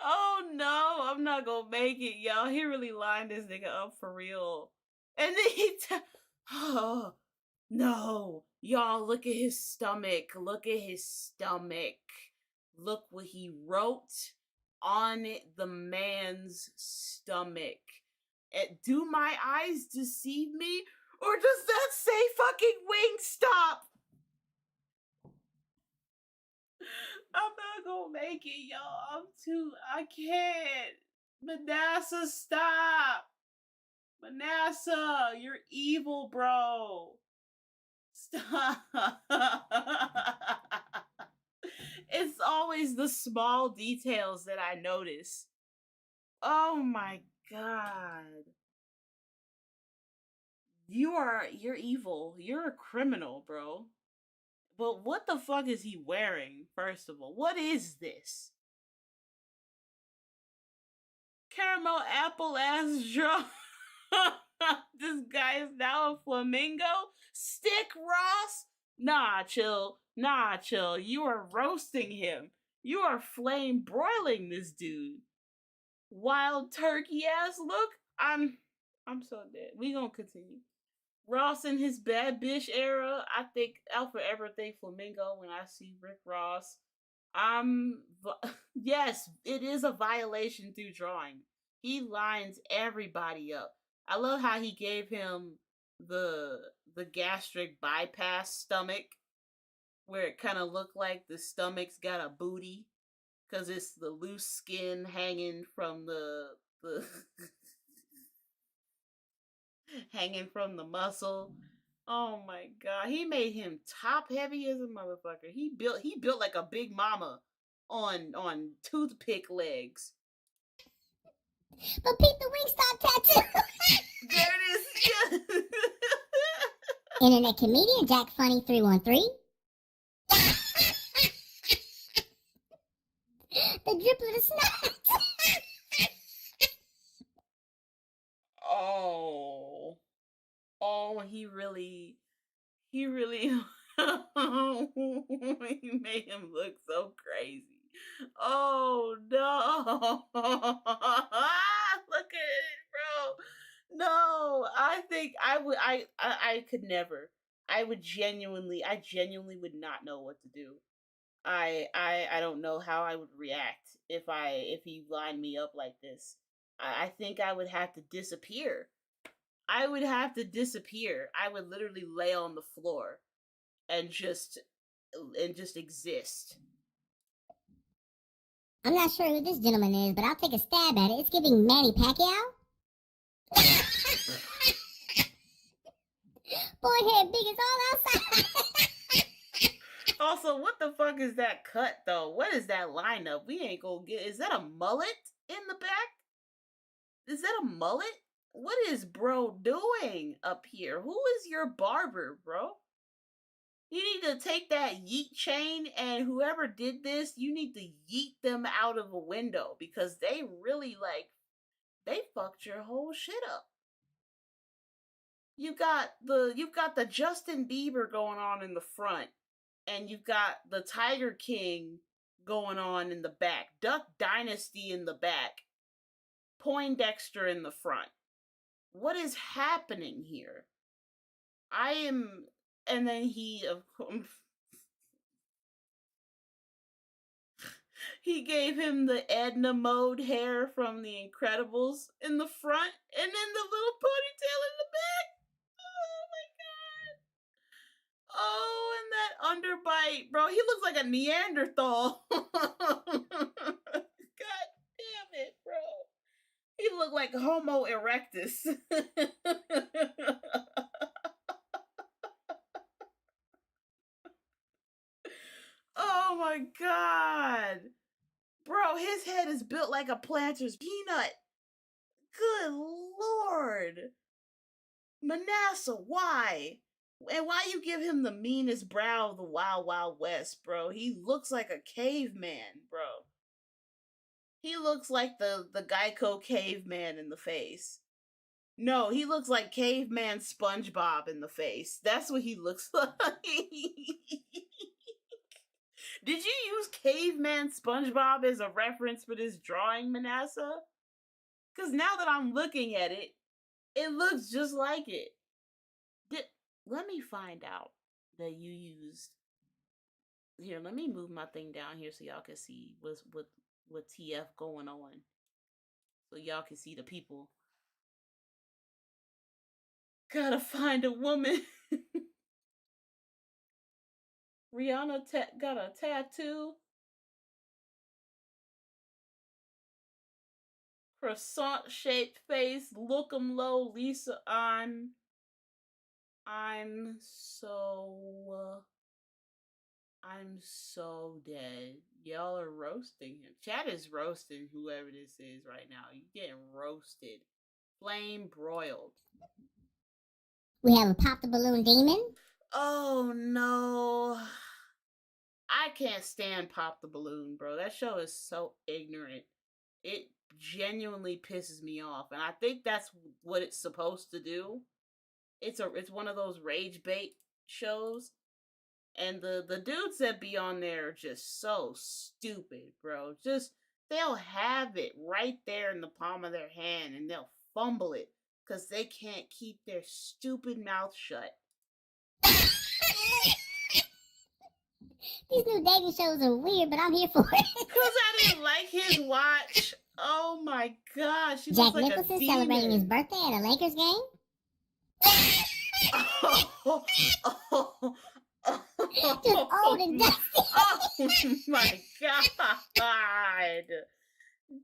Oh no, I'm not gonna make it, y'all. He really lined this nigga up for real. And then oh no, y'all, look at his stomach. Look at his stomach. Look what he wrote on the man's stomach. Do my eyes deceive me? Or does that say fucking Wingstop? I'm not gonna make it, y'all. I can't. Manasseh, stop. Manasseh, you're evil, bro. Stop. It's always the small details that I notice. Oh my god. You're evil. You're a criminal, bro. But what the fuck is he wearing, first of all? What is this? Caramel apple ass draw. This guy is now a flamingo? Stick Ross? Nah, chill. Nah, chill. You are roasting him. You are flame broiling this dude. Wild turkey ass look? I'm so dead. We gonna continue. Ross in his bad bitch era. I'll forever think flamingo when I see Rick Ross. Yes, it is a violation through drawing. He lines everybody up. I love how he gave him the gastric bypass stomach, where it kind of looked like the stomach's got a booty, because it's the loose skin hanging from the hanging from the muscle. Oh my god, he made him top heavy as a motherfucker. He built like a big mama on toothpick legs. But peep the Wingstop tattoo. There it is. Internet comedian Jack Funny 313. The driplet of snot. Oh, he really he made him look so crazy. Oh no. Look at it, bro. No, I think I could never. I genuinely would not know what to do. I don't know how I would react if he lined me up like this. I think I would have to disappear. I would have to disappear. I would literally lay on the floor and just exist. I'm not sure who this gentleman is, but I'll take a stab at it. It's giving Manny Pacquiao. Boy head big as all outside. Also, what the fuck is that cut though? What is that lineup? We ain't gonna get. Is that a mullet in the back? Is that a mullet? What is bro doing up here? Who is your barber, bro? You need to take that yeet chain, and whoever did this, you need to yeet them out of a window, because they really they fucked your whole shit up. You've got the Justin Bieber going on in the front, and you've got the Tiger King going on in the back. Duck Dynasty in the back. Poindexter in the front. What is happening here? And then he gave him the Edna Mode hair from The Incredibles in the front, and then the little ponytail in the back. Oh, and that underbite, bro. He looks like a Neanderthal. God damn it, bro. He looked like Homo erectus. Oh my god. Bro, his head is built like a planter's peanut. Good lord. Manasseh, why? And why you give him the meanest brow of the Wild Wild West, bro? He looks like a caveman, bro. He looks like the Geico caveman in the face. No, he looks like caveman SpongeBob in the face. That's what he looks like. Did you use caveman SpongeBob as a reference for this drawing, Manasseh? Because now that I'm looking at it, it looks just like it. Let me find out that you used... Here, let me move my thing down here so y'all can see what TF going on. So y'all can see the people. Gotta find a woman. Rihanna got a tattoo. Croissant-shaped face. Look 'em low, Lisa. I'm so dead. Y'all are roasting him. Chat is roasting whoever this is right now. You getting roasted. Flame broiled. We have a Pop the Balloon Demon. Oh no. I can't stand Pop the Balloon, bro. That show is so ignorant. It genuinely pisses me off. And I think that's what it's supposed to do. It's one of those rage bait shows. And the dudes that be on there are just so stupid, bro. Just, they'll have it right there in the palm of their hand and they'll fumble it because they can't keep their stupid mouth shut. These new dating shows are weird, but I'm here for it. Because I didn't like his watch. Oh my gosh. Jack Nicholson celebrating his birthday at a Lakers game? Just old and dusty. Oh my god.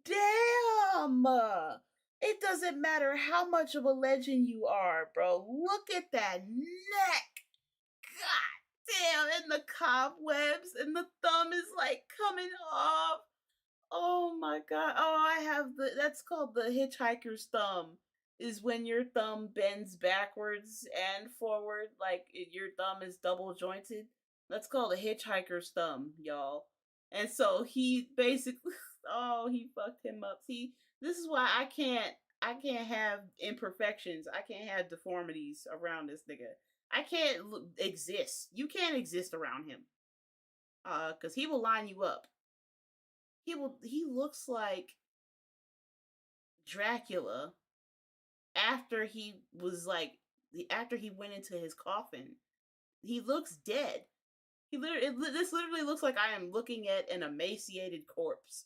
Damn. It doesn't matter how much of a legend you are, bro. Look at that neck. God damn. And the cobwebs and the thumb is like coming off. Oh my god. Oh, I have that's called the hitchhiker's thumb. Is when your thumb bends backwards and forward, like your thumb is double jointed. That's called a hitchhiker's thumb, y'all. And so he basically, he fucked him up. See, this is why I can't have imperfections. I can't have deformities around this nigga. I can't exist. You can't exist around him. Cause he will line you up. He looks like Dracula after he went into his coffin. He looks dead. This literally looks like I am looking at an emaciated corpse.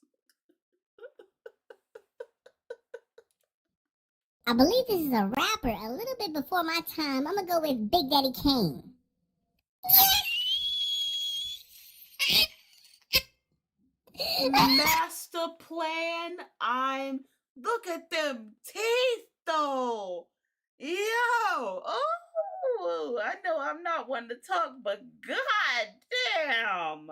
I believe this is a rapper a little bit before my time. I'm gonna go with Big Daddy Kane. Master plan. Look at them teeth though. Yo. Oh, I know I'm not one to talk, but god damn.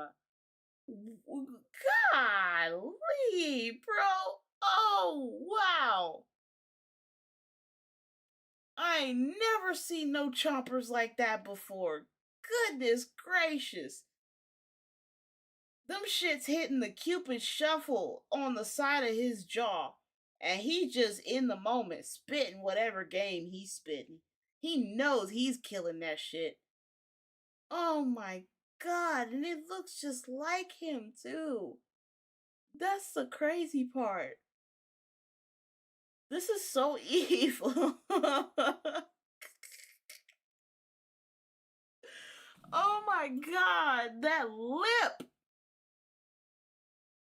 Golly, bro. Oh, wow. I ain't never seen no chompers like that before. Goodness gracious. Them shits hitting the Cupid shuffle on the side of his jaw. And he just in the moment spitting whatever game he's spitting. He knows he's killing that shit. Oh my God, and it looks just like him too. That's the crazy part. This is so evil. Oh my God, that lip.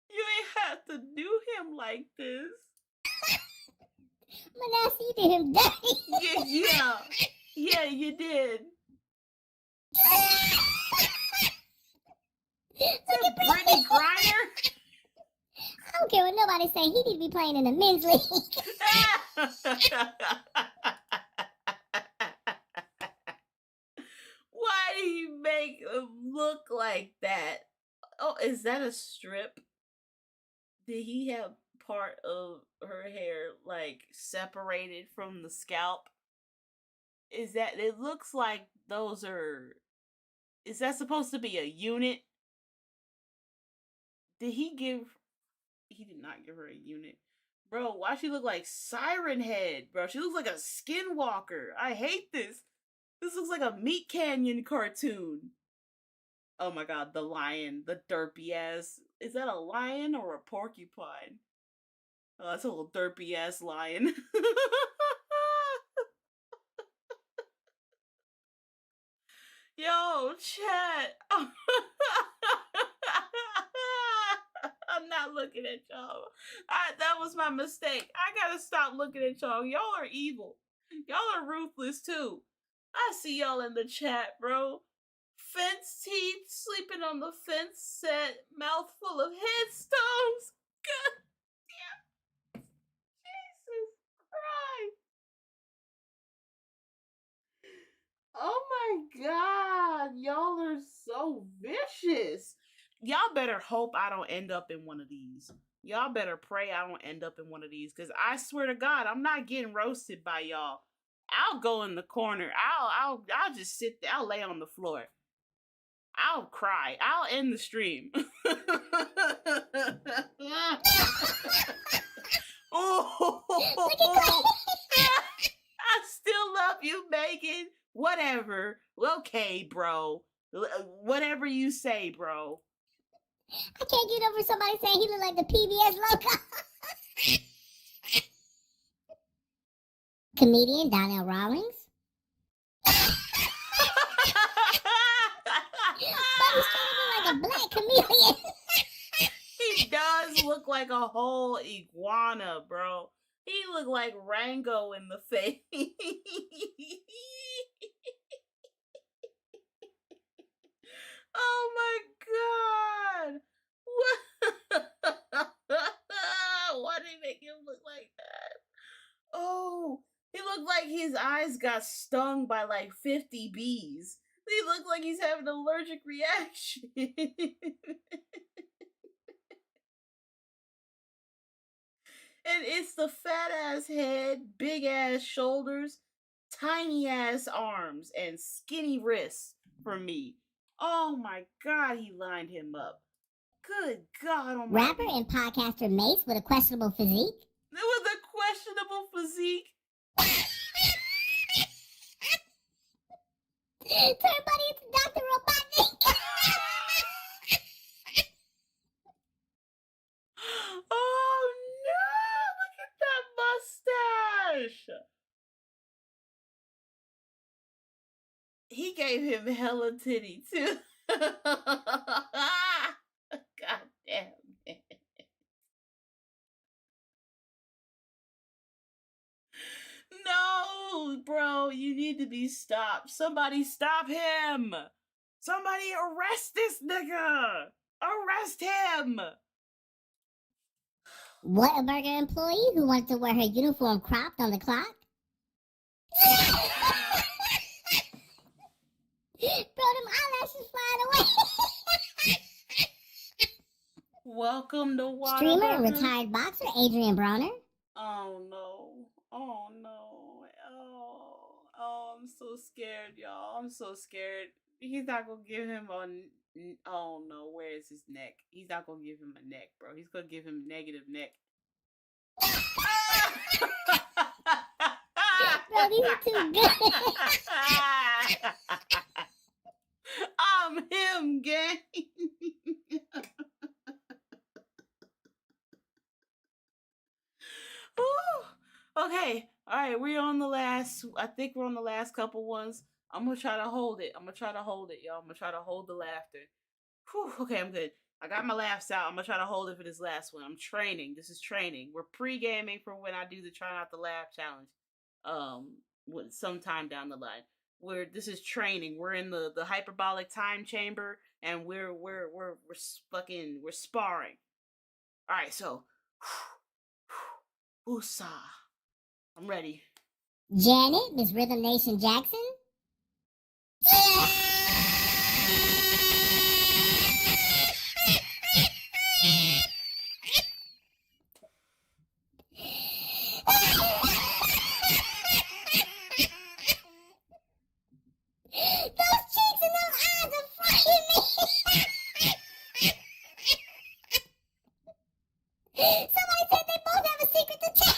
You ain't have to do him like this. Manasseh, you did him dirty. Yeah, you did. Look at Brittany Griner. I don't care what nobody say. He need to be playing in the men's league. Why do you make him look like that? Oh, is that a strip? Did he have part of her hair like separated from the scalp? Is that, it looks like those are, is that supposed to be a unit? He did not give her a unit. Bro, why she look like Siren Head, bro? She looks like a skinwalker. I hate this. This looks like a Meat Canyon cartoon. Oh my God, the lion, the derpy ass. Is that a lion or a porcupine? Oh, that's a little derpy ass lion. Yo, chat. I'm not looking at y'all. That was my mistake. I gotta stop looking at y'all. Y'all are evil. Y'all are ruthless too. I see y'all in the chat, bro. Fence teeth, sleeping on the fence set, mouth full of headstones. God damn. Jesus Christ. Oh my God. Y'all are so vicious. Y'all better hope I don't end up in one of these. Y'all better pray I don't end up in one of these, because I swear to God, I'm not getting roasted by y'all. I'll go in the corner. I'll just sit there. I'll lay on the floor. I'll cry. I'll end the stream. Oh, I still love you, Megan. Whatever. Okay, bro. Whatever you say, bro. I can't get over somebody saying he look like the PBS logo. Comedian Donnell Rawlings. But he's trying to look like a black chameleon. He does look like a whole iguana, bro. He look like Rango in the face. Oh my God. What? Why did they make him look like that? Oh, he looked like his eyes got stung by like 50 bees. He looked like he's having an allergic reaction. And it's the fat ass head, big ass shoulders, tiny ass arms, and skinny wrists for me. Oh my God, he lined him up. Good God almighty. Rapper and podcaster Mace with a questionable physique. With a questionable physique. Turn buddy into Dr. Robotnik. Oh no! Look at that mustache. He gave him hella titty too. God damn it. No, bro, you need to be stopped. Somebody stop him. Somebody arrest this nigga. Arrest him. What a burger employee who wanted to wear her uniform cropped on the clock? Bro, them eyelashes flying away. Welcome to Water. Streamer and retired boxer Adrian Bronner. Oh no. Oh no. Oh, I'm so scared, y'all. I'm so scared. He's not gonna give him a... Oh no, where is his neck? He's not gonna give him a neck, bro. He's gonna give him negative neck. Bro, these are too good. I'm him, All right, we're on the last. I think we're on the last couple ones. I'm gonna try to hold it. I'm gonna try to hold it, y'all. I'm gonna try to hold the laughter. Whew, okay, I'm good. I got my laughs out. I'm gonna try to hold it for this last one. I'm training. This is training. We're pre-gaming for when I do the try not to laugh challenge. Sometime down the line. This is training. We're in the hyperbolic time chamber, and we're sparring. All right, so, woosah. I'm ready. Janet, Miss Rhythm Nation Jackson. Those cheeks and those eyes are frightening me. Somebody said they both have a secret to tell.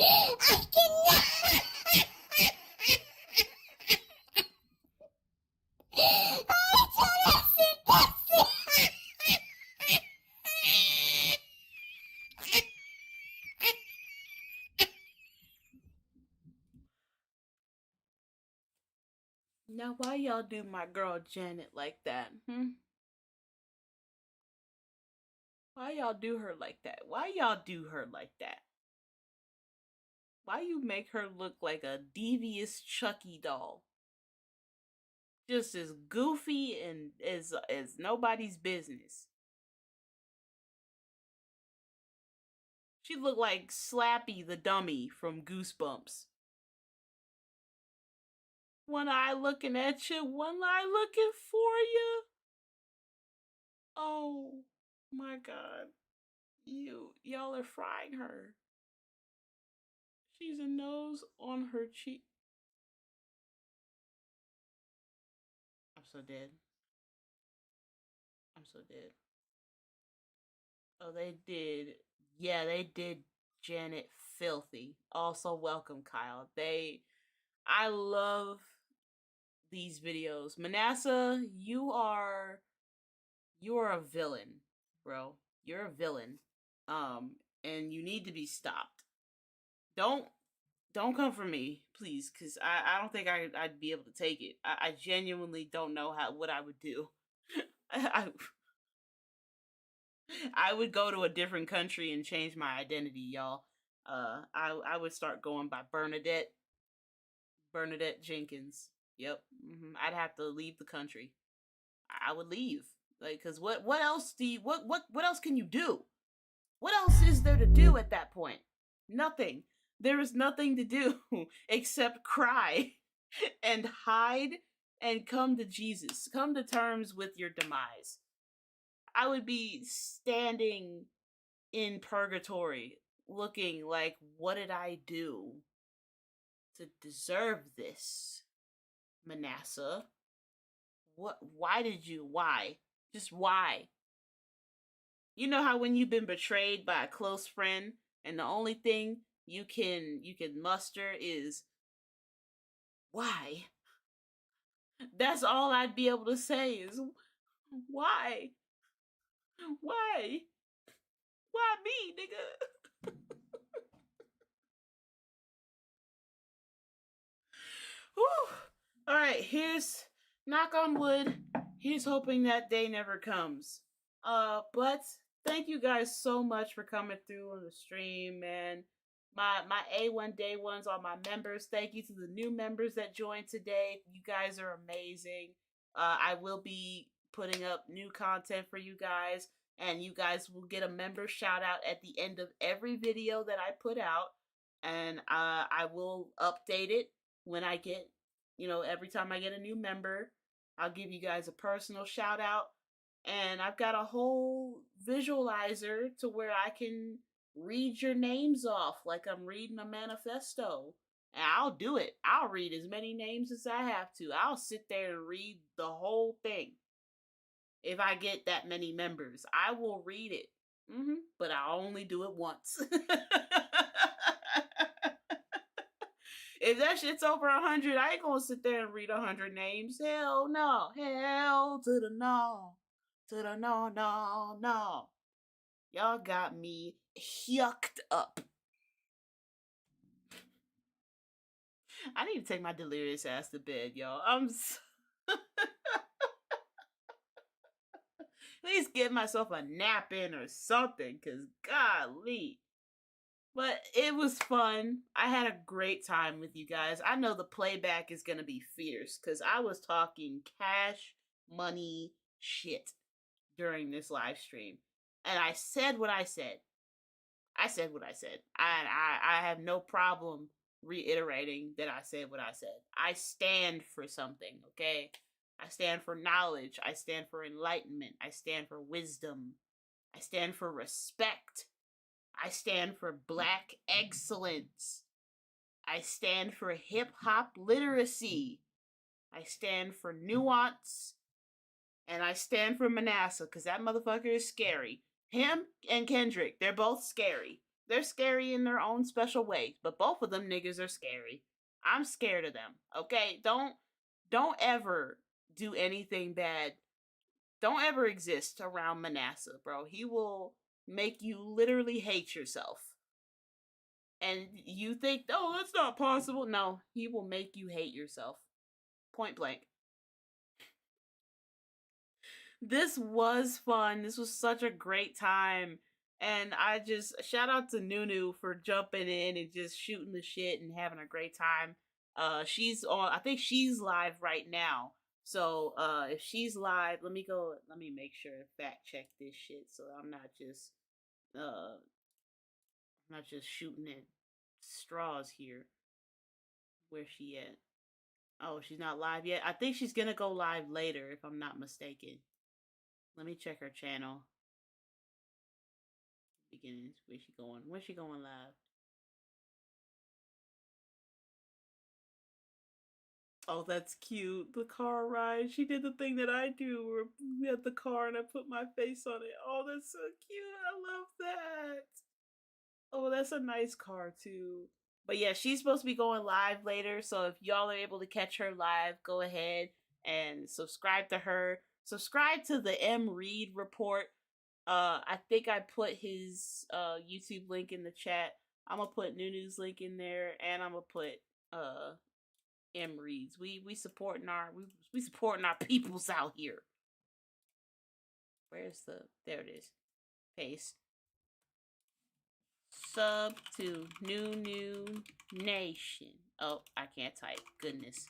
I cannot. Now, why y'all do my girl Janet like that? Why y'all do her like that? Why y'all do her like that? Why you make her look like a devious Chucky doll? Just as goofy and as nobody's business. She looked like Slappy the dummy from Goosebumps. One eye looking at you, one eye looking for you. Oh my God. Y'all are frying her. She's a nose on her cheek. I'm so dead. I'm so dead. Oh, they did. Yeah, they did Janet filthy. Also, welcome, Kyle. I love these videos. Manasseh, you are a villain, bro. You're a villain. And you need to be stopped. Don't come for me, please, because I don't think I'd be able to take it. I genuinely don't know what I would do. I would go to a different country and change my identity, y'all. I would start going by Bernadette Jenkins. Yep. I'd have to leave the country. I would leave. Like, cause what else do you, what else can you do? What else is there to do at that point? Nothing. There is nothing to do except cry and hide and come to Jesus. Come to terms with your demise. I would be standing in purgatory looking like, what did I do to deserve this, Manasseh? Why? Just why? You know how when you've been betrayed by a close friend and the only thing you can muster is why? That's all I'd be able to say is why? Why? Why me, nigga? Whew. All right, here's knock on wood. Here's hoping that day never comes. But thank you guys so much for coming through on the stream, man. My A1 day ones, all my members. Thank you to the new members that joined today. You guys are amazing. I will be putting up new content for you guys, and you guys will get a member shout out at the end of every video that I put out, and I will update it when I get, every time I get a new member, I'll give you guys a personal shout out. And I've got a whole visualizer to where I can read your names off like I'm reading a manifesto. And I'll do it. I'll read as many names as I have to. I'll sit there and read the whole thing. If I get that many members, I will read it. But I'll only do it once. If that shit's over 100, I ain't gonna sit there and read 100 names. Hell no. Hell to the no. To the no. Y'all got me yucked up. I need to take my delirious ass to bed, y'all. At least give myself a nap in or something, cause golly. But it was fun. I had a great time with you guys. I know the playback is gonna be fierce, cause I was talking cash money shit during this live stream. And I said what I said. I said what I said. I have no problem reiterating that I said what I said. I stand for something, okay? I stand for knowledge. I stand for enlightenment. I stand for wisdom. I stand for respect. I stand for black excellence. I stand for hip-hop literacy. I stand for nuance. And I stand for Manasseh, because that motherfucker is scary. Him and Kendrick, they're both scary. They're scary in their own special way, but both of them niggas are scary. I'm scared of them, okay? Don't ever do anything bad. Don't ever exist around Manasseh, bro. He will make you literally hate yourself. And you think, oh, that's not possible. No, he will make you hate yourself. Point blank. This was fun. This was such a great time. And I just shout out to Nunu for jumping in and just shooting the shit and having a great time. She's on, I think she's live right now. So if she's live, let me make sure to fact check this shit so I'm not just shooting at straws here. Where's she at? Oh, she's not live yet. I think she's gonna go live later if I'm not mistaken. Let me check her channel. Beginnings. Where's she going? Where's she going live? Oh, that's cute. The car ride. She did the thing that I do where we had the car and I put my face on it. Oh, that's so cute. I love that. Oh, that's a nice car too. But yeah, she's supposed to be going live later. So if y'all are able to catch her live, go ahead and subscribe to her. Subscribe to the M. Reed Report. I think I put his YouTube link in the chat. I'm gonna put Nunu's link in there, and I'm gonna put M. Reed's. We supporting we supporting our peoples out here. Where's there it is. Paste. Sub to Nunu Nation. Oh, I can't type. Goodness.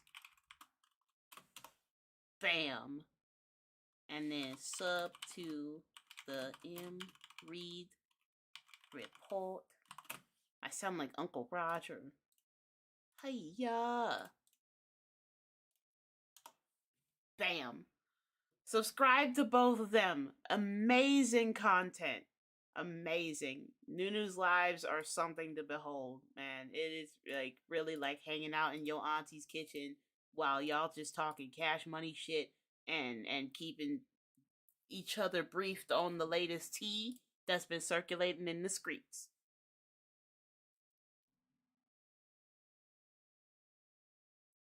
Bam. And then sub to the M. Reed Report. I sound like Uncle Roger. Hiya. Bam. Subscribe to both of them. Amazing content. Amazing. Nunu's lives are something to behold, man. It is like really like hanging out in your auntie's kitchen while y'all just talking cash money shit and keeping each other briefed on the latest tea that's been circulating in the streets.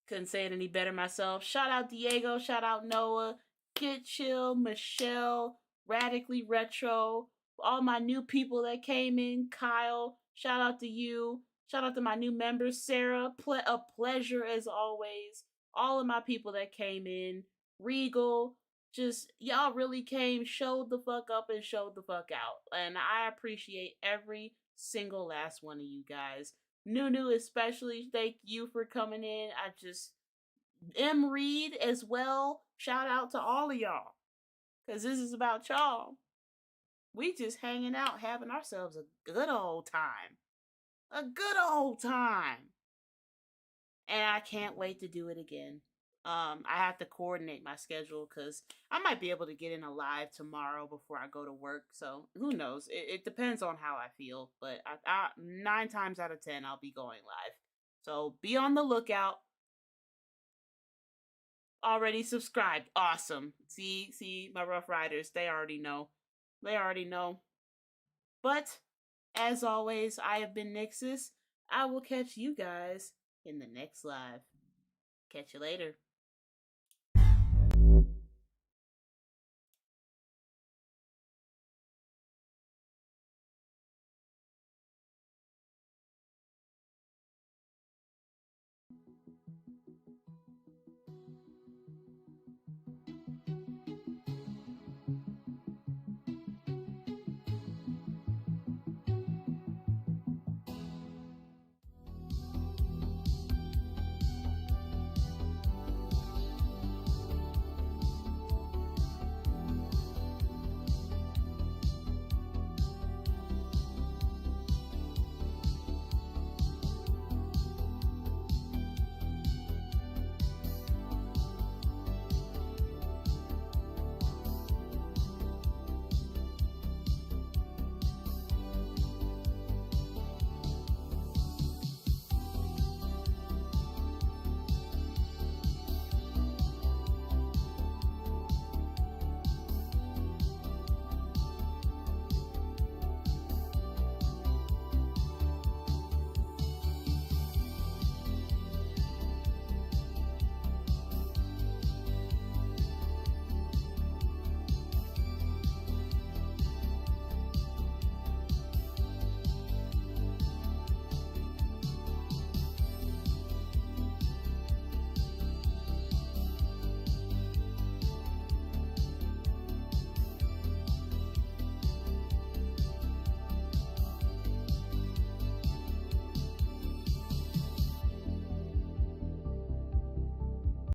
Couldn't say it any better myself. Shout out Diego, shout out Noah, Get Chill, Michelle, Radically Retro, all my new people that came in, Kyle, shout out to you. Shout out to my new members, Sarah, a pleasure as always. All of my people that came in, Regal, just y'all really came, showed the fuck up and showed the fuck out. And I appreciate every single last one of you guys. Nunu especially, thank you for coming in. M. Reed as well. Shout out to all of y'all. Because this is about y'all. We just hanging out, having ourselves a good old time. A good old time. And I can't wait to do it again. I have to coordinate my schedule because I might be able to get in a live tomorrow before I go to work. So who knows? It depends on how I feel. But 9 times out of 10, I'll be going live. So be on the lookout. Already subscribed. Awesome. See, my Rough Riders. They already know. But as always, I have been Nixus. I will catch you guys in the next live. Catch you later.